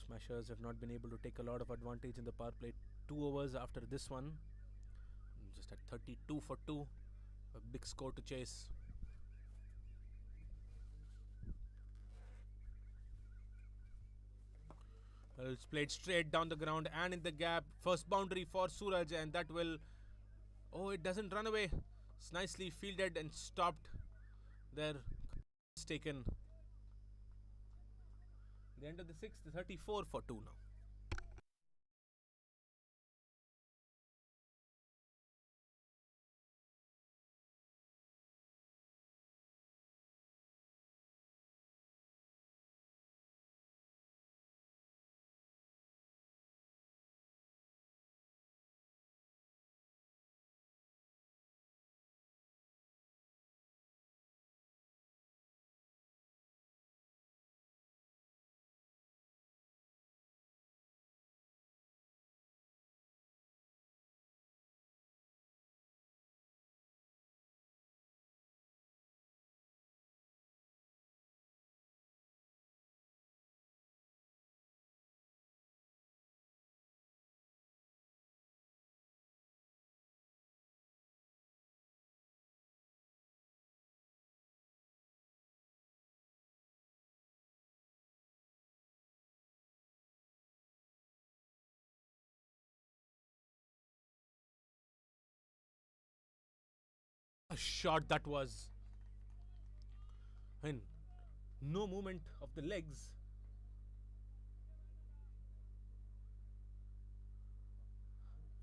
Smashers have not been able to take a lot of advantage in the power play. 2 overs after this one. Just at 32 for 2. A big score to chase. Well, it's played straight down the ground and in the gap. First boundary for Suraj, and that will. Oh, it doesn't run away. It's nicely fielded and stopped there. It's taken. The end of the sixth, 34 for 2 now. A shot that was. I mean, no movement of the legs.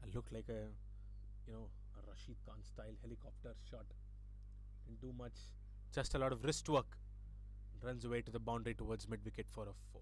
It looked like a Rashid Khan style helicopter shot. Didn't do much. Just a lot of wrist work. Runs away to the boundary towards mid wicket for a 4.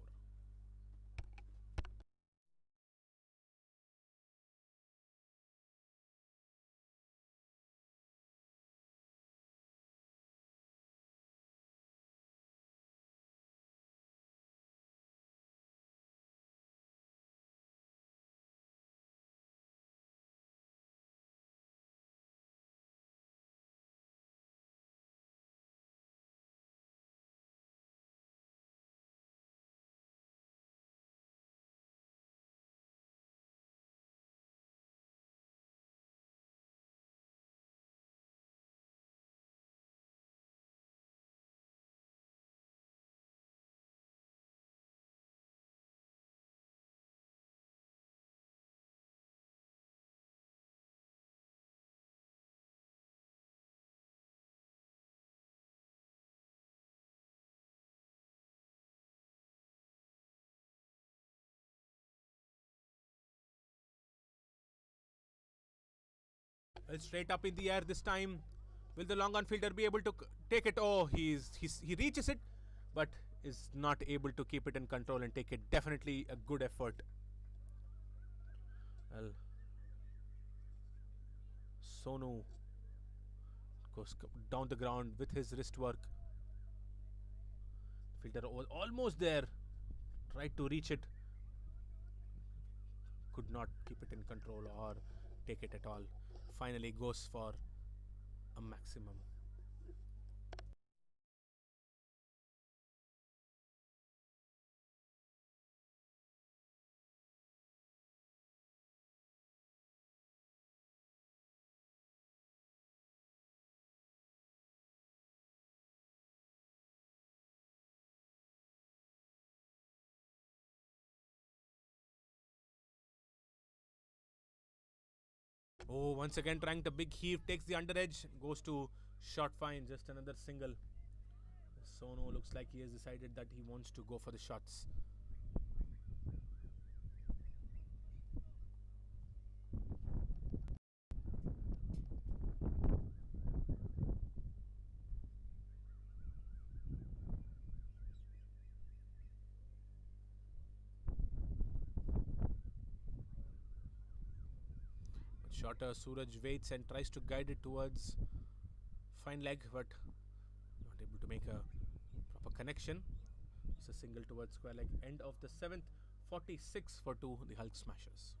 Straight up in the air this time. Will the long on fielder be able to take it? Oh, he reaches it, but is not able to keep it in control and take it. Definitely a good effort. Well, Sonu goes down the ground with his wrist work. Fielder was almost there. Tried to reach it. Could not keep it in control or take it at all. Finally goes for a maximum. Oh, once again trying the big heave, takes the under edge, goes to short fine, just another single. Sono looks like he has decided that he wants to go for the shots. But shorter, Suraj waits and tries to guide it towards fine leg, but not able to make a proper connection. It's a single towards square leg. End of the 7th, 46 for 2, the Hulk Smashers.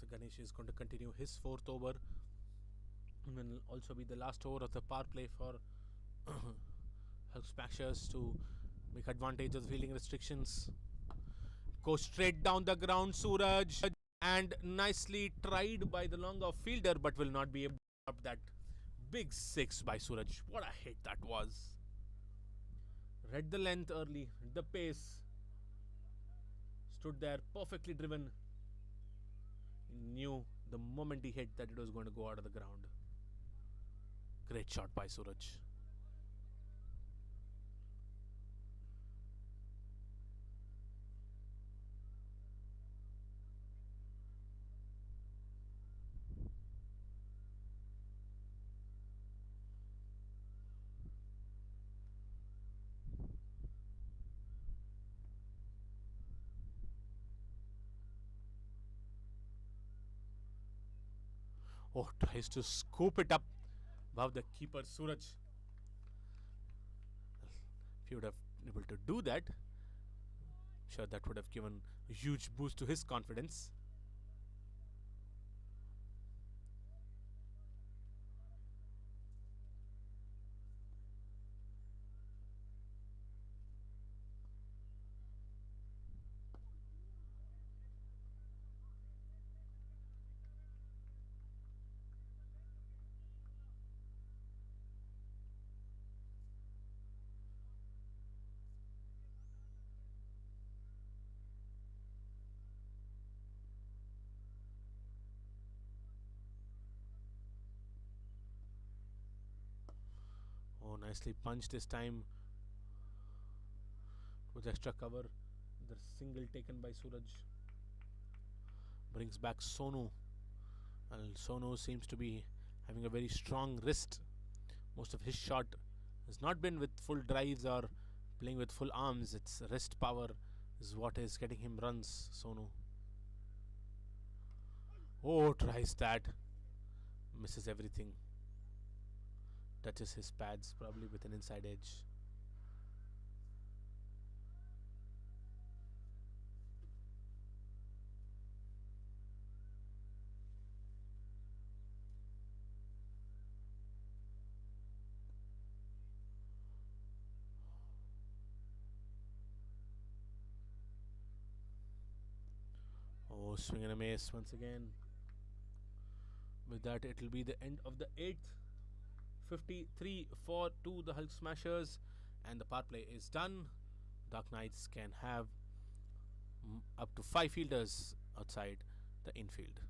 So Ganesh is going to continue his 4th over. And will also be the last over of the power play for Hulk Smashers to make advantage of the fielding restrictions. Go straight down the ground, Suraj. And nicely tried by the long off fielder, but will not be able to stop that big 6 by Suraj. What a hit that was. Read the length early, the pace. Stood there, perfectly driven. He knew the moment he hit that it was going to go out of the ground. Great shot by Suraj. Oh, tries to scoop it up above the keeper Suraj. If he would have been able to do that, I'm sure that would have given a huge boost to his confidence. Oh, nicely punched this time with extra cover. The single taken by Suraj brings back Sonu. And Sonu seems to be having a very strong wrist. Most of his shot has not been with full drives or playing with full arms. It's wrist power is what is getting him runs, Sonu. Oh, tries that. Misses everything. Touches his pads, probably with an inside edge. Oh, swing and a miss once again. With that, it will be the end of the 8th. 53 for 2 the Hulk Smashers, and the power play is done. Dark Knights can have up to 5 fielders outside the infield.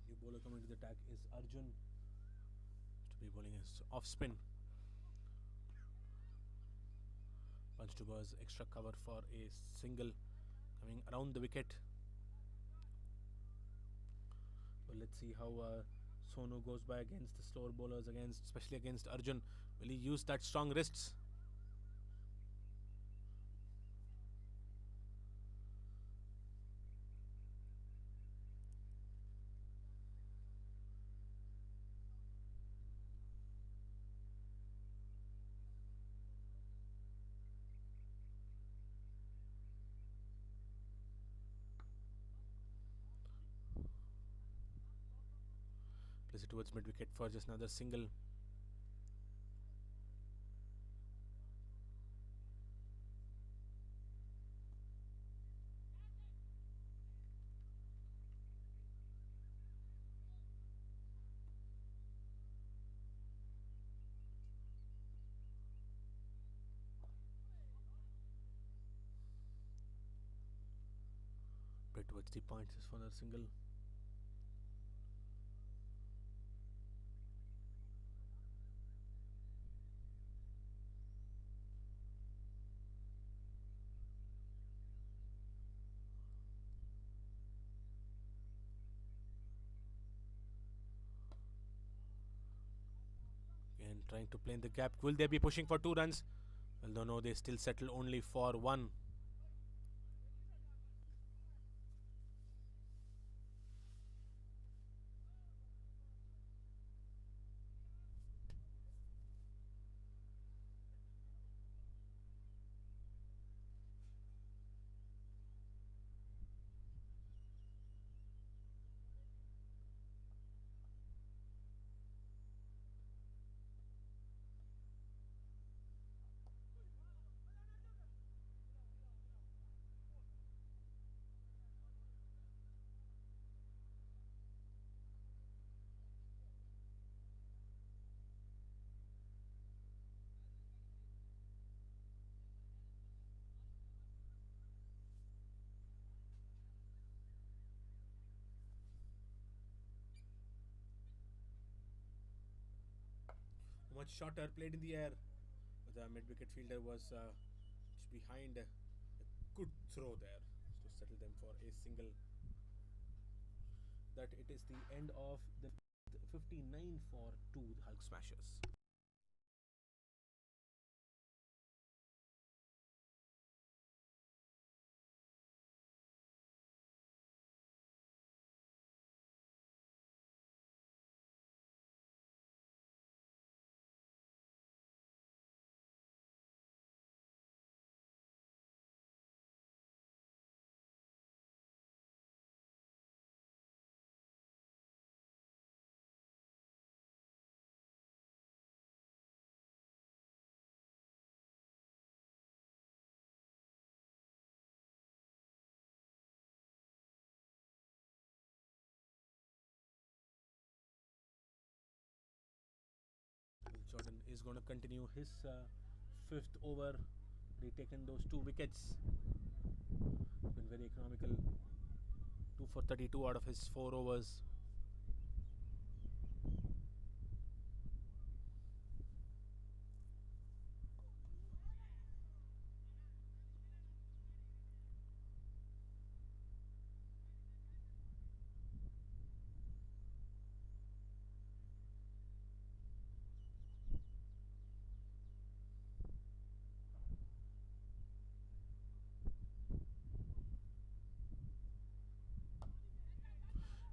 New bowler coming to the attack is Arjun. To be bowling his off spin. Punch to Buzz, extra cover for a single coming around the wicket. Well, let's see how Sonu goes by against the slower bowlers, against especially against Arjun. Will he use that strong wrists? Plays it towards mid wicket for just another single. Play towards the points for another single. trying to play in the gap. Will they be pushing for 2 runs? Well, no, they still settle only for 1. Much shorter, played in the air. The mid-wicket fielder was just behind. A good throw there to settle them for a single. That it is the end of the 59 for 2 Hulk Smashers. Jordan is going to continue his fifth over. They taken those 2 wickets. Been very economical. 2 for 32 out of his 4 overs.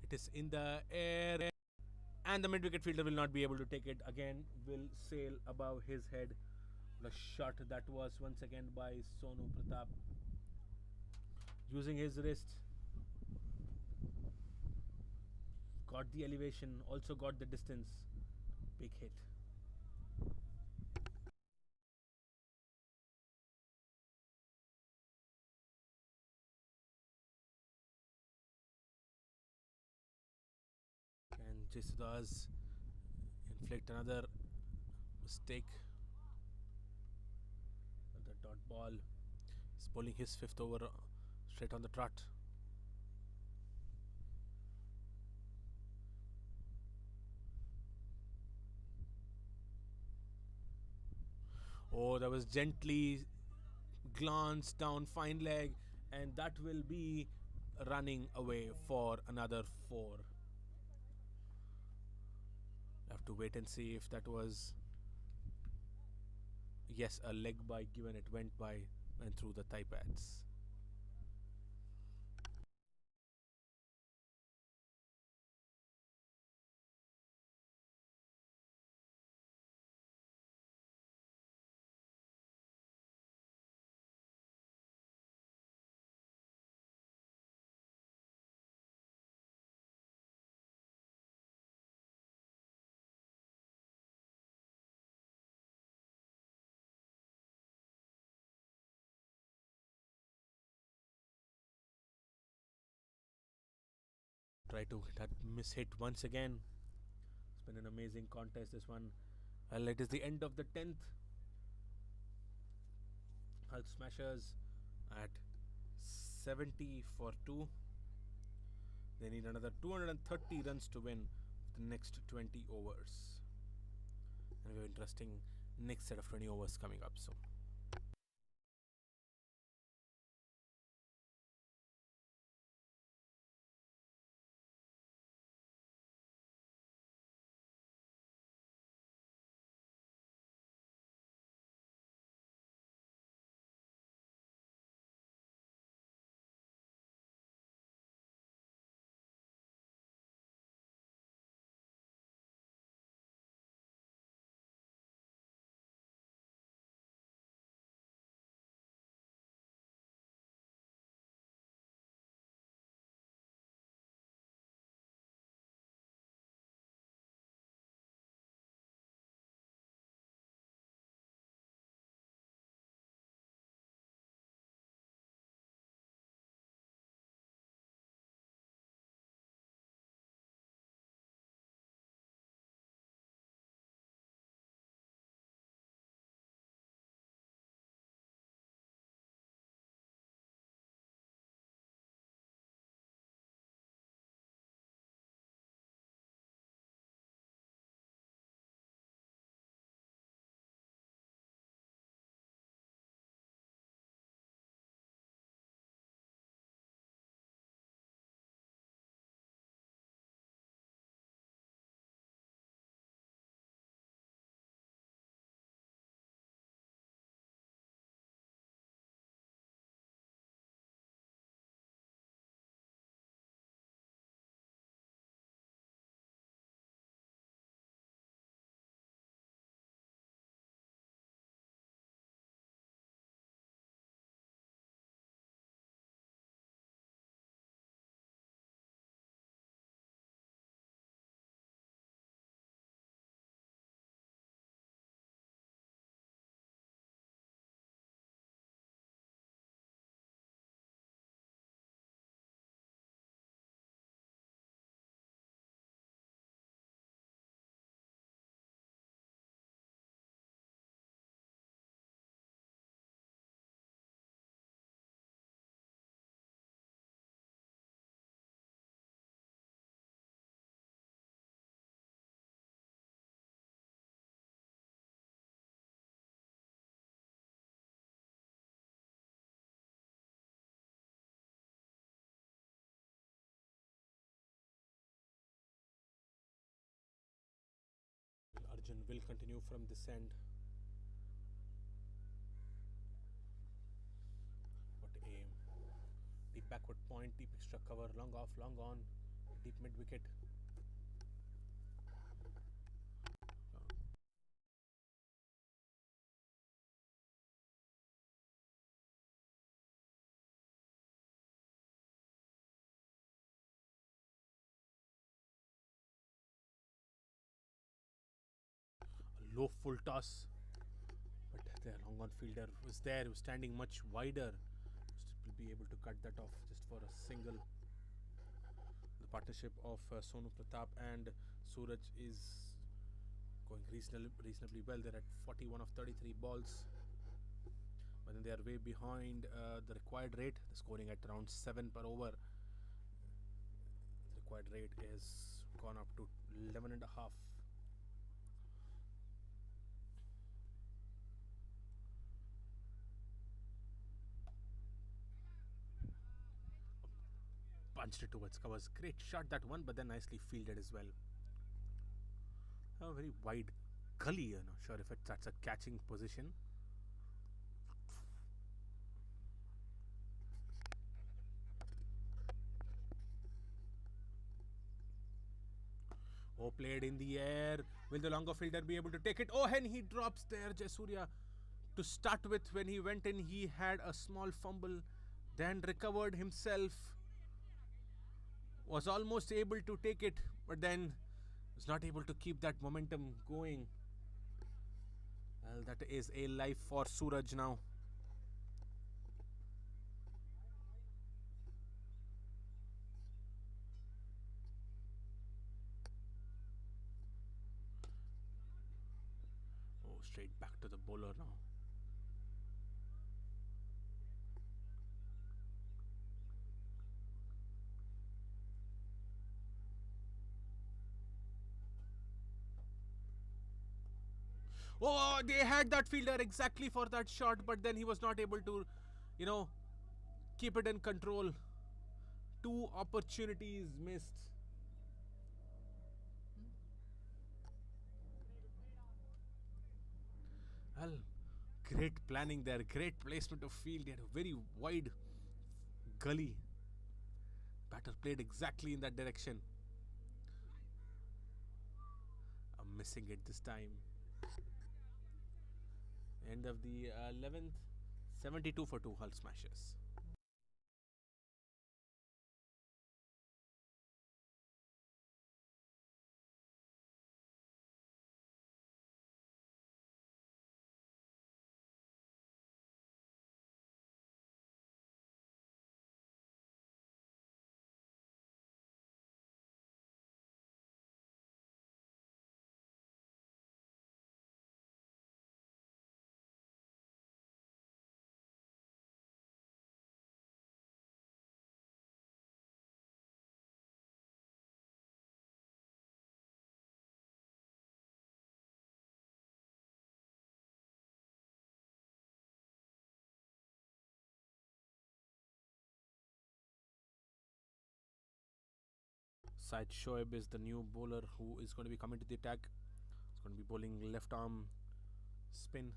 It is in the air, and the mid-wicket fielder will not be able to take it again. Will sail above his head. The shot that was once again by Sonu Pratap, using his wrist. Got the elevation, also got the distance. Big hit. And Jisudas inflict another mistake. The dot ball is bowling his 5th over straight on the trot. Oh, that was gently glanced down, fine leg, and that will be running away for another 4. Have to wait and see if that was, yes, a leg by, given it went by and through the thigh pads. Try to that miss hit once again. It's been an amazing contest, this one. Well, it is the end of the 10th. Hulk Smashers at 70 for 2. They need another 230 runs to win the next 20 overs. And we have interesting next set of 20 overs coming up soon. Arjun will continue from this end. What aim. Deep backward point, deep extra cover, long off, long on, deep mid wicket. A low full toss, but the long on fielder was there, was standing much wider. Will be able to cut that off just for a single. The partnership of Sonu Pratap and Suraj is going reasonably well. They're at 41 of 33 balls, but then they are way behind the required rate. They're scoring at around 7 per over. The required rate is gone up to 11 and a half. Punched it towards covers. Great shot that one, but then nicely fielded as well. A very wide gully. Not sure if that's a catching position. Oh, played in the air. Will the longer fielder be able to take it? Oh, and he drops there, Jasurya. To start with, when he went in, he had a small fumble, then recovered himself. Was almost able to take it, but then was not able to keep that momentum going. Well, that is a life for Suraj now. Oh, straight back to the bowler now. Oh, they had that fielder exactly for that shot, but then he was not able to, keep it in control. Two opportunities missed. Well, great planning there, great placement of field. They had a very wide gully. Batter played exactly in that direction. I'm missing it this time. End of the 11th, 72 for 2 Hull smashes. Syed Shoaib is the new bowler who is going to be coming to the attack. He's going to be bowling left arm spin.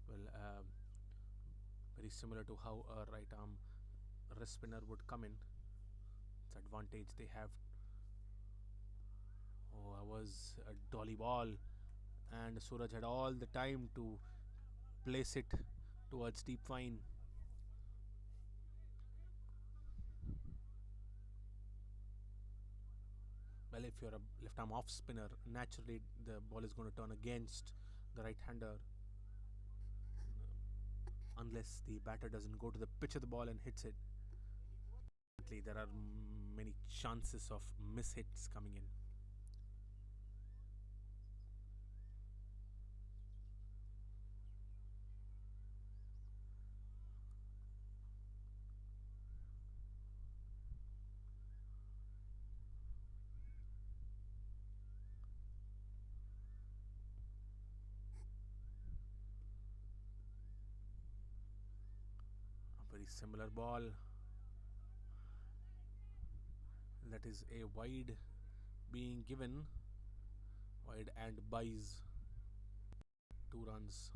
Well, very similar to how a right arm wrist spinner would come in. It's advantage they have. Oh, I was a dolly ball, and Suraj had all the time to place it towards deep fine. Well, if you're a left arm off spinner, naturally the ball is going to turn against the right hander. Unless the batter doesn't go to the pitch of the ball and hits it. There are many chances of mishits coming in. A very similar ball. That is a wide being given. wide and buys 2 runs.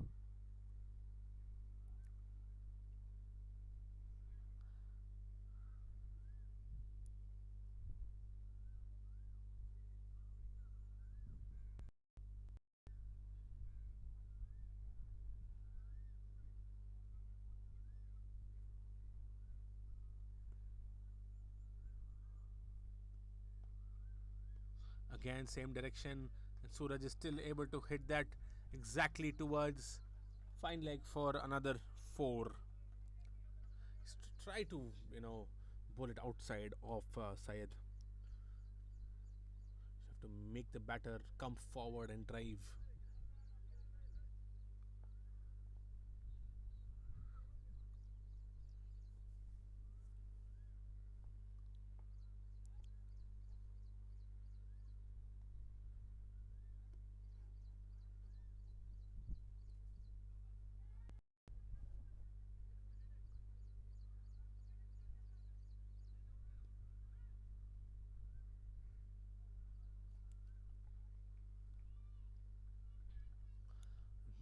Again, same direction, and Suraj is still able to hit that exactly towards fine leg for another 4. Try to, bowl it outside of Syed. You have to make the batter come forward and drive.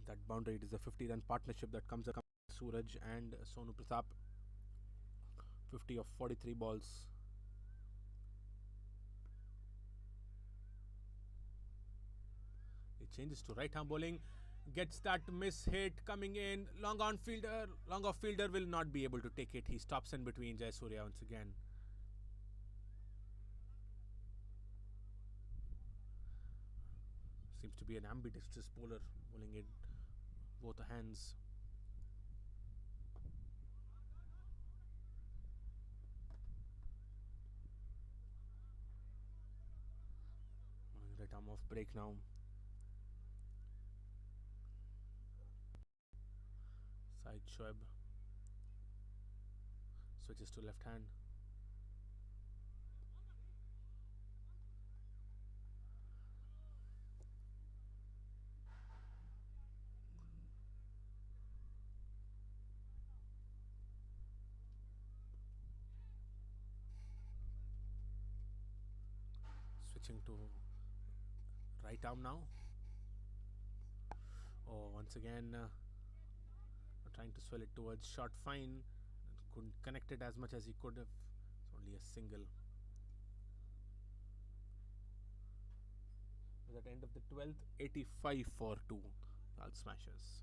That boundary, it is a 50-run partnership that comes up Suraj and Sonu Pratap. 50 of 43 balls. He changes to right arm bowling, gets that miss hit coming in. Long off fielder will not be able to take it. He stops in between Jayasuriya once again. Seems to be an ambidextrous bowler, bowling it both hands. Right arm off break now. Side Shoaib switches to left hand. Switching to right arm now. Oh, once again, trying to swell it towards short fine. Couldn't connect it as much as he could have. It's only a single. At the end of the 12th, 85 for 2. All smashers.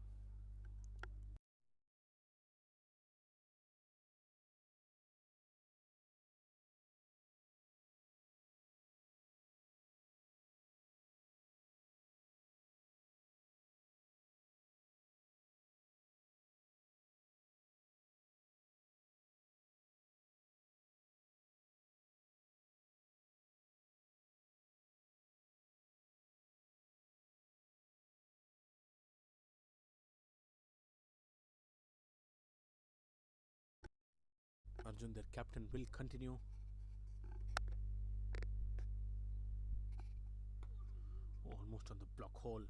Arjun, their captain, will continue. Oh, almost on the block hole.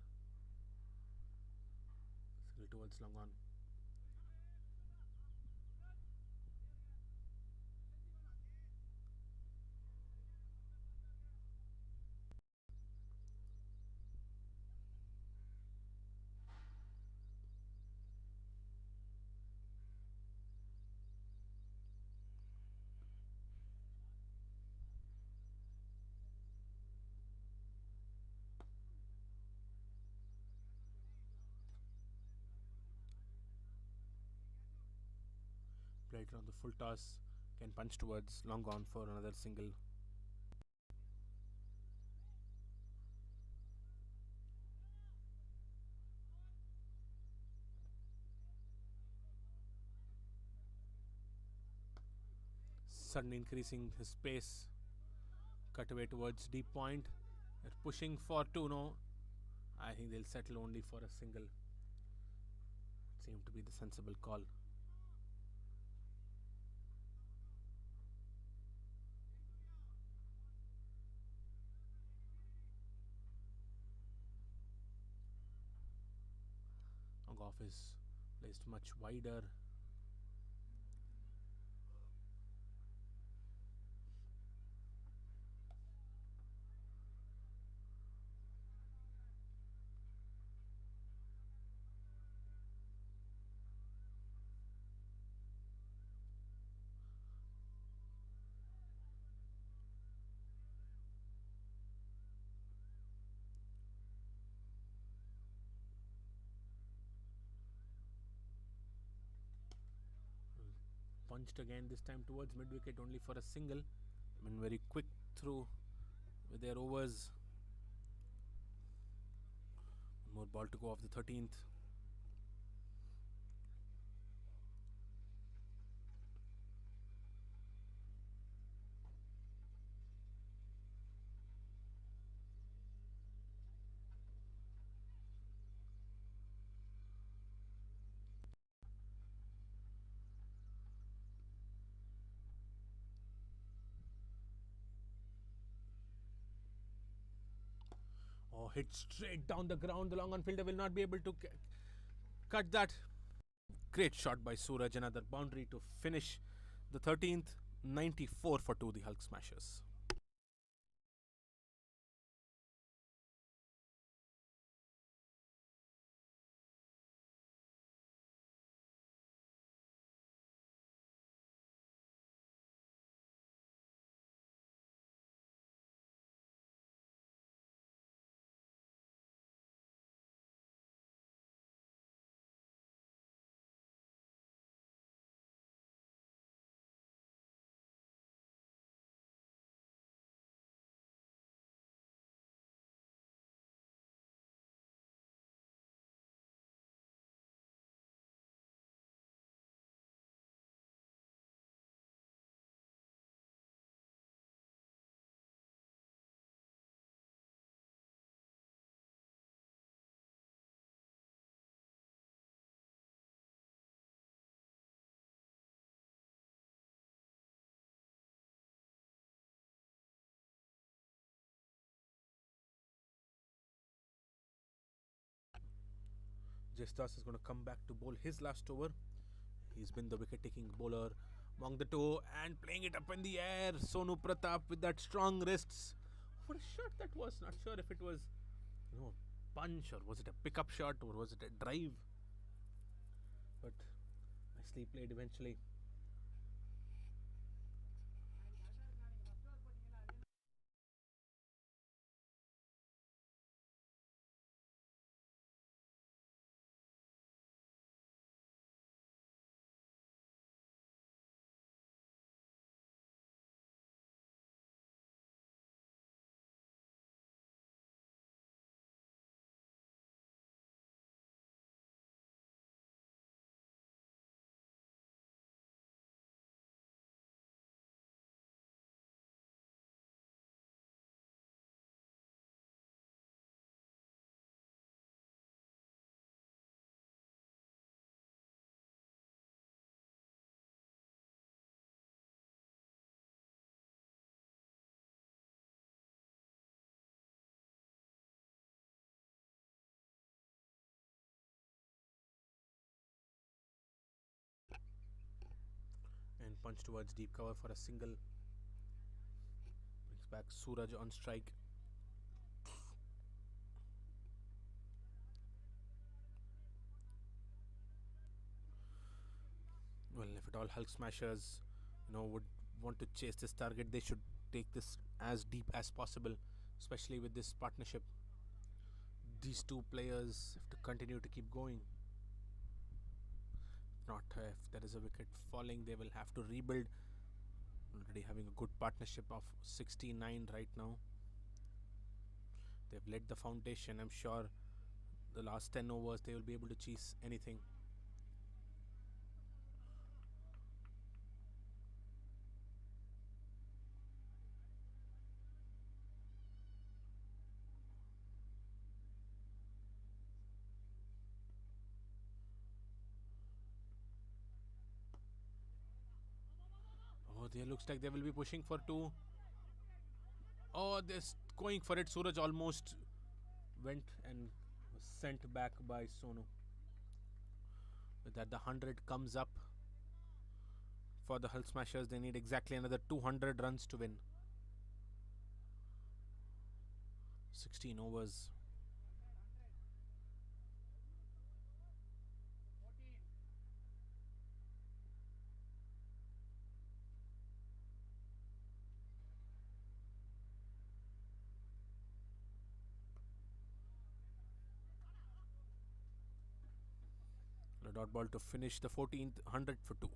Single towards long on. Played on the full toss. Can punch towards long on for another single. Suddenly increasing his pace. Cut away towards deep point. They're pushing for 2 no. I think they'll settle only for a single. Seemed to be the sensible call. Long off is placed much wider. punched again, this time towards mid wicket only for a single. I mean, very quick through with their overs. One more ball to go off the 13th. Oh, hit straight down the ground. The long on fielder will not be able to cut that. Great shot by Suraj. Another boundary to finish the 13th. 94 for 2, the Hulk Smashers. Jestas is going to come back to bowl his last over. He's been the wicket-taking bowler among the two and playing it up in the air. Sonu Pratap with that strong wrists. What a shot that was! Not sure if it was, punch or was it a pickup shot or was it a drive? But nicely played eventually. And punch towards deep cover for a single. Brings back Suraj on strike. Well, if at all Hulk Smashers, would want to chase this target, they should take this as deep as possible, especially with this partnership. These two players have to continue to keep going. Not if there is a wicket falling, they will have to rebuild. Already having a good partnership of 69 right now. They've laid the foundation. I'm sure the last 10 overs they will be able to chase anything. Oh, there looks like they will be pushing for 2. Oh, they're going for it. Suraj almost went and was sent back by Sonu. With that, the 100 comes up for the Hull Smashers. They need exactly another 200 runs to win. 16 overs. A dot ball to finish the 14th, 100 for 2.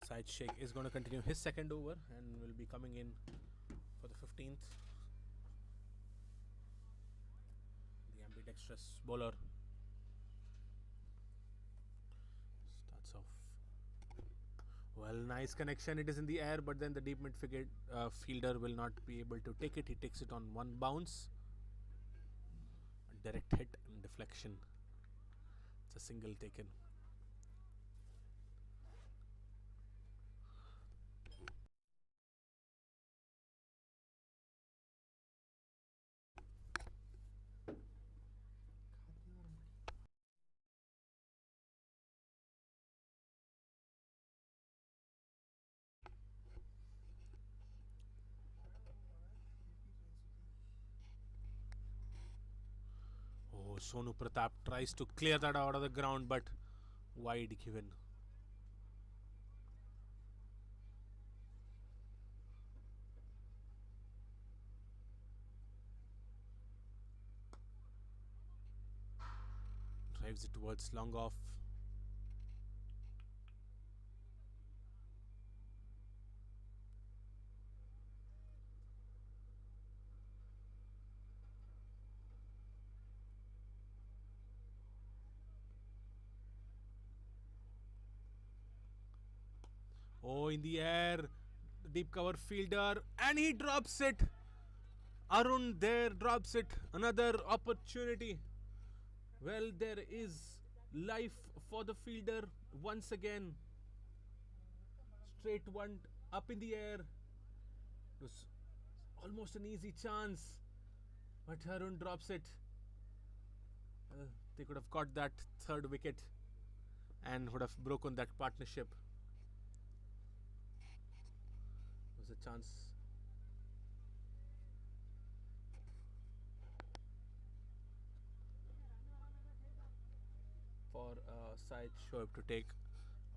Side Sheikh is going to continue his second over and will be coming in for the 15th. The ambidextrous bowler starts off. Well, nice connection. It is in the air, but then the deep mid fielder will not be able to take it. He takes it on one bounce. A direct hit and deflection. It's a single taken. Oh, Sonu Pratap tries to clear that out of the ground, but wide given. Drives it towards long off. Oh, in the air, the deep cover fielder, and he drops it. Arun there drops it. Another opportunity. Well, there is life for the fielder once again. Straight one up in the air. It was almost an easy chance, but Arun drops it. They could have caught that third wicket and would have broken that partnership. It was a chance. For Syed Shoaib to take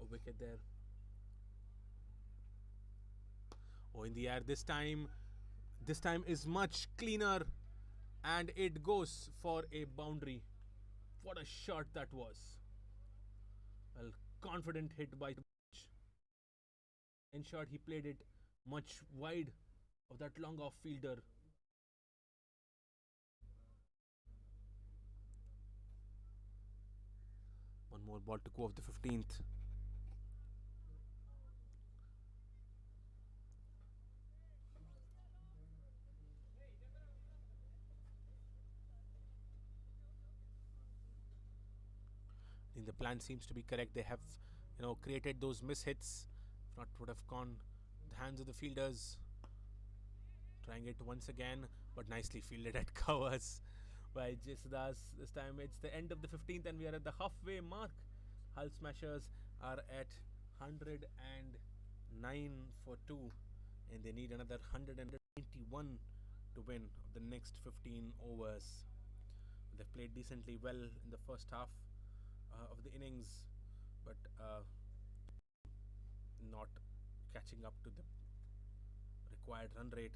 a wicket there. Oh, in the air this time. This time is much cleaner, and it goes for a boundary. What a shot that was. Well, confident hit by. In short, he played it much wide of that long off fielder. One more ball to go of the 15th. I think the plan seems to be correct. They have, created those mishits. If not, would have gone the hands of the fielders. Trying it once again, but nicely fielded at covers by Jesudas. This time it's the end of the 15th, and we are at the halfway mark. Hull Smashers are at 109 for 2, and they need another 191 to win the next 15 overs. They've played decently well in the first half of the innings, but not catching up to the required run rate.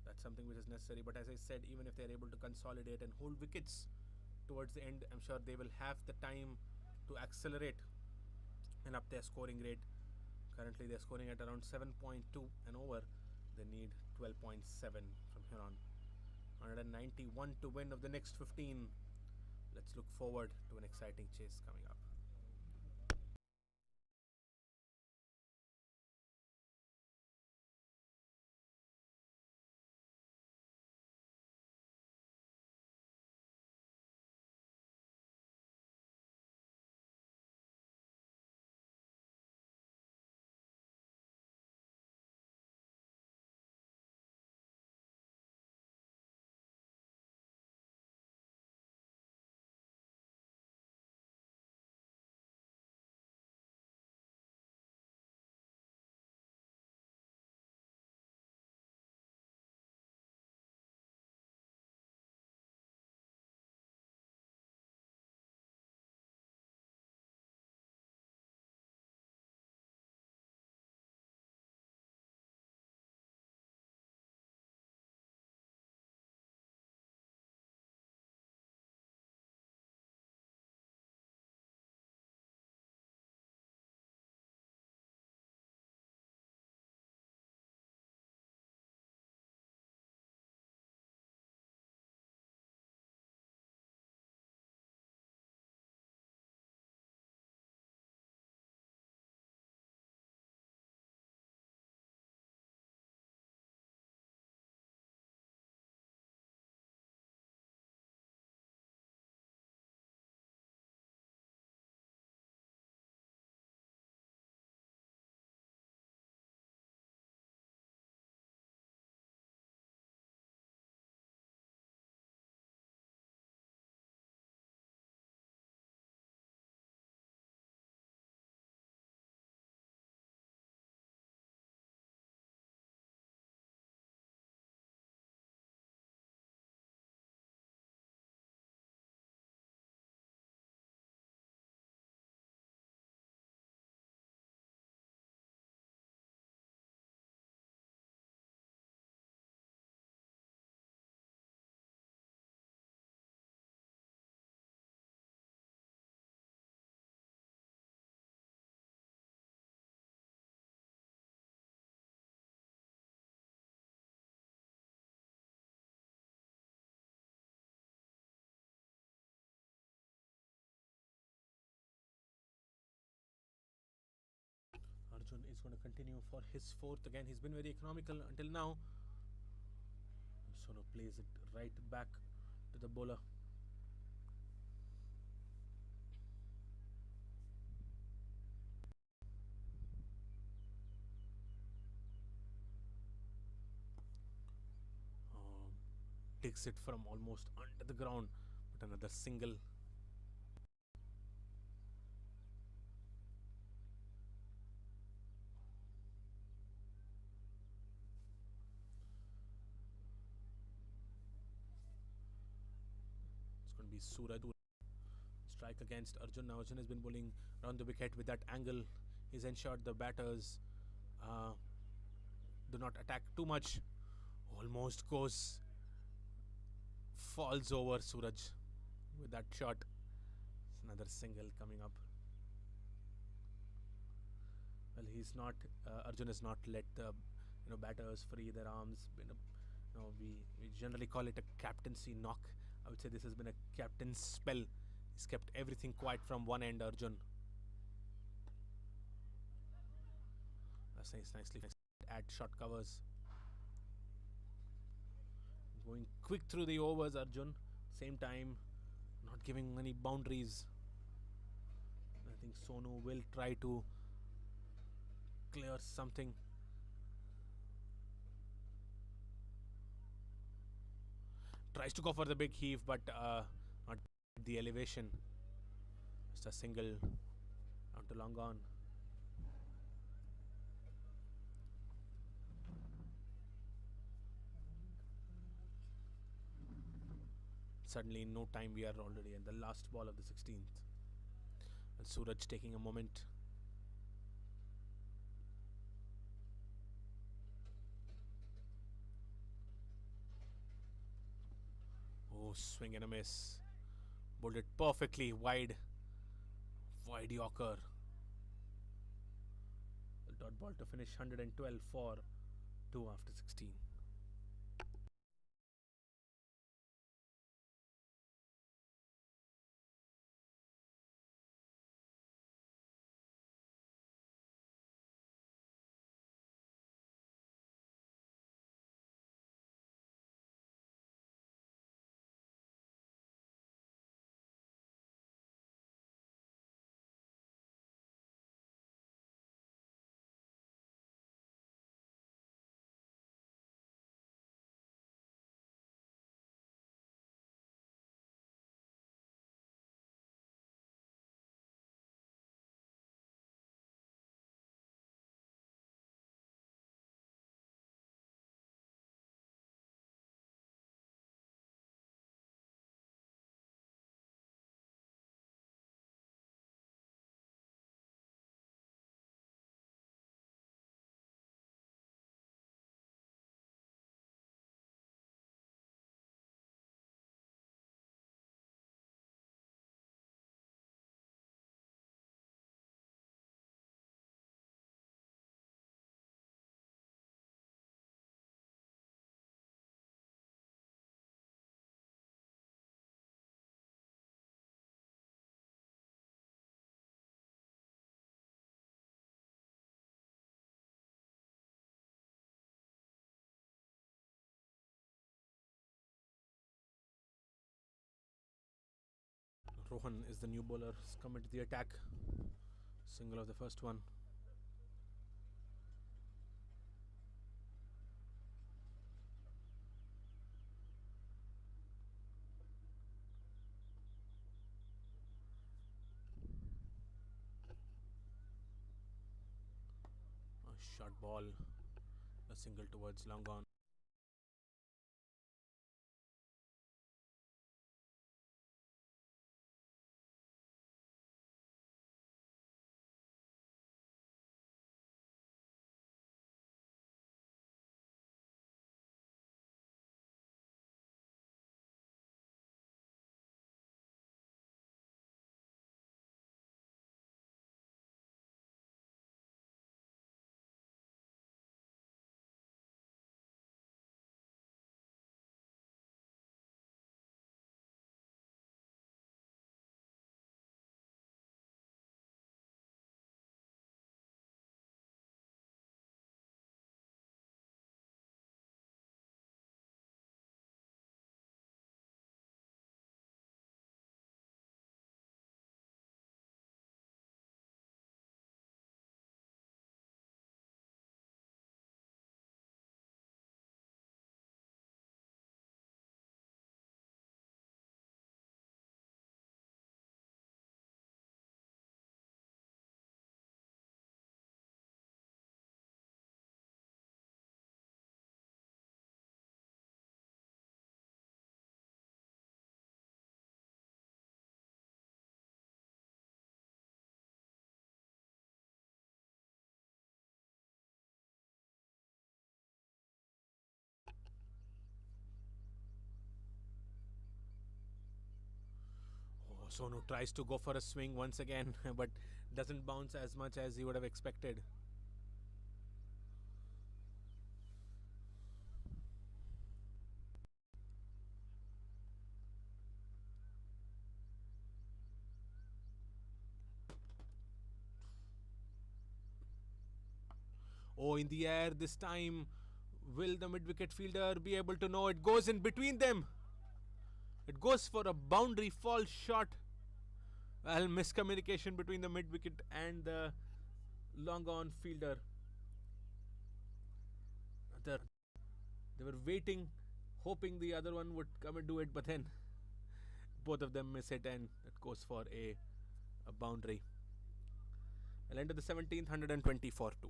That's something which is necessary. But as I said, even if they're able to consolidate and hold wickets towards the end, I'm sure they will have the time to accelerate and up their scoring rate. Currently, they're scoring at around 7.2 and over. They need 12.7 from here on. 191 to win of the next 15. Let's look forward to an exciting chase coming up. He's going to continue for his fourth again. He's been very economical until now. Sono plays it right back to the bowler. Takes it from almost under the ground, but another single. It's going to be Suraj. Strike against Arjun. Now Arjun has been bowling around the wicket with that angle. He's ensured the batters do not attack too much. Almost goes. Falls over Suraj with that shot. It's another single coming up. Well, he's not. Arjun has not let the batters free their arms. We generally call it a captaincy knock. I would say this has been a captain's spell. He's kept everything quiet from one end. Arjun. That's nice, nicely. Add shot covers. Going quick through the overs, Arjun. Same time, not giving any boundaries. I think Sonu will try to clear something. Tries to go for the big heave, but not the elevation. Just a single down to long on. Suddenly, in no time, we are already in the last ball of the 16th. And Suraj taking a moment. Oh, swing and a miss. Bowled it perfectly wide. Wide Yorker. The dot ball to finish 112 for 2 after 16. Rohan is the new bowler. He's come into the attack. Single of the first one. A short ball. A single towards long on. Sonu tries to go for a swing once again, but doesn't bounce as much as he would have expected. Oh, in the air this time. Will the mid-wicket fielder be able to know? It goes in between them. It goes for a boundary fall shot. Well, miscommunication between the mid-wicket and the long-on fielder. The, they were waiting, hoping the other one would come and do it, but then both of them miss it and it goes for a boundary. I'll enter the 17th, 120 for 2.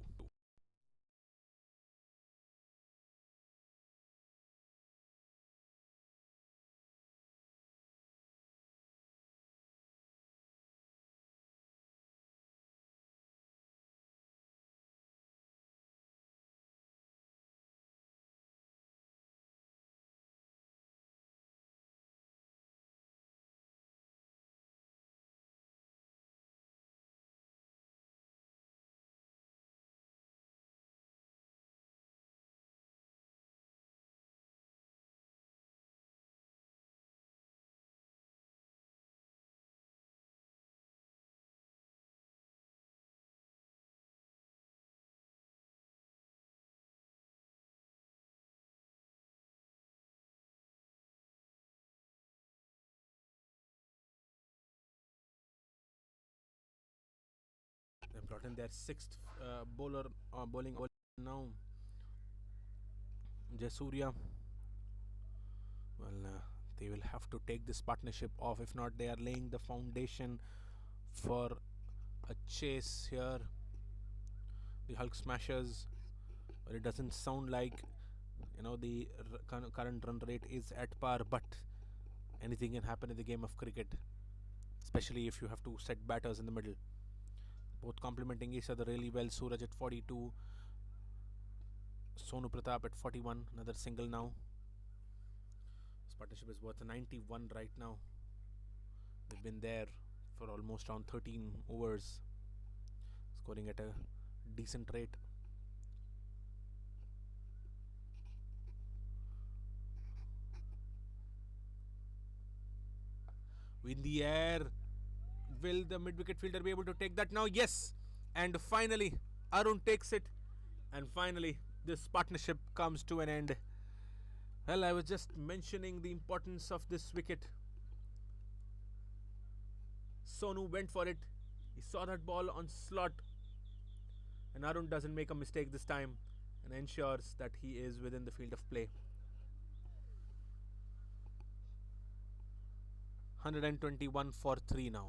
They brought in their sixth bowler bowling now. Jasurya. Well, they will have to take this partnership off. If not, they are laying the foundation for a chase here. The Hulk Smashers. Well, it doesn't sound like the current run rate is at par, but anything can happen in the game of cricket, especially if you have to set batters in the middle. Both complementing each other really well. Suraj at 42, Sonu Pratap at 41, another single now. This partnership is worth 91 right now. They've been there for almost around 13 overs, scoring at a decent rate. In the air, will the mid-wicket fielder be able to take that now? Yes! And finally, Arun takes it. And finally, this partnership comes to an end. Well, I was just mentioning the importance of this wicket. Sonu went for it. He saw that ball on slot. And Arun doesn't make a mistake this time and ensures that he is within the field of play. 121 for 3 now.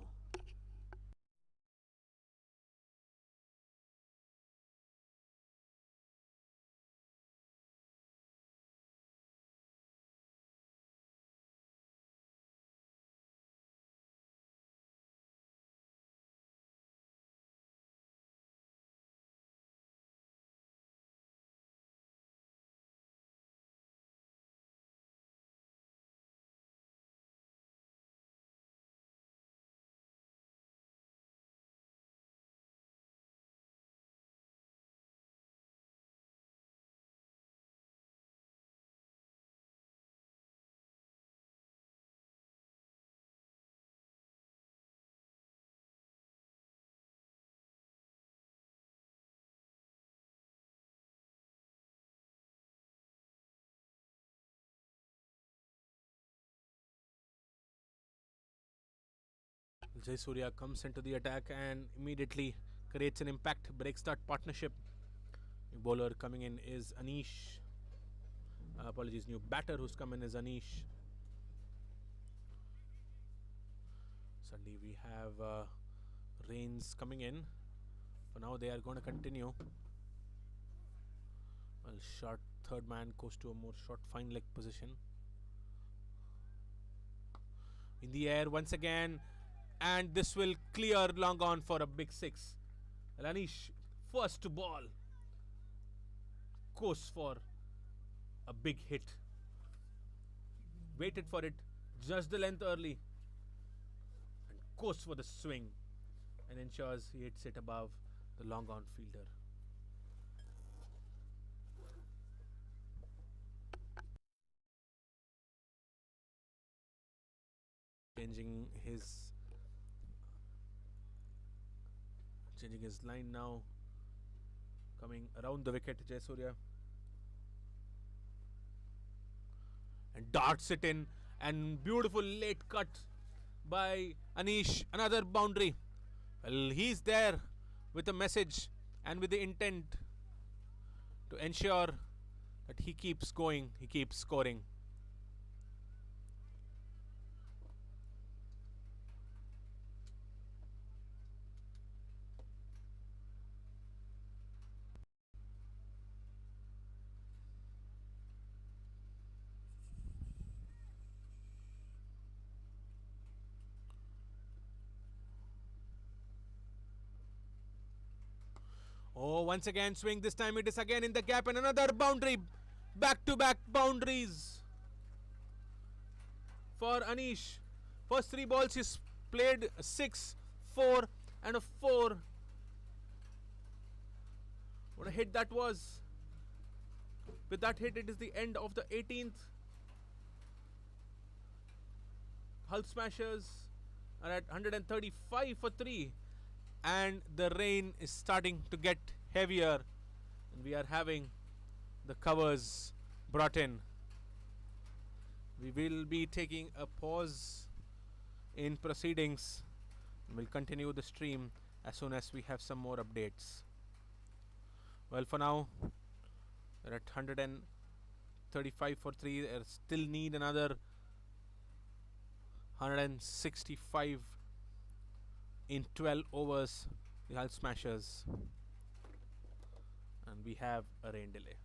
Jai Surya comes into the attack and immediately creates an impact, breaks that partnership. New bowler coming in is Anish. Apologies, new batter who's come in is Anish. Suddenly we have rains coming in. For now, they are going to continue. Well, short third man goes to a more short fine leg position. In the air once again, and this will clear long on for a big 6. Anish, first to ball, goes for a big hit. Waited for it, just the length early, goes for the swing and ensures he hits it above the long on fielder. Changing his line now. Coming around the wicket, Jayasurya. And darts it in. And beautiful late cut by Anish. Another boundary. Well, he's there with a message and with the intent to ensure that he keeps going, he keeps scoring. Oh, once again swing. This time it is again in the gap and another boundary. Back-to-back boundaries for Anish. First 3 balls he's played 6, 4 and a 4. What a hit that was. With that hit, it is the end of the 18th. Hull Smashers are at 135 for 3. And the rain is starting to get heavier. And we are having the covers brought in. We will be taking a pause in proceedings. We'll continue the stream as soon as we have some more updates. Well, for now, we're at 135 for 3. They still need another 165 in 12 overs. The Hull Smashers. And we have a rain delay.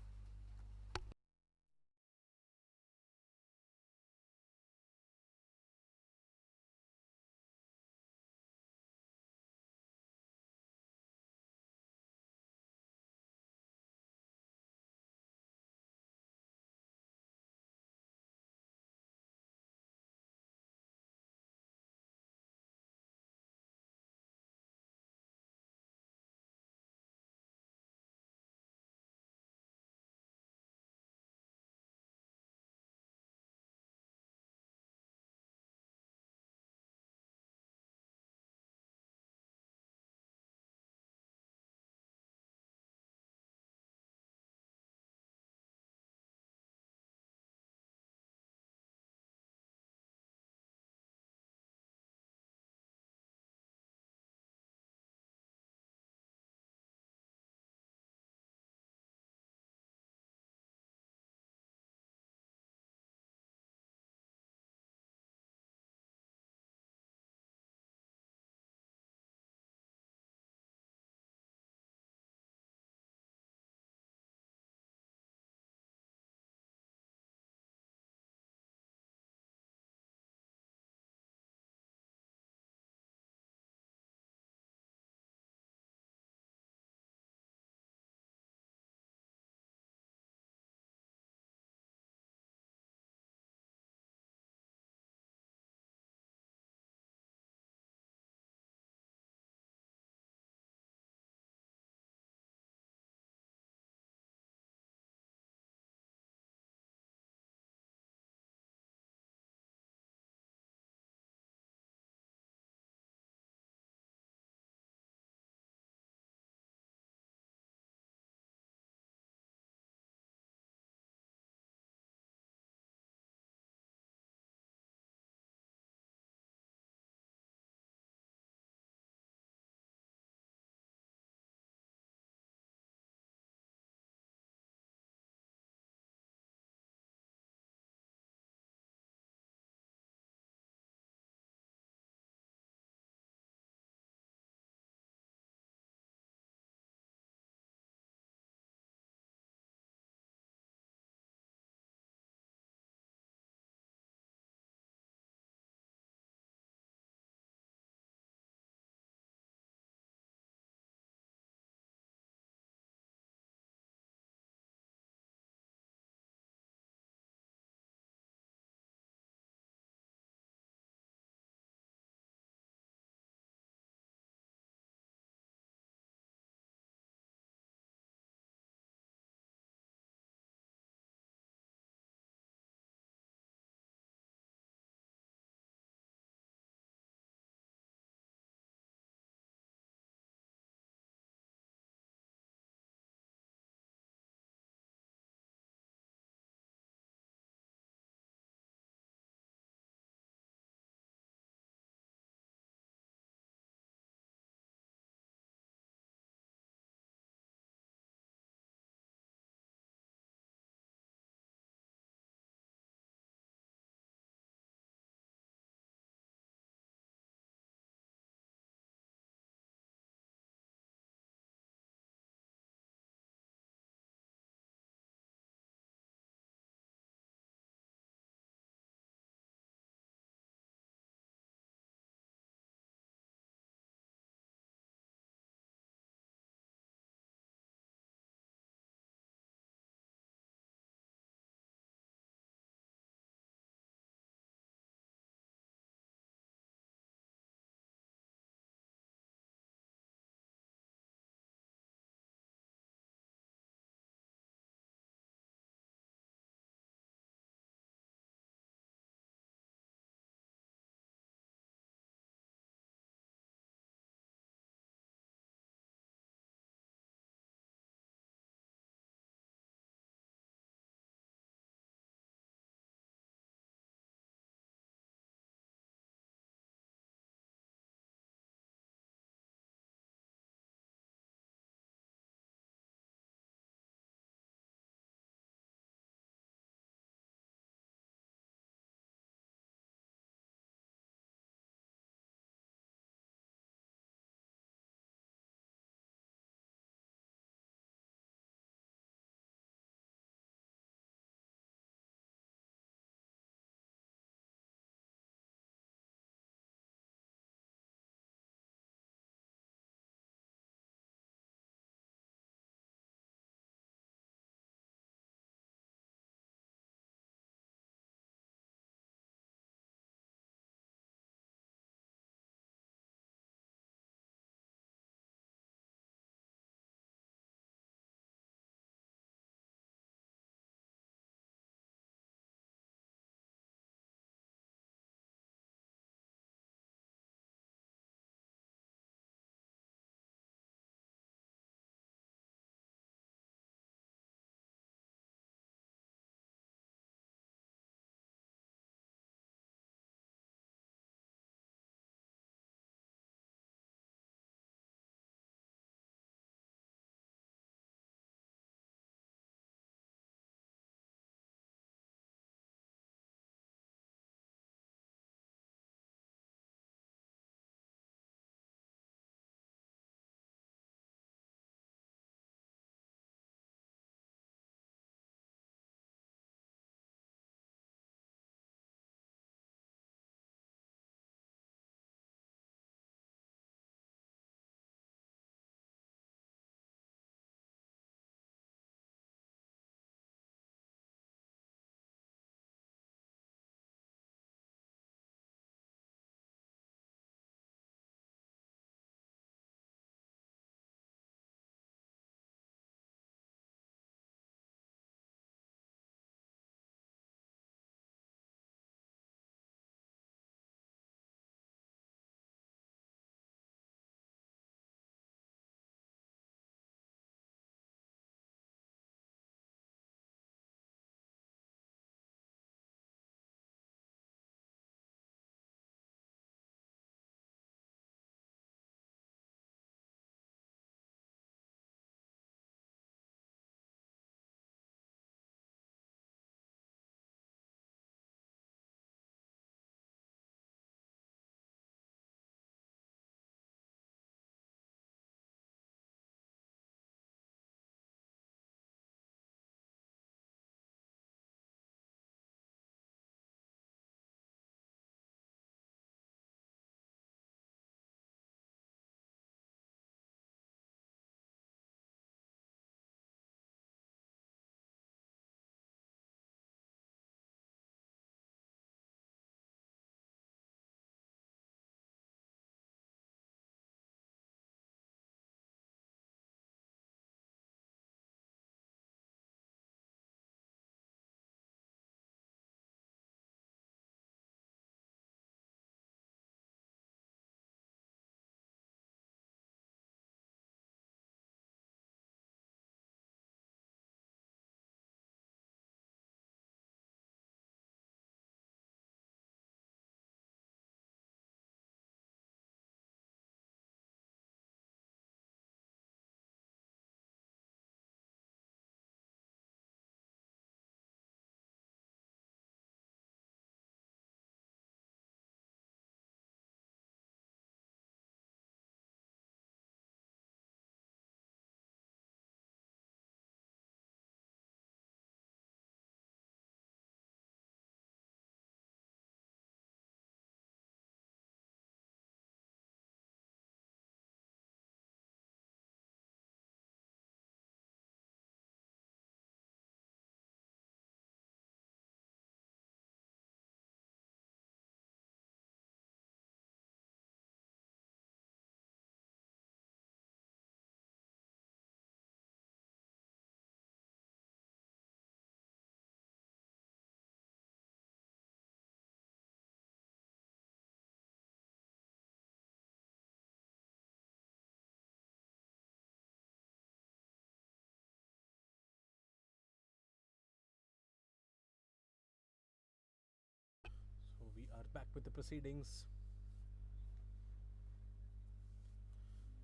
back with the proceedings.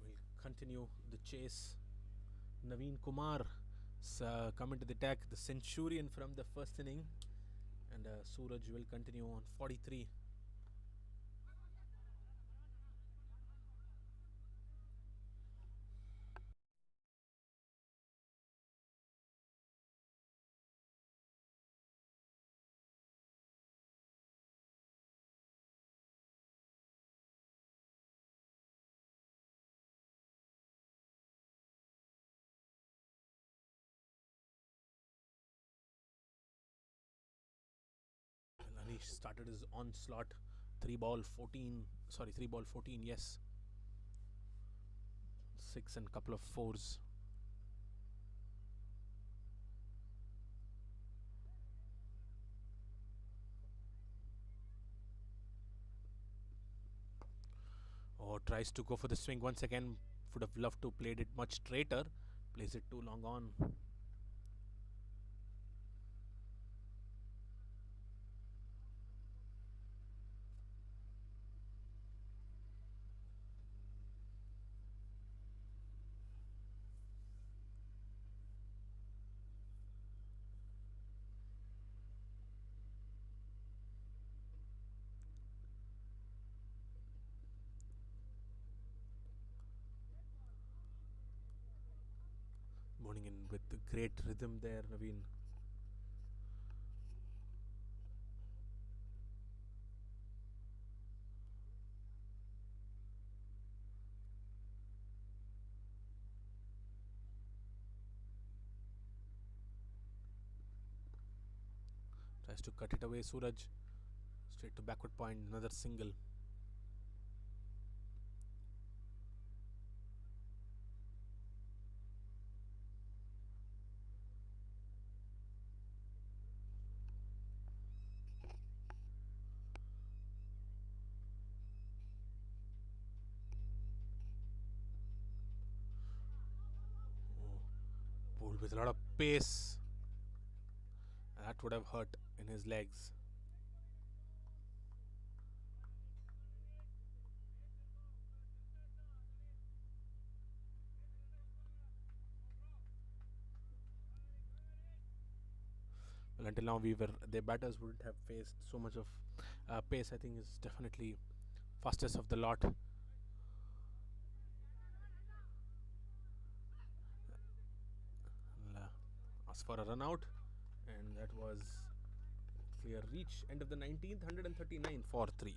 We'll continue the chase. Naveen Kumar coming to the attack, the centurion from the first inning, and Suraj will continue on 43. Well, Anish started his onslaught. 3 ball 14. Sorry, 3 ball 14. Yes, six and couple of fours. Oh, tries to go for the swing once again. Would have loved to played it much straighter. Plays it too long on. Morning in with the great rhythm there, Naveen. Tries to cut it away, Suraj. Straight to backward point, another single. Oh, pulled with a lot of pace. That would have hurt in his legs. Well, until now, we were their batters wouldn't have faced so much of pace. I think is definitely fastest of the lot. Asked for a run out, and that was clear reach. End of the 19th, 139 for 3.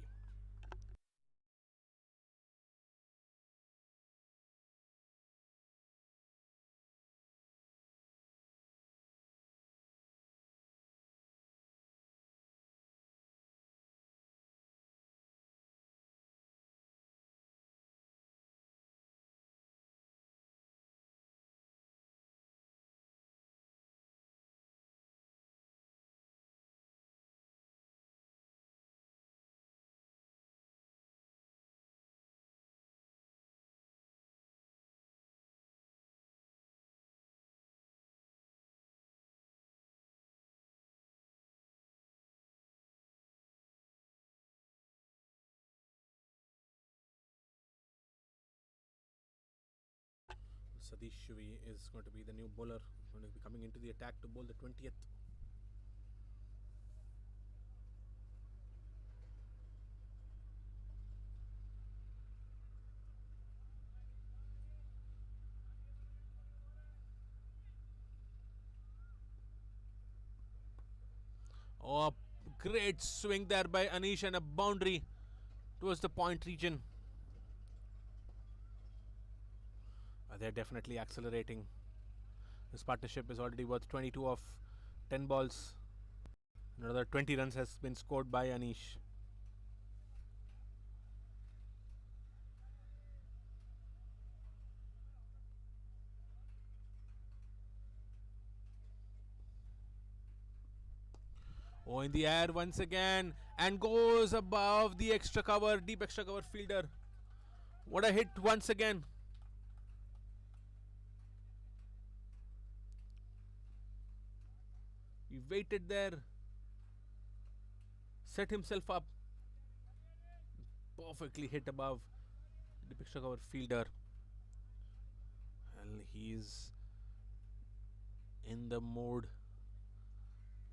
Sadish Shuvi is going to be the new bowler, going to be coming into the attack to bowl the 20th. Oh, great swing there by Anish and a boundary towards the point region. They're definitely accelerating. This partnership is already worth 22 of 10 balls. Another 20 runs has been scored by Anish. Oh, in the air once again and goes above the extra cover, deep extra cover fielder. What a hit once again. He waited there, set himself up, perfectly hit above the picture cover fielder. And he's in the mode.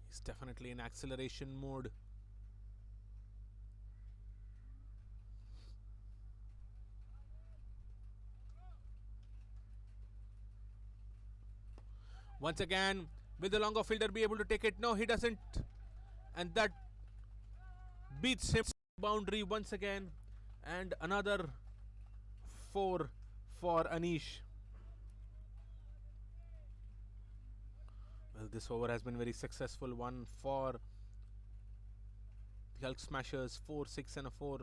He's definitely in acceleration mode. Once again, will the longer fielder be able to take it? No, he doesn't. And that beats him boundary once again. And another 4 for Anish. Well, this over has been very successful one for the Hulk Smashers. 4, 6 and a 4.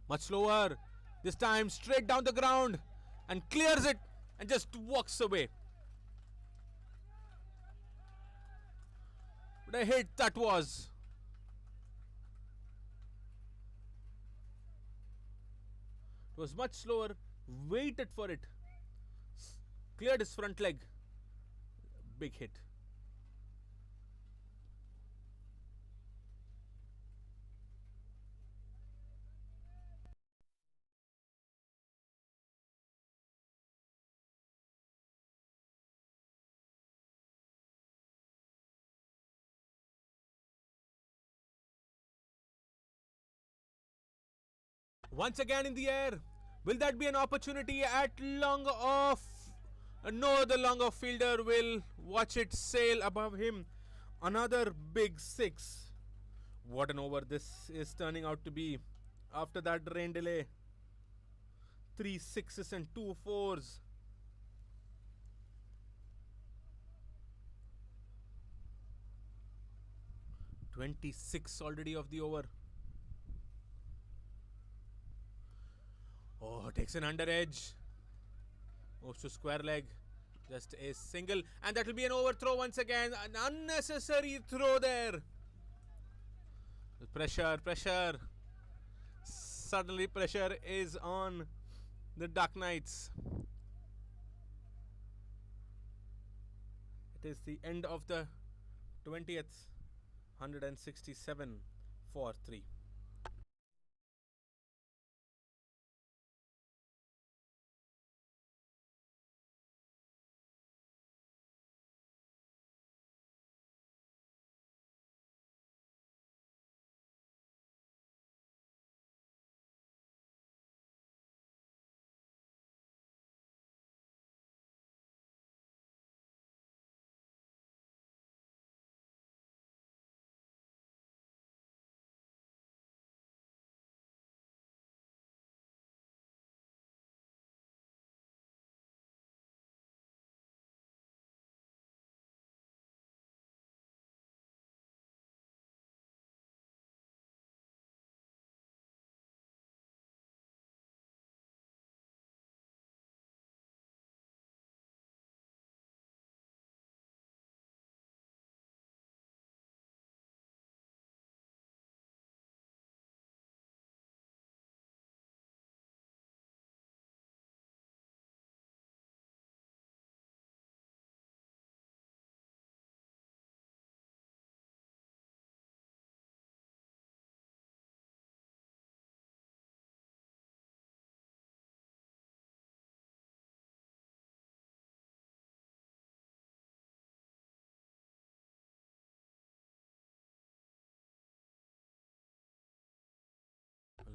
Much slower. This time straight down the ground and clears it and just walks away. What a hit that was. It was much slower. Waited for it. Cleared his front leg. Big hit. Once again in the air. Will that be an opportunity at long off? No, the long off fielder will watch it sail above him. Another big 6. What an over this is turning out to be after that rain delay. 3 6s and 2 4s. (26) already of the over. Oh, takes an under edge. Moves to square leg. Just a single. And that will be an overthrow once again. An unnecessary throw there. Pressure, pressure. Suddenly pressure is on the Dark Knights. It is the end of the 20th. 167 for 3.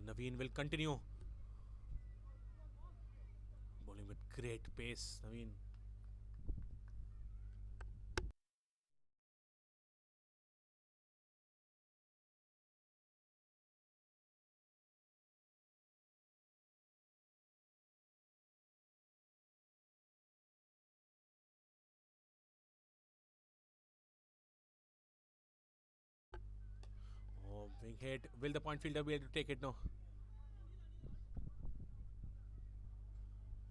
Naveen will continue. Bowling with great pace, Naveen. Oh, big hit. Will the point fielder be able to take it? No.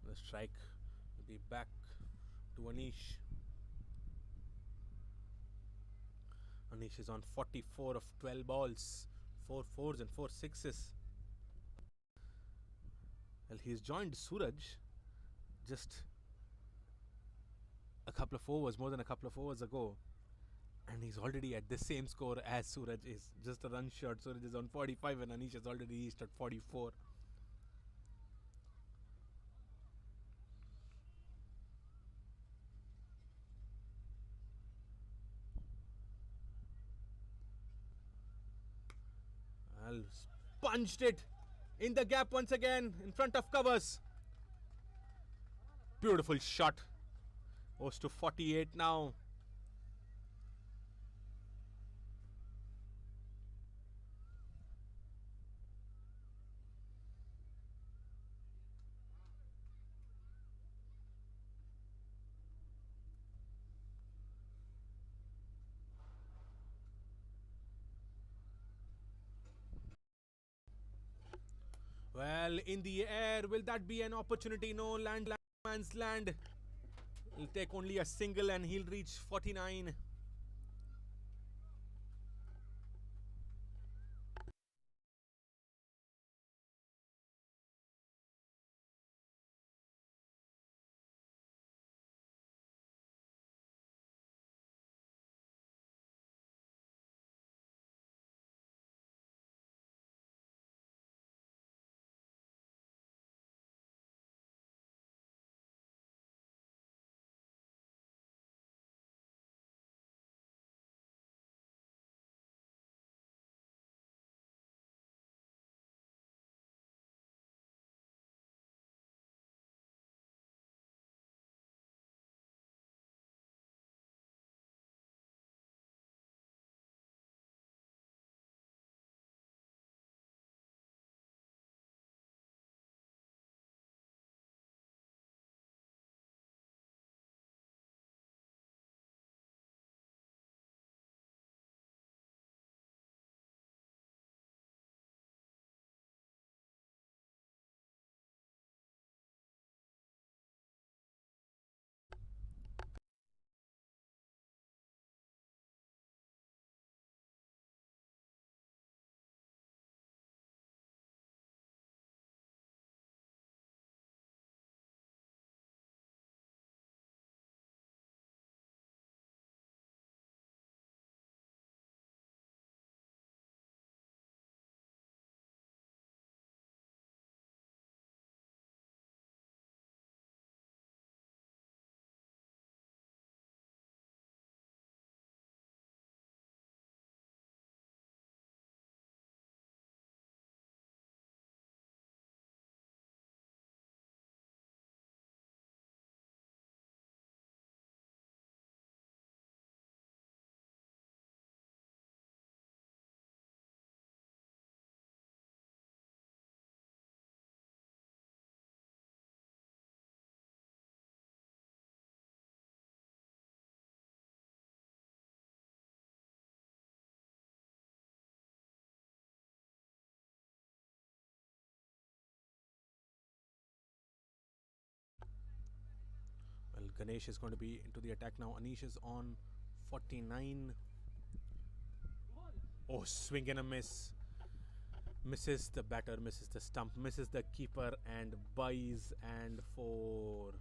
The strike will be back to Anish. Anish is on 44 of 12 balls. 4 4s and 4 6s. Well, he's joined Suraj just a couple of overs, more than a couple of overs ago, and he's already at the same score as Suraj is. Just a run short. Suraj is on 45 and Anish has already reached at 44. Al punched it in the gap once again in front of covers. Beautiful shot. Goes to 48 now. Well, in the air, will that be an opportunity? No, man's land. He'll take only a single and he'll reach 49. Well, Ganesh is going to be into the attack now. Anish is on 49. Oh, swing and a miss. Misses the batter, misses the stump, misses the keeper, and buys and 4.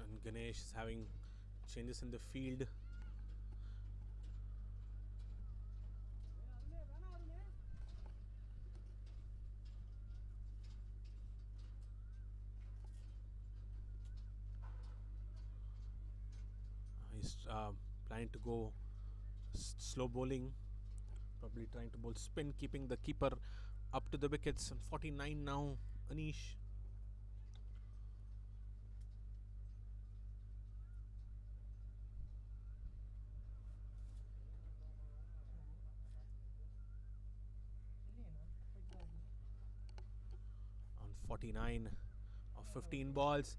And Ganesh is having changes in the field. He's planning to go slow bowling, probably trying to bowl spin, keeping the keeper up to the wickets. And 49 now, Anish. 49 of 15 balls.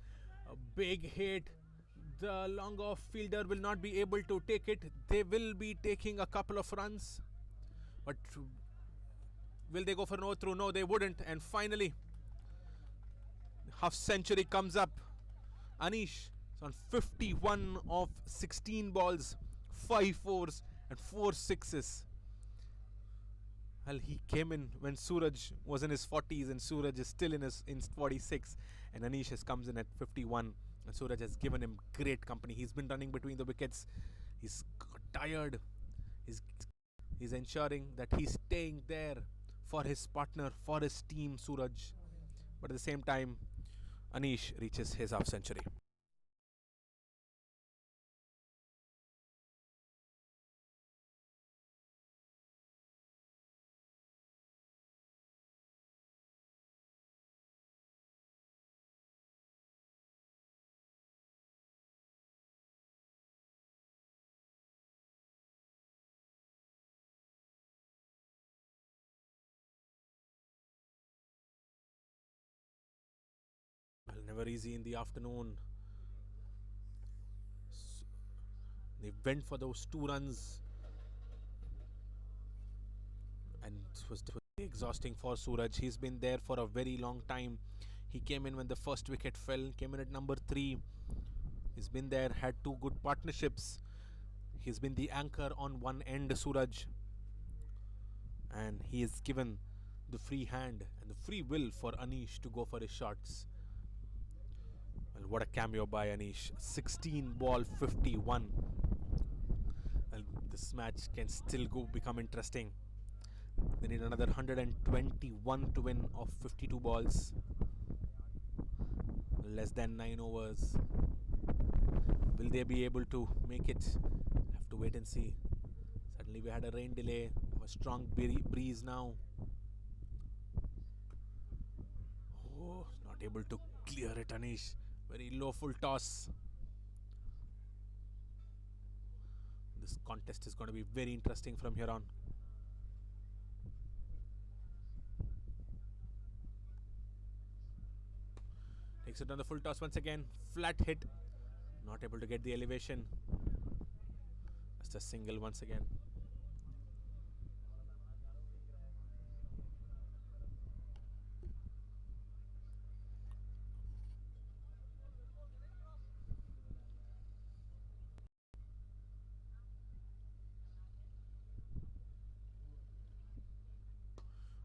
A big hit. The long off fielder will not be able to take it. They will be taking a couple of runs. But will they go for no through? No, they wouldn't. And finally, half century comes up. Anish is on 51 of 16 balls, 5 fours and 4 sixes. Well, he came in when Suraj was in his 40s and Suraj is still in his 46, and Anish has comes in at 51, and Suraj has given him great company. He's been running between the wickets. He's tired. He's ensuring that he's staying there for his partner, for his team, Suraj. But at the same time, Anish reaches his half century. Well, never easy in the afternoon. They went for those 2 runs, and it was exhausting for Suraj. He's been there for a very long time. He came in when the first wicket fell, came in at number 3. He's been there, had 2 good partnerships. He's been the anchor on one end, Suraj. And he has given the free hand and the free will for Anish to go for his shots. Well, what a cameo by Anish. 16 ball 51. Well, this match can still become interesting. They need another 121 to win of 52 balls. Less than 9 overs. Will they be able to make it? Have to wait and see. Suddenly we had a rain delay. A strong breeze now. Oh, not able to clear it, Anish. Very low full toss. This contest is going to be very interesting from here on. Takes it on the full toss once again. Flat hit. Not able to get the elevation. Just a single once again.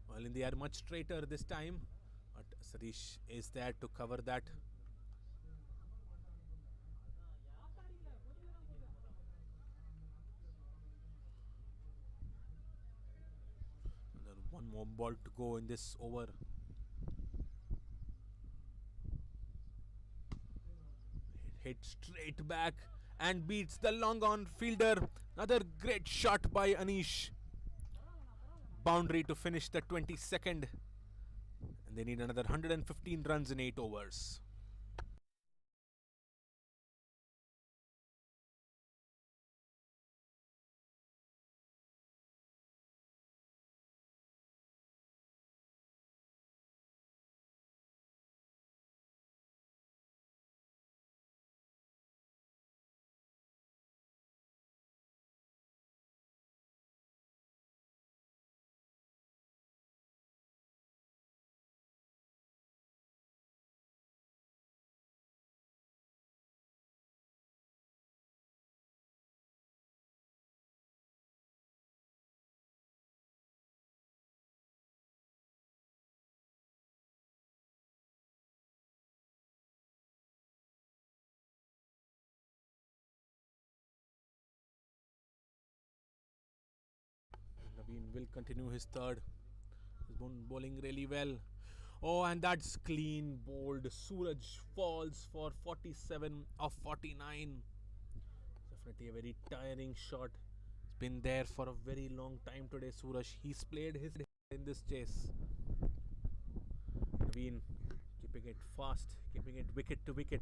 Well, in the air much straighter this time. But Satish is there to cover that. One more ball to go in this over. Hit straight back and beats the long on fielder. Another great shot by Anish. Boundary to finish the 22nd. And they need another 115 runs in 8 overs. Naveen will continue his third. He's been bowling really well. Oh, and that's clean bowled. Suraj falls for 47 of 49. Definitely a very tiring shot. He's been there for a very long time today, Suraj. He's played his in this chase. Naveen keeping it fast, keeping it wicket to wicket.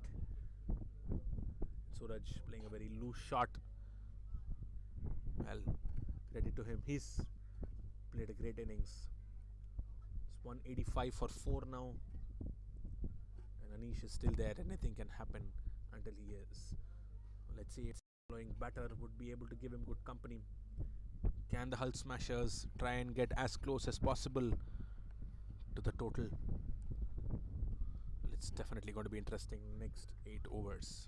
Suraj playing a very loose shot. Well, credit to him. He's played a great innings. It's 185 for 4 now. Anish is still there. Anything can happen until he is. Let's see if following batter would be able to give him good company. Can the Hull Smashers try and get as close as possible to the total? It's definitely going to be interesting next 8 overs.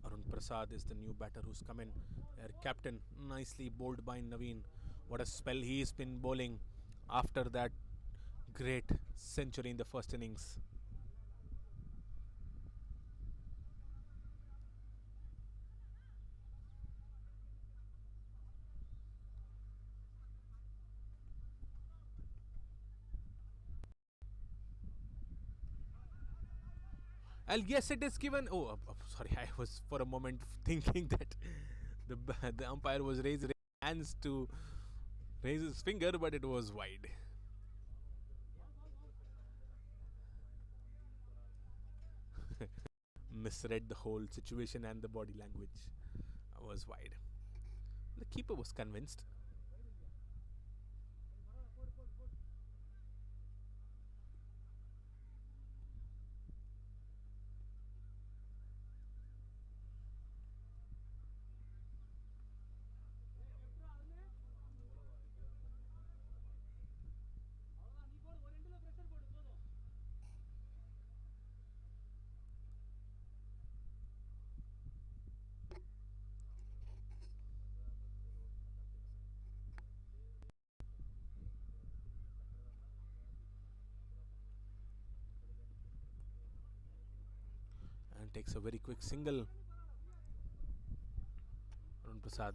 Arun Prasad is the new batter who's come in. Their captain, nicely bowled by Naveen. What a spell he's been bowling after that great century in the first innings. And yes, it is given. Sorry, I was for a moment thinking that the umpire was raising hands to raise his finger, but it was wide. Misread the whole situation and the body language was wide. The keeper was convinced. And takes a very quick single. Arun Prasad.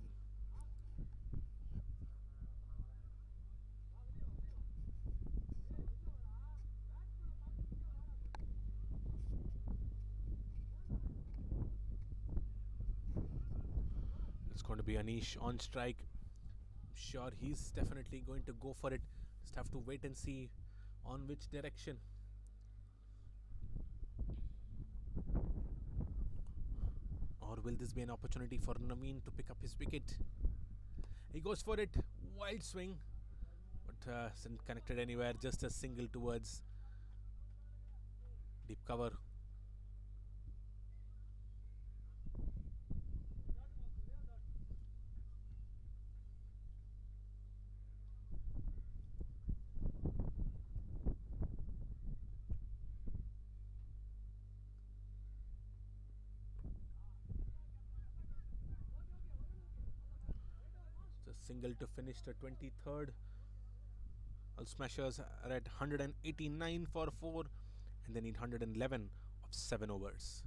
It's going to be Anish on strike. Sure, he's definitely going to go for it. Just have to wait and see on which direction. Or will this be an opportunity for Naveen to pick up his wicket? He goes for it. Wild swing. But isn't connected anywhere. Just a single towards deep cover. It's a single to finish the 23rd. All Smashers are at 189 for 4 and they need 111 of 7 overs.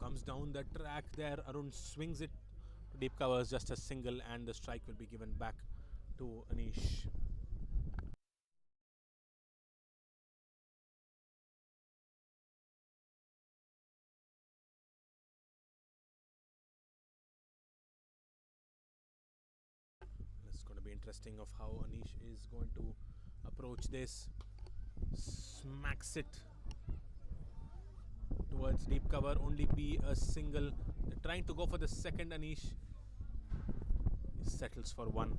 Comes down the track there. Arun swings it to deep covers, just a single, and the strike will be given back to Anish. It's going to be interesting of how Anish is going to approach this. Smacks it towards deep cover, only be a single. They're trying to go for the second. Anish settles for one.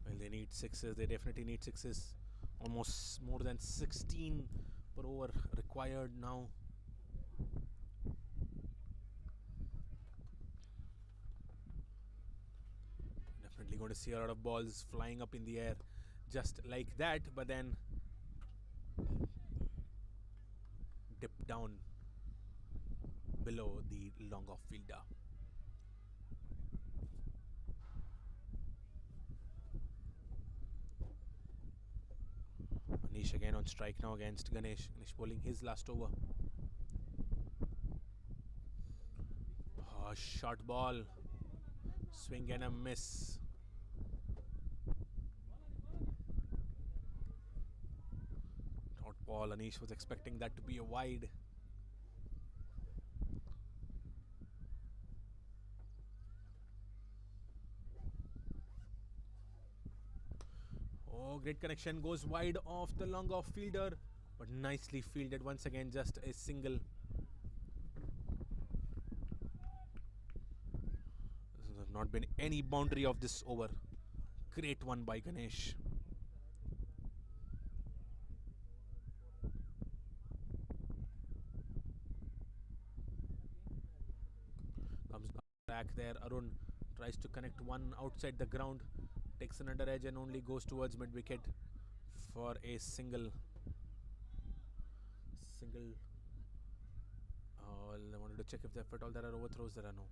Well, they need sixes. They definitely need sixes. Almost more than 16 per over required now. Definitely going to see a lot of balls flying up in the air just like that, but then dip down below the long off fielder. Anish again on strike now against Ganesh. Ganesh bowling his last over. Oh, short ball. Swing and a miss. Dot ball. Anish was expecting that to be a wide. Oh, great connection. Goes wide off the long off fielder. But nicely fielded once again. Just a single. There has not been any boundary of this over. Great one by Ganesh. Comes back there. Arun tries to connect one outside the ground. Takes another edge and only goes towards mid wicket for a single. I wanted to check if at all there are overthrows. There are no.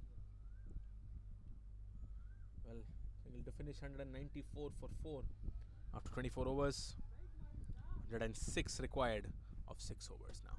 Well, single to finish 194 for 4 after 24 overs. 106 required of 6 overs now.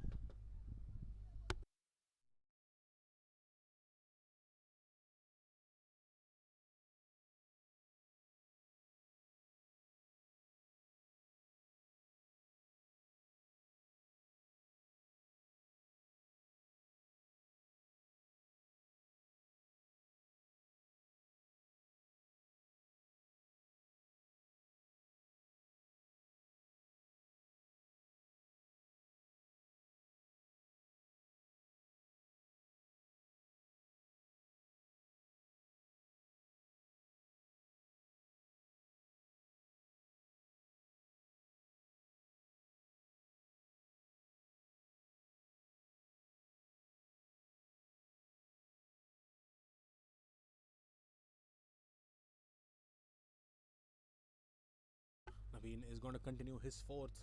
Naveen is going to continue his fourth.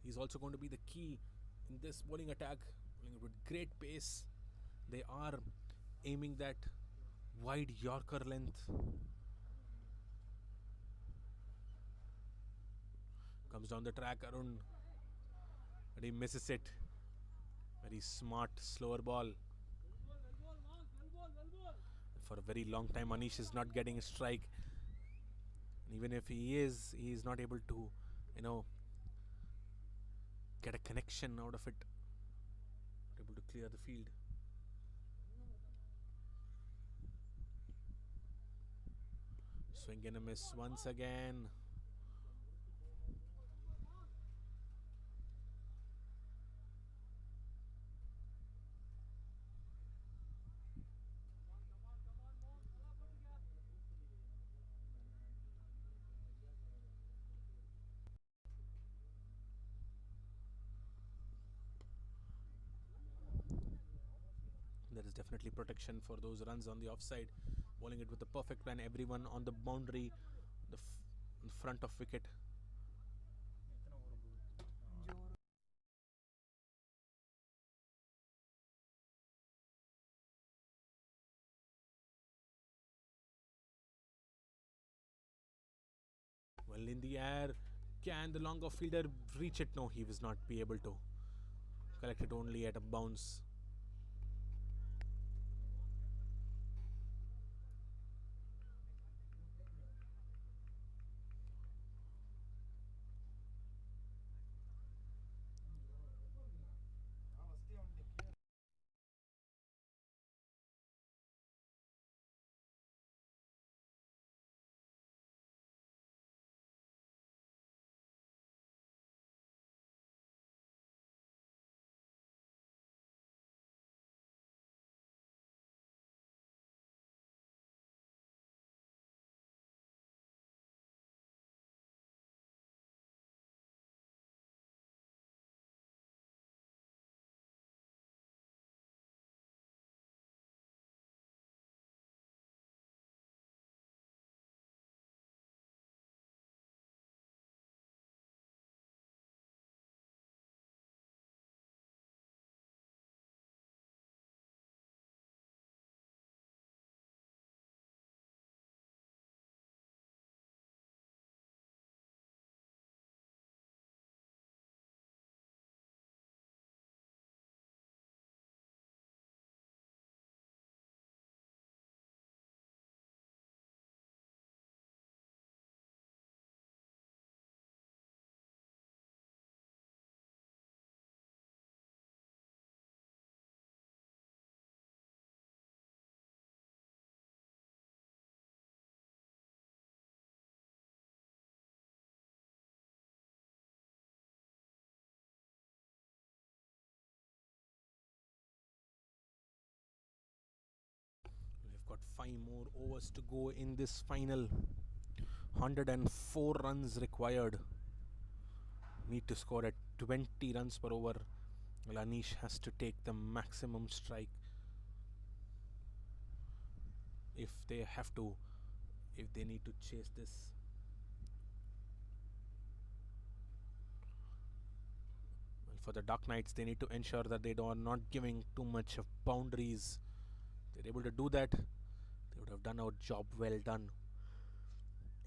He's also going to be the key in this bowling attack, bowling with great pace. They are aiming that wide Yorker length. Comes down the track, Arun, but he misses it. Very smart, slower ball. For a very long time, Anish is not getting a strike. And even if he is not able to, get a connection out of it. Not able to clear the field. Swing and a miss once again. There is definitely protection for those runs on the offside. Bowling it with the perfect plan. Everyone on the boundary, the front of wicket. Well in the air, Can the longer fielder reach it? No, he was not be able to. Collected only at a bounce. We've got 5 more overs to go in this final. 104 runs required. Need to score at 20 runs per over. Well, Anish has to take the maximum strike if they have to, if they need to chase this. Well, for the Dark Knights, they need to ensure that they are not giving too much of boundaries. If they're able to do that, they would have done our job well done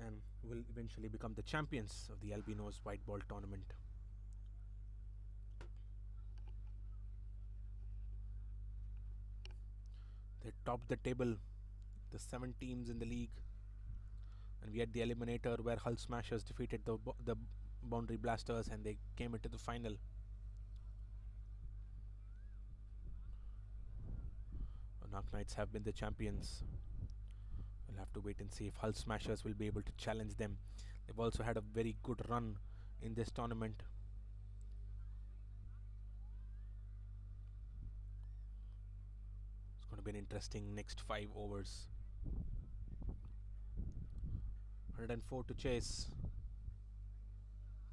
and will eventually become the champions of the Albino's white ball tournament. They topped the table, the 7 teams in the league, and we had the eliminator where Hull Smashers defeated the Boundary Blasters and they came into the final. Dark Knights have been the champions. We'll have to wait and see if Hull Smashers will be able to challenge them. They've also had a very good run in this tournament. It's going to be an interesting next 5 overs. 104 to chase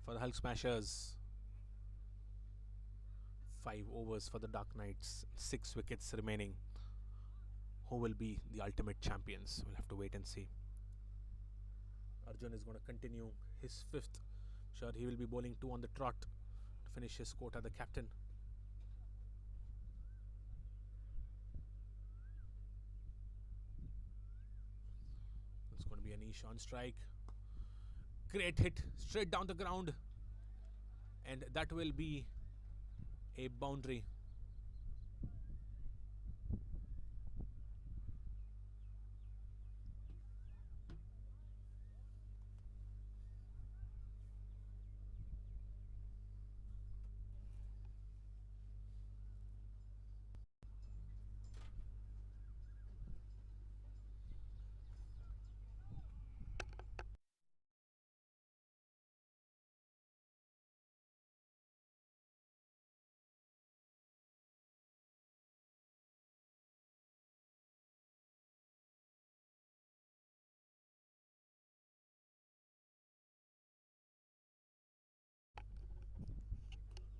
for the Hull Smashers. 5 overs for the Dark Knights. 6 wickets remaining. Who will be the ultimate champions? We'll have to wait and see. Arjun is going to continue his 5th. Sure, he will be bowling 2 on the trot to finish his quota, the captain. It's going to be Anish on strike. Great hit, straight down the ground. And that will be a boundary.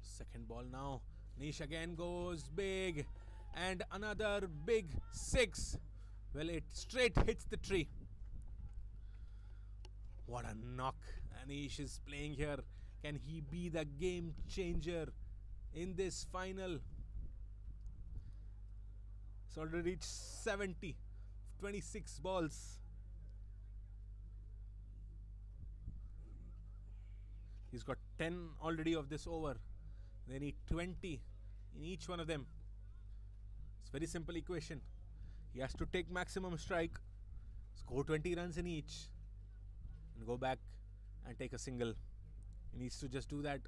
Second ball now. Nish again goes big. And another big 6. Well, it straight hits the tree. What a knock Anish is playing here. Can he be the game changer in this final? It's already reached 70. 26 balls. He's got 10 already of this over. They need 20 in each one of them. It's a very simple equation. He has to take maximum strike, score 20 runs in each, and go back and take a single. He needs to just do that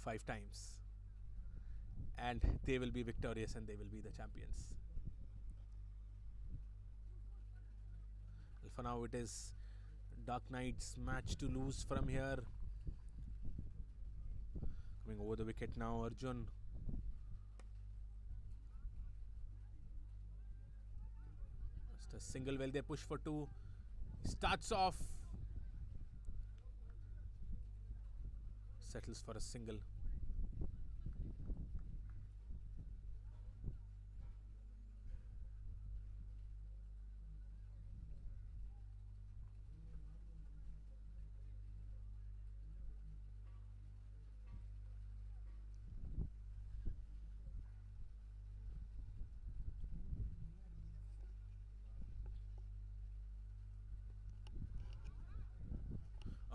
5 times. And they will be victorious and they will be the champions. Well, for now, it is Dark Knight's match to lose from here. Coming over the wicket now, Arjun. Just a single. Well, they push for 2. He starts off. Settles for a single.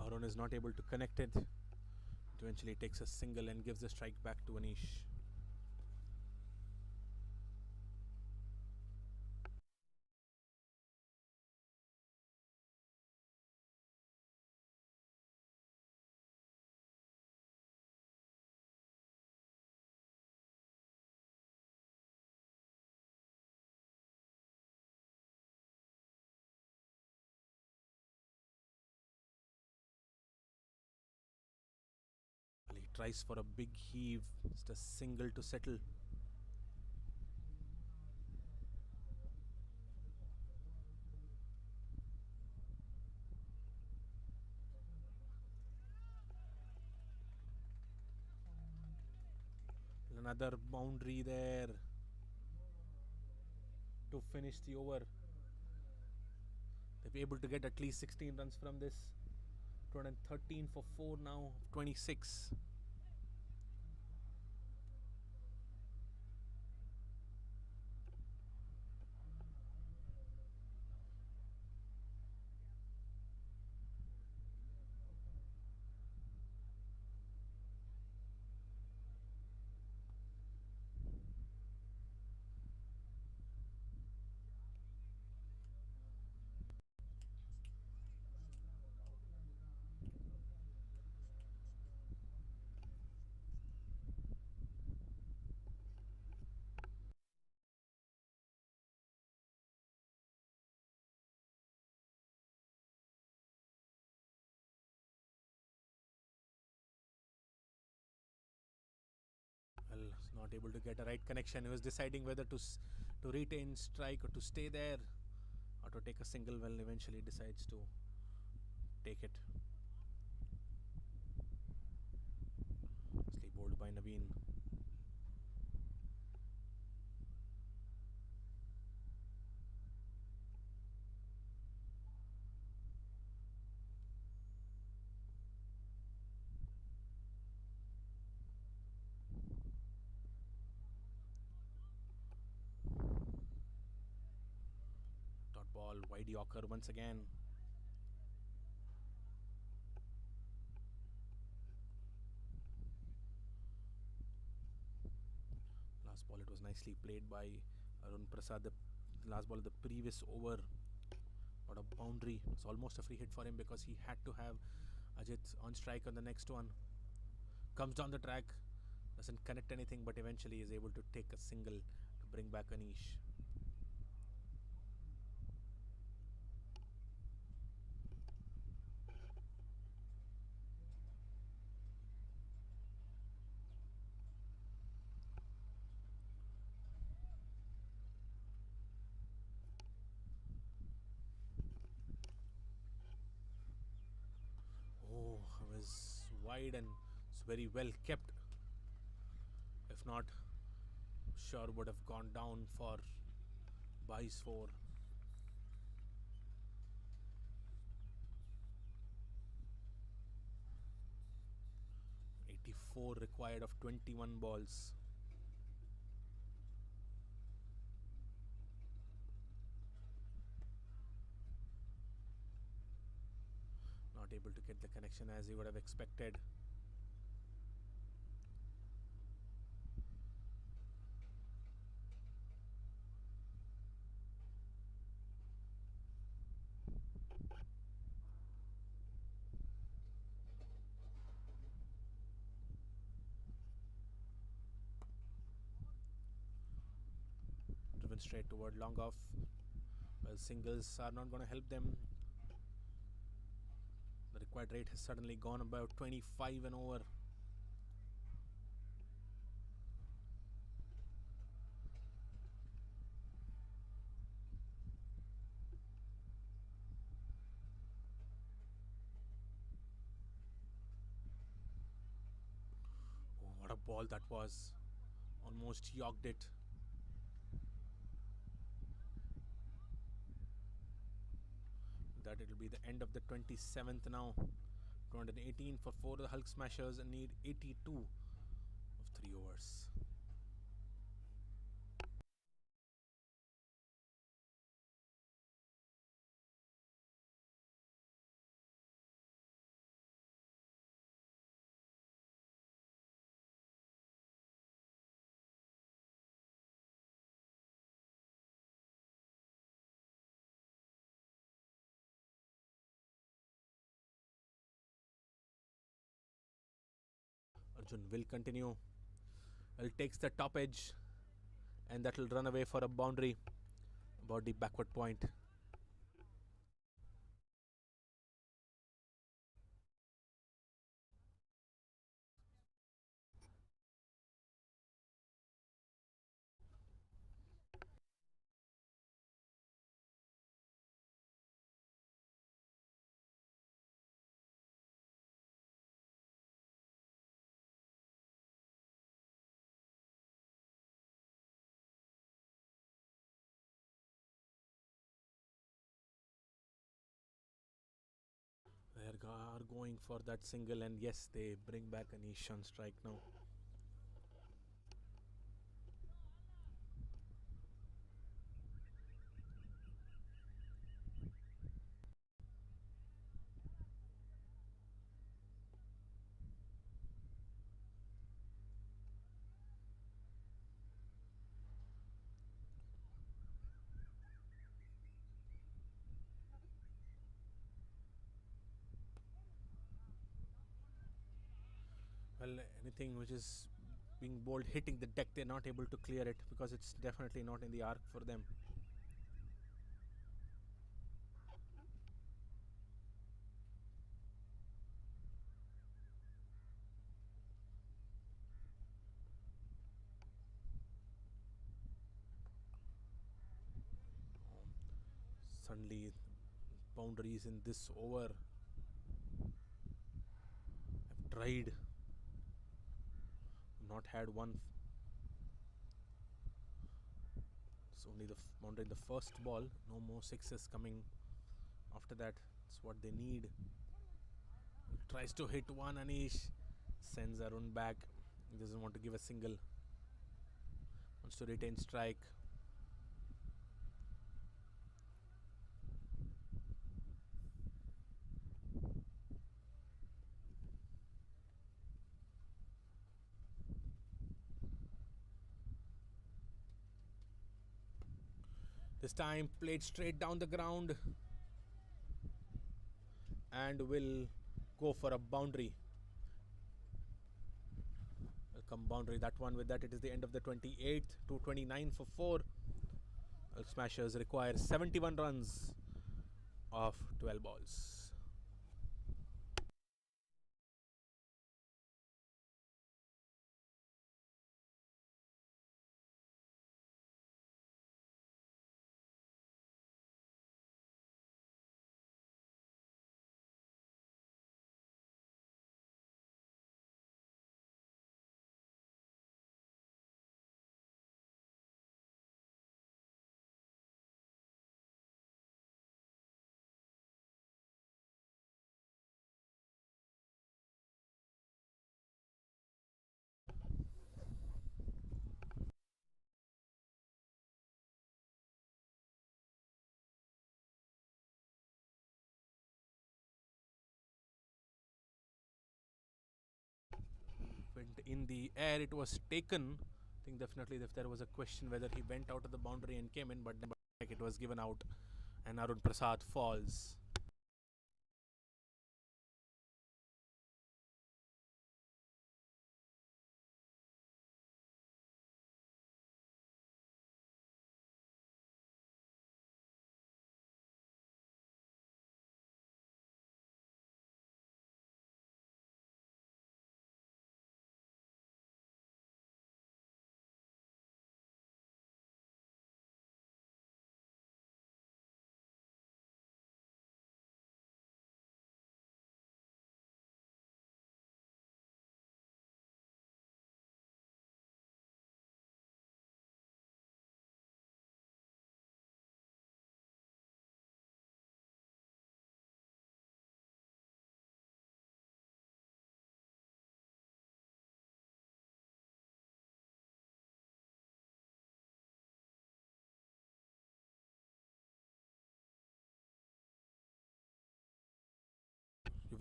Arun is not able to connect it. It eventually takes a single and gives the strike back to Anish. He tries for a big heave. Just a single to settle. Another boundary there to finish the over. They'll be able to get at least 16 runs from this. 213 for 4 now, 26. Well, not able to get a right connection. He was deciding whether to retain strike or to stay there or to take a single. Well, eventually decides to take it. Nicely bowled by Naveen. Dot ball, wide Yorker once again. Last ball, it was nicely played by Arun Prasad. The last ball of the previous over. Not a boundary. It's almost a free hit for him because he had to have Ajit on strike on the next one. Comes down the track, doesn't connect anything, but eventually is able to take a single to bring back Anish. Oh, it was wide and it's very well kept. If not, sure would have gone down for Bai's 4. .84 required of 21 balls. Not able to get the connection as he would have expected. straight toward long off. Well, singles are not going to help them. The required rate has suddenly gone about 25 and over. Oh, what a ball that was. Almost yogged it. That it'll be the end of the 27th now. 218 for 4 of the Hulk Smashers and need 82 of 3 overs. Arjun will continue. Well, takes the top edge and that will run away for a boundary about the backward point. They are going for that single, and yes, they bring back an Ishan strike now. Well, anything which is being bowled hitting the deck, they're not able to clear it because it's definitely not in the arc for them. Suddenly, boundaries in this over have tried, not had one. It's only the boundary in the first ball. No more sixes coming after that. It's what they need. Tries to hit one. Anish sends Arun back. He doesn't want to give a single. Wants to retain strike. This time played straight down the ground and will go for a boundary. Welcome boundary, that one. With that, it is the end of the 28th. 229 for 4. Hulk Smashers require 71 runs of 12 balls. Went in the air, it was taken. I think definitely if there was a question whether he went out of the boundary and came in, but it was given out and Arun Prasad falls.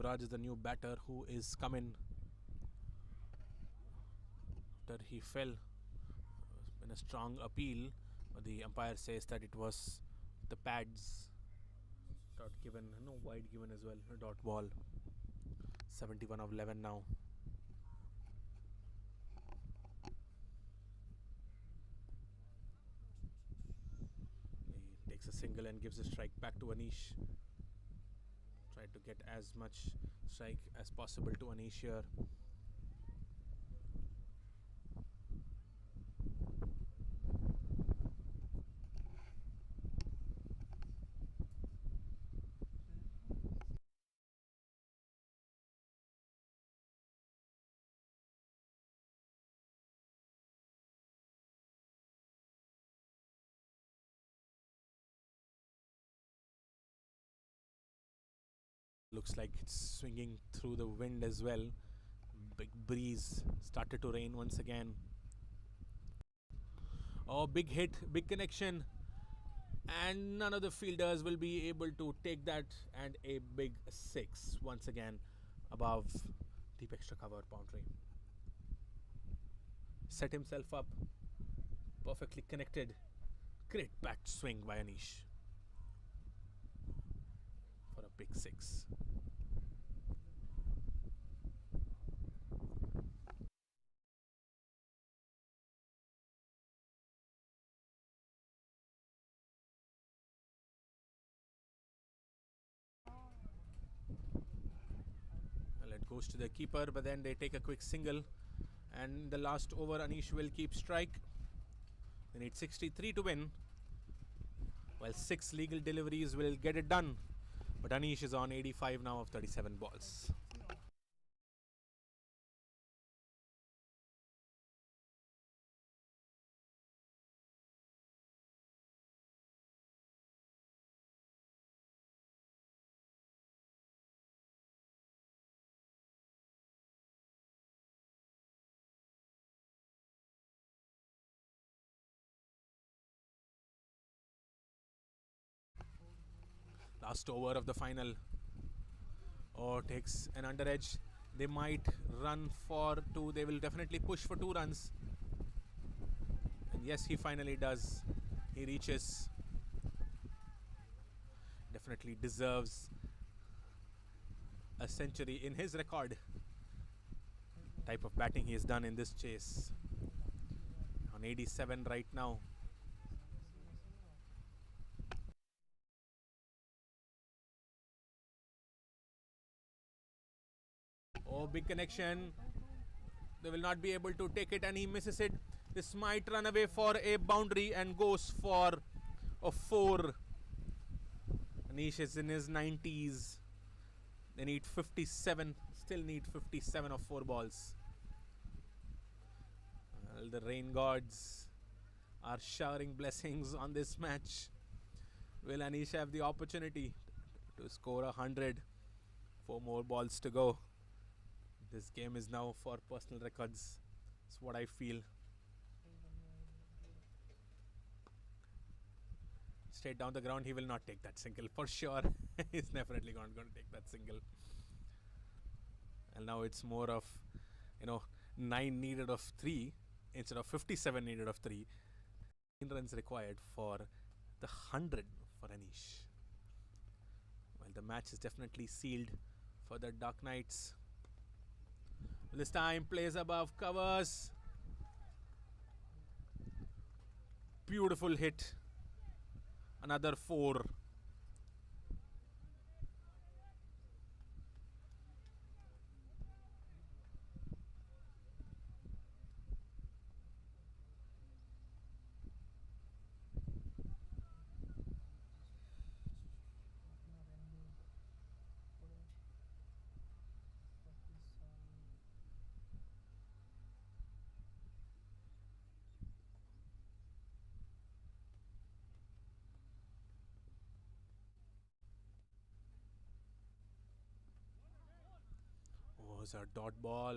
Yuvraj is the new batter who is coming after he fell in a strong appeal. But the umpire says that it was the pads. Dot given, no wide given as well. A dot ball. 71 of 11 now. He takes a single and gives a strike back to Anish. Tried to get as much strike as possible to Anish here. Looks like it's swinging through the wind as well. Big breeze. Started to rain once again. Oh, big hit, big connection. And none of the fielders will be able to take that. And a big 6 once again above deep extra cover boundary. Set himself up. Perfectly connected. Great bat swing by Anish for a big 6. Well, it goes to the keeper, but then they take a quick single. And the last over, Anish will keep strike. They need 63 to win. Well, 6 legal deliveries will get it done. But Anish is on 85 now of 37 balls. Last over of the final. Oh, takes an under edge. They might run for 2. They will definitely push for 2 runs. And yes, he finally does. He reaches. Definitely deserves a century in his record. Type of batting he has done in this chase. On 87 right now. Oh, big connection. They will not be able to take it and he misses it. This might run away for a boundary and goes for a 4. Anish is in his 90s. They need 57. Still need 57 of 4 balls. Well, the rain gods are showering blessings on this match. Will Anish have the opportunity to score 100? 4 more balls to go. This game is now for personal records. That's what I feel. Straight down the ground, he will not take that single for sure. He's definitely not going to take that single. And now it's more of, 9 needed of 3 instead of 57 needed of 3. 9 runs required for the 100 for Anish. Well, the match is definitely sealed for the Dark Knights. This time plays above covers. Beautiful hit. Another 4. Oh, it's a dot ball.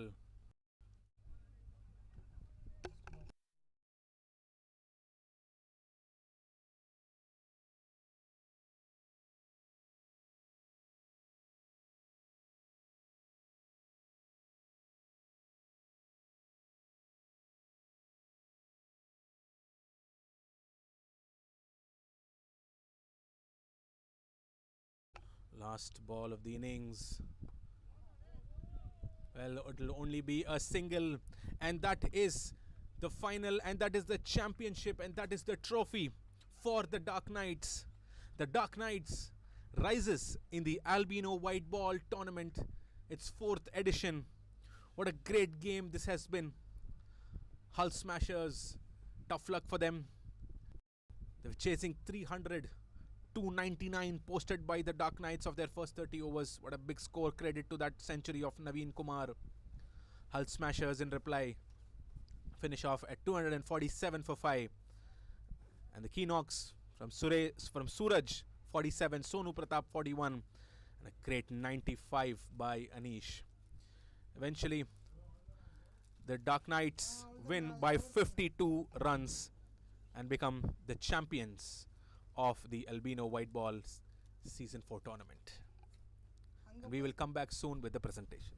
Last ball of the innings. Well, it'll only be a single, and that is the final, and that is the championship, and that is the trophy for the Dark Knights. The Dark Knights rises in the Albino White Ball Tournament, its fourth edition. What a great game this has been. Hull Smashers, tough luck for them. They were chasing 300, 299 posted by the Dark Knights of their first 30 overs. What a big score. Credit to that century of Naveen Kumar. Hull Smashers in reply finish off at 247 for 5. And the key knocks from Suraj 47, Sonu Pratap 41, and a great 95 by Anish. Eventually, the Dark Knights win by 52 runs and become the champions of the Albino White Ball Season 4 tournament. And we will come back soon with the presentation.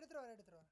எடுத்துட்டு வரேன் எடுத்துட்டு வரேன்.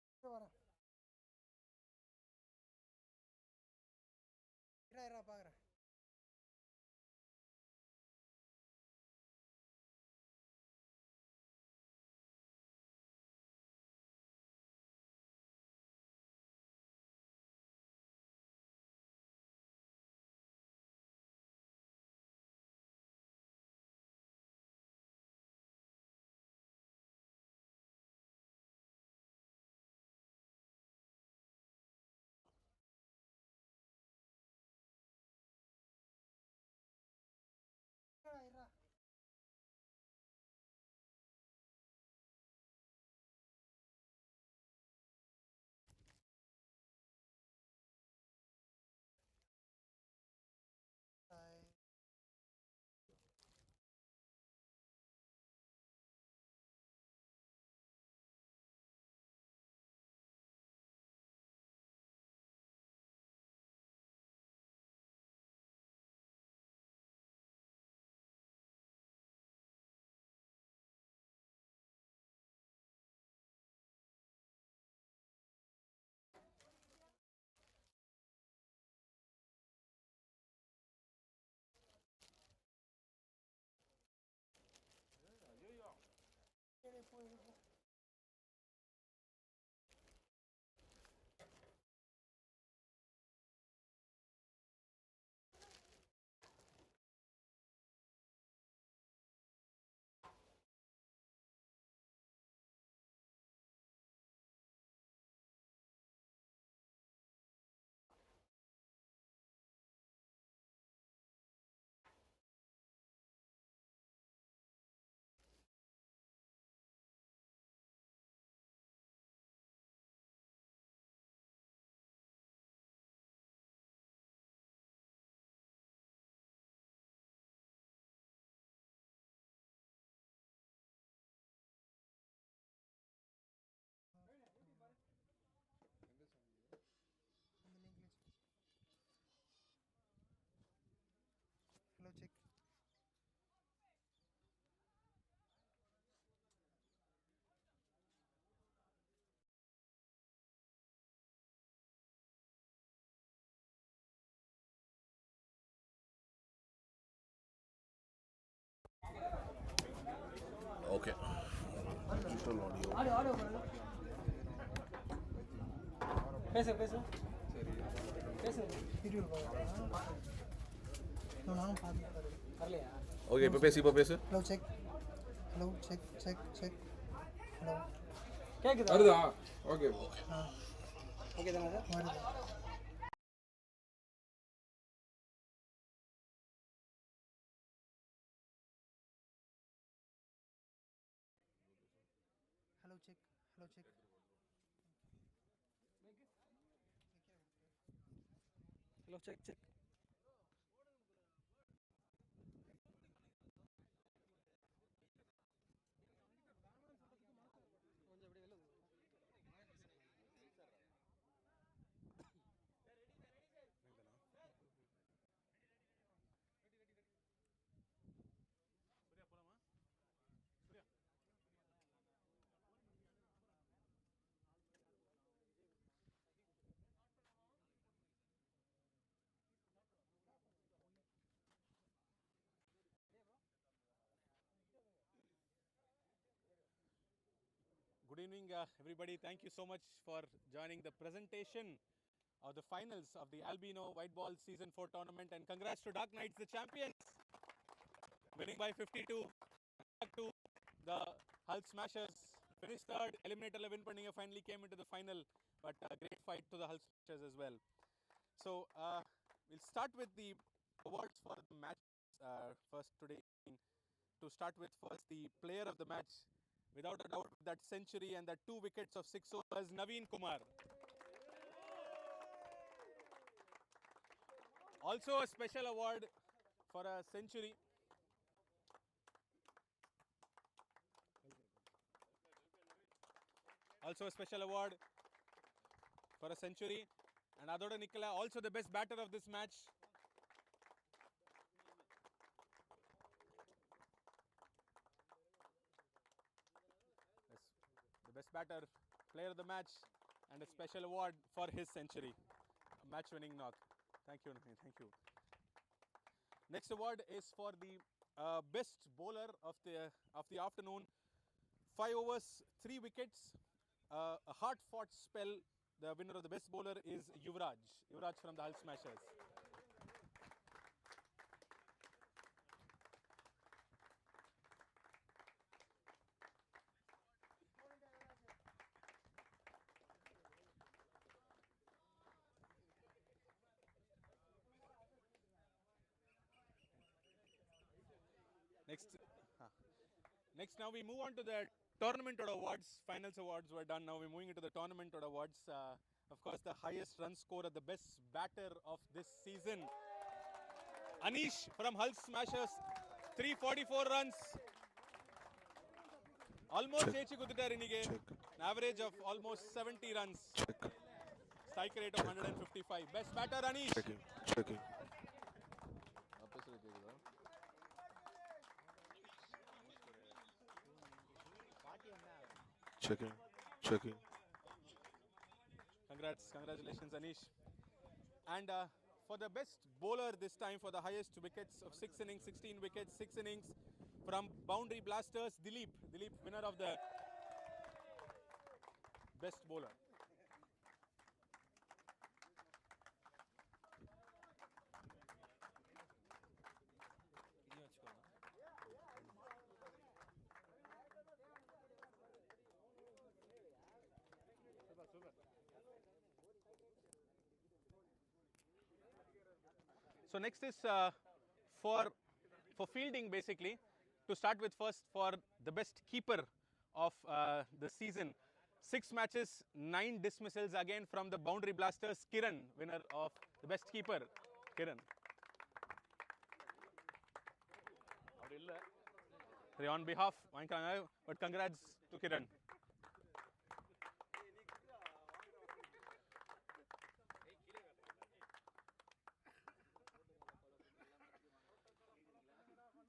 எடுத்துட்டு வரேன். இரா பார்க்குறேன். இரா போய் Okay. Visual audio. பேசு video நானும் பார்த்து வரலையா? Okay, இப்போ பேசு. ஹலோ செக் ஹலோ கேக்குதா? வருதா? ஓகே ஓகே தானே வருது. Hello check hello check Good evening, everybody. Thank you so much for joining the presentation of the finals of the Albino White Ball Season 4 tournament. And congrats to Dark Knights, the champions, winning by 52. To the Hull Smashers, finished third, eliminator 11 Panninga finally came into the final, but a great fight to the Hull Smashers as well. So we'll start with the awards for the match first today. To start with, first the player of the match, without a doubt, that century and that 2 wickets of 6 overs, Naveen Kumar. Also a special award for a century. Also a special award for a century. And Adoda Nicola, also the best batter of this match. The best batter, player of the match, and a special award for his century. A match-winning knock. Thank you, Naveen. Thank you. Next award is for the best bowler of the afternoon. 5 overs, 3 wickets. A hard-fought spell. The winner of the best bowler is Yuvraj from the Hull Smashers. Next, now we move on to the tournament awards. Finals awards were done. Now we're moving into the tournament awards. Of course, the highest run scorer, the best batter of this season, Anish from Hull Smashers, 344 runs. Almost chechi kuduttaru inige. An average of almost 70 runs. Strike rate of 155. Best batter Anish. Checking. Checking. Congratulations, Anish. And for the best bowler this time, for the highest wickets of 6 innings, 16 wickets, 6 innings, from Boundary Blasters, Dilip, winner of the best bowler. So next is for fielding, basically. To start with, first for the best keeper of the season. 6 matches, 9 dismissals, again from the Boundary Blasters, Kiran, winner of the best keeper, Kiran. On behalf, but congrats to Kiran.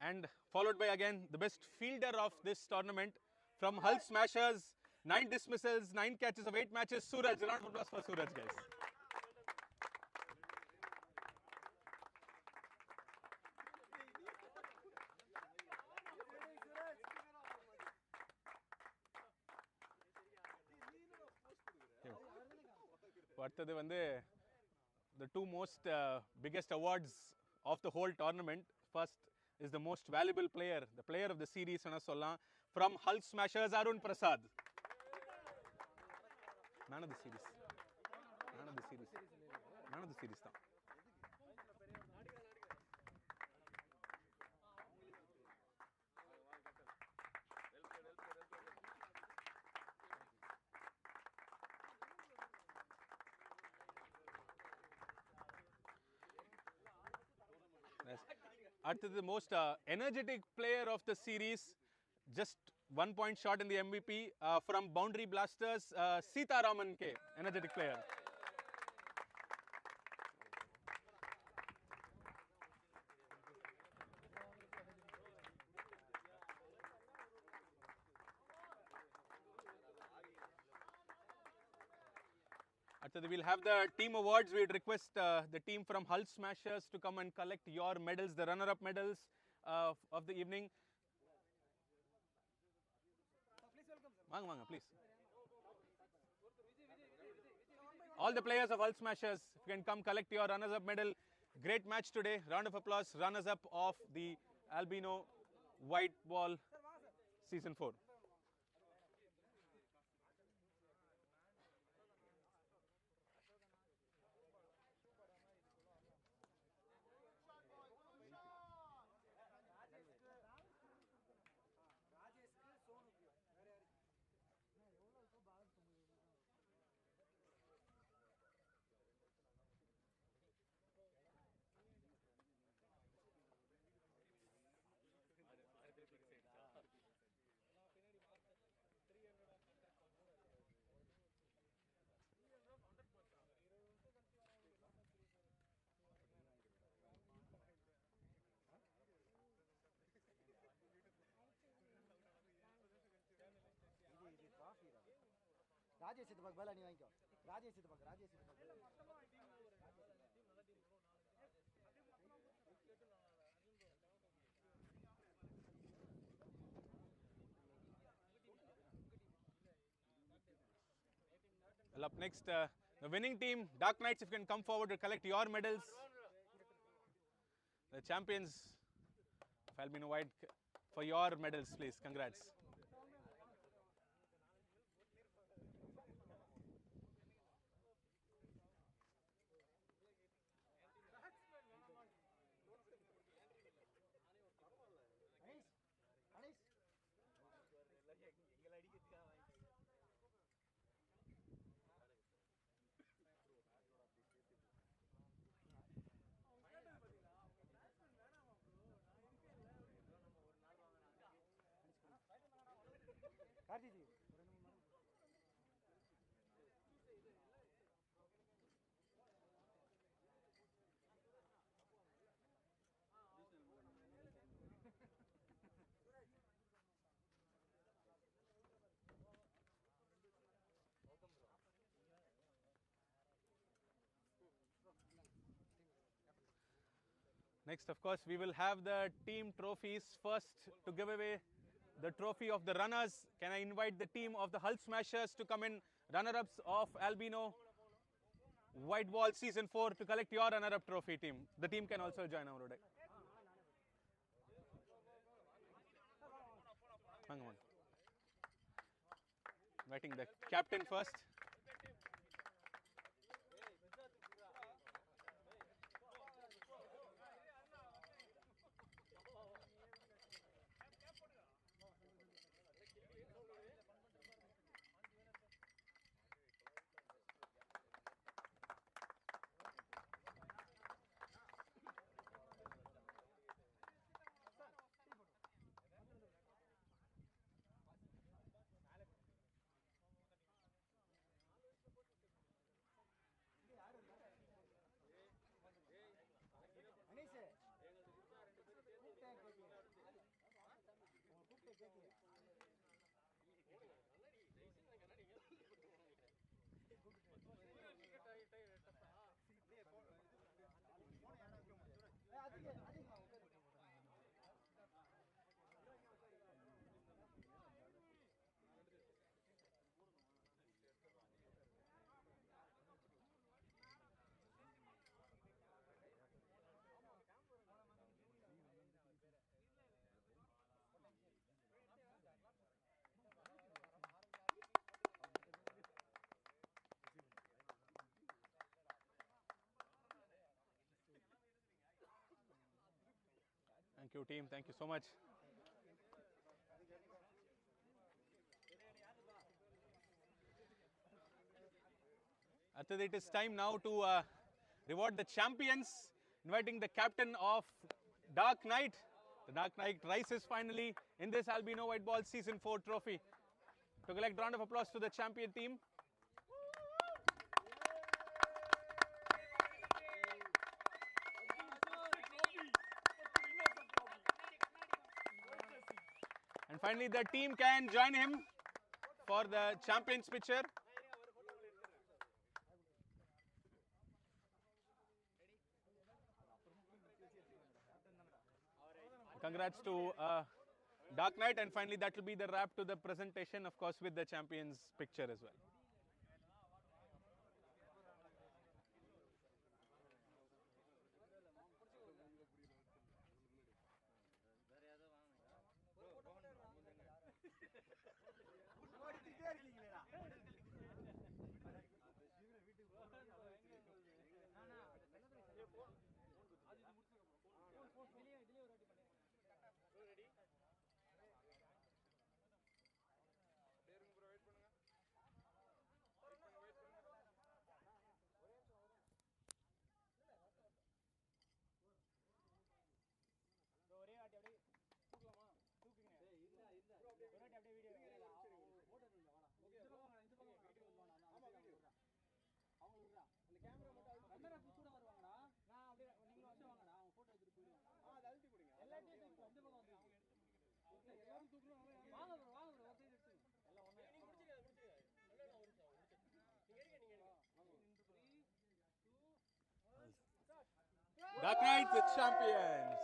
And followed by again the best fielder of this tournament from Hull Smashers, 9 dismissals, 9 catches of 8 matches, Suraj. Round of applause for Suraj, guys. அடுத்தது வந்து the two most biggest awards of the whole tournament. First is the most valuable player, the player of the series ana sollam, from Hull Smashers Arun Prasad. Man of the series. Man of the series. Man of the series தான். அடுத்தது most energetic player of the series, just 1 point short in the MVP from Boundary Blasters, Sitaraman K, energetic player. அடுத்தது we'll have the team awards. We'd request the team from Hull Smashers to come and collect your medals, the runner-up medals of the evening. Vaanga, please. All the players of Hull Smashers, if you can come collect your runners-up medal. Great match today. Round of applause. Runners-up of the Albino White Ball Season 4. Rajesh இது பக்கம் நீ வாங்கிக்கோ. ராஜேஷ் இது பக்கம் Well, up next, the winning team, Dark Knights, if you can come forward to collect your medals. The champions of Albino White, for your medals, please. Congrats. கார்த்திஜி Next, of course, we will have the team trophies. First, to give away the trophy of the runners, can I invite the team of the Hull Smashers to come in, runner-ups of Albino White Ball Season 4, to collect your runner-up trophy, team. The team can also join our deck. Hang on. Inviting the captain first. you, team. Thank you so much. After it is time now to reward the champions, inviting the captain of Dark Knight. The Dark Knight rises finally in this Albino White Ball Season 4 trophy. To collect round of applause to the champion team. And finally, the team can join him for the champion's picture. Congrats to Dark Knight, and finally that will be the wrap to the presentation, of course, with the champion's picture as well. Dark Knight, the champion.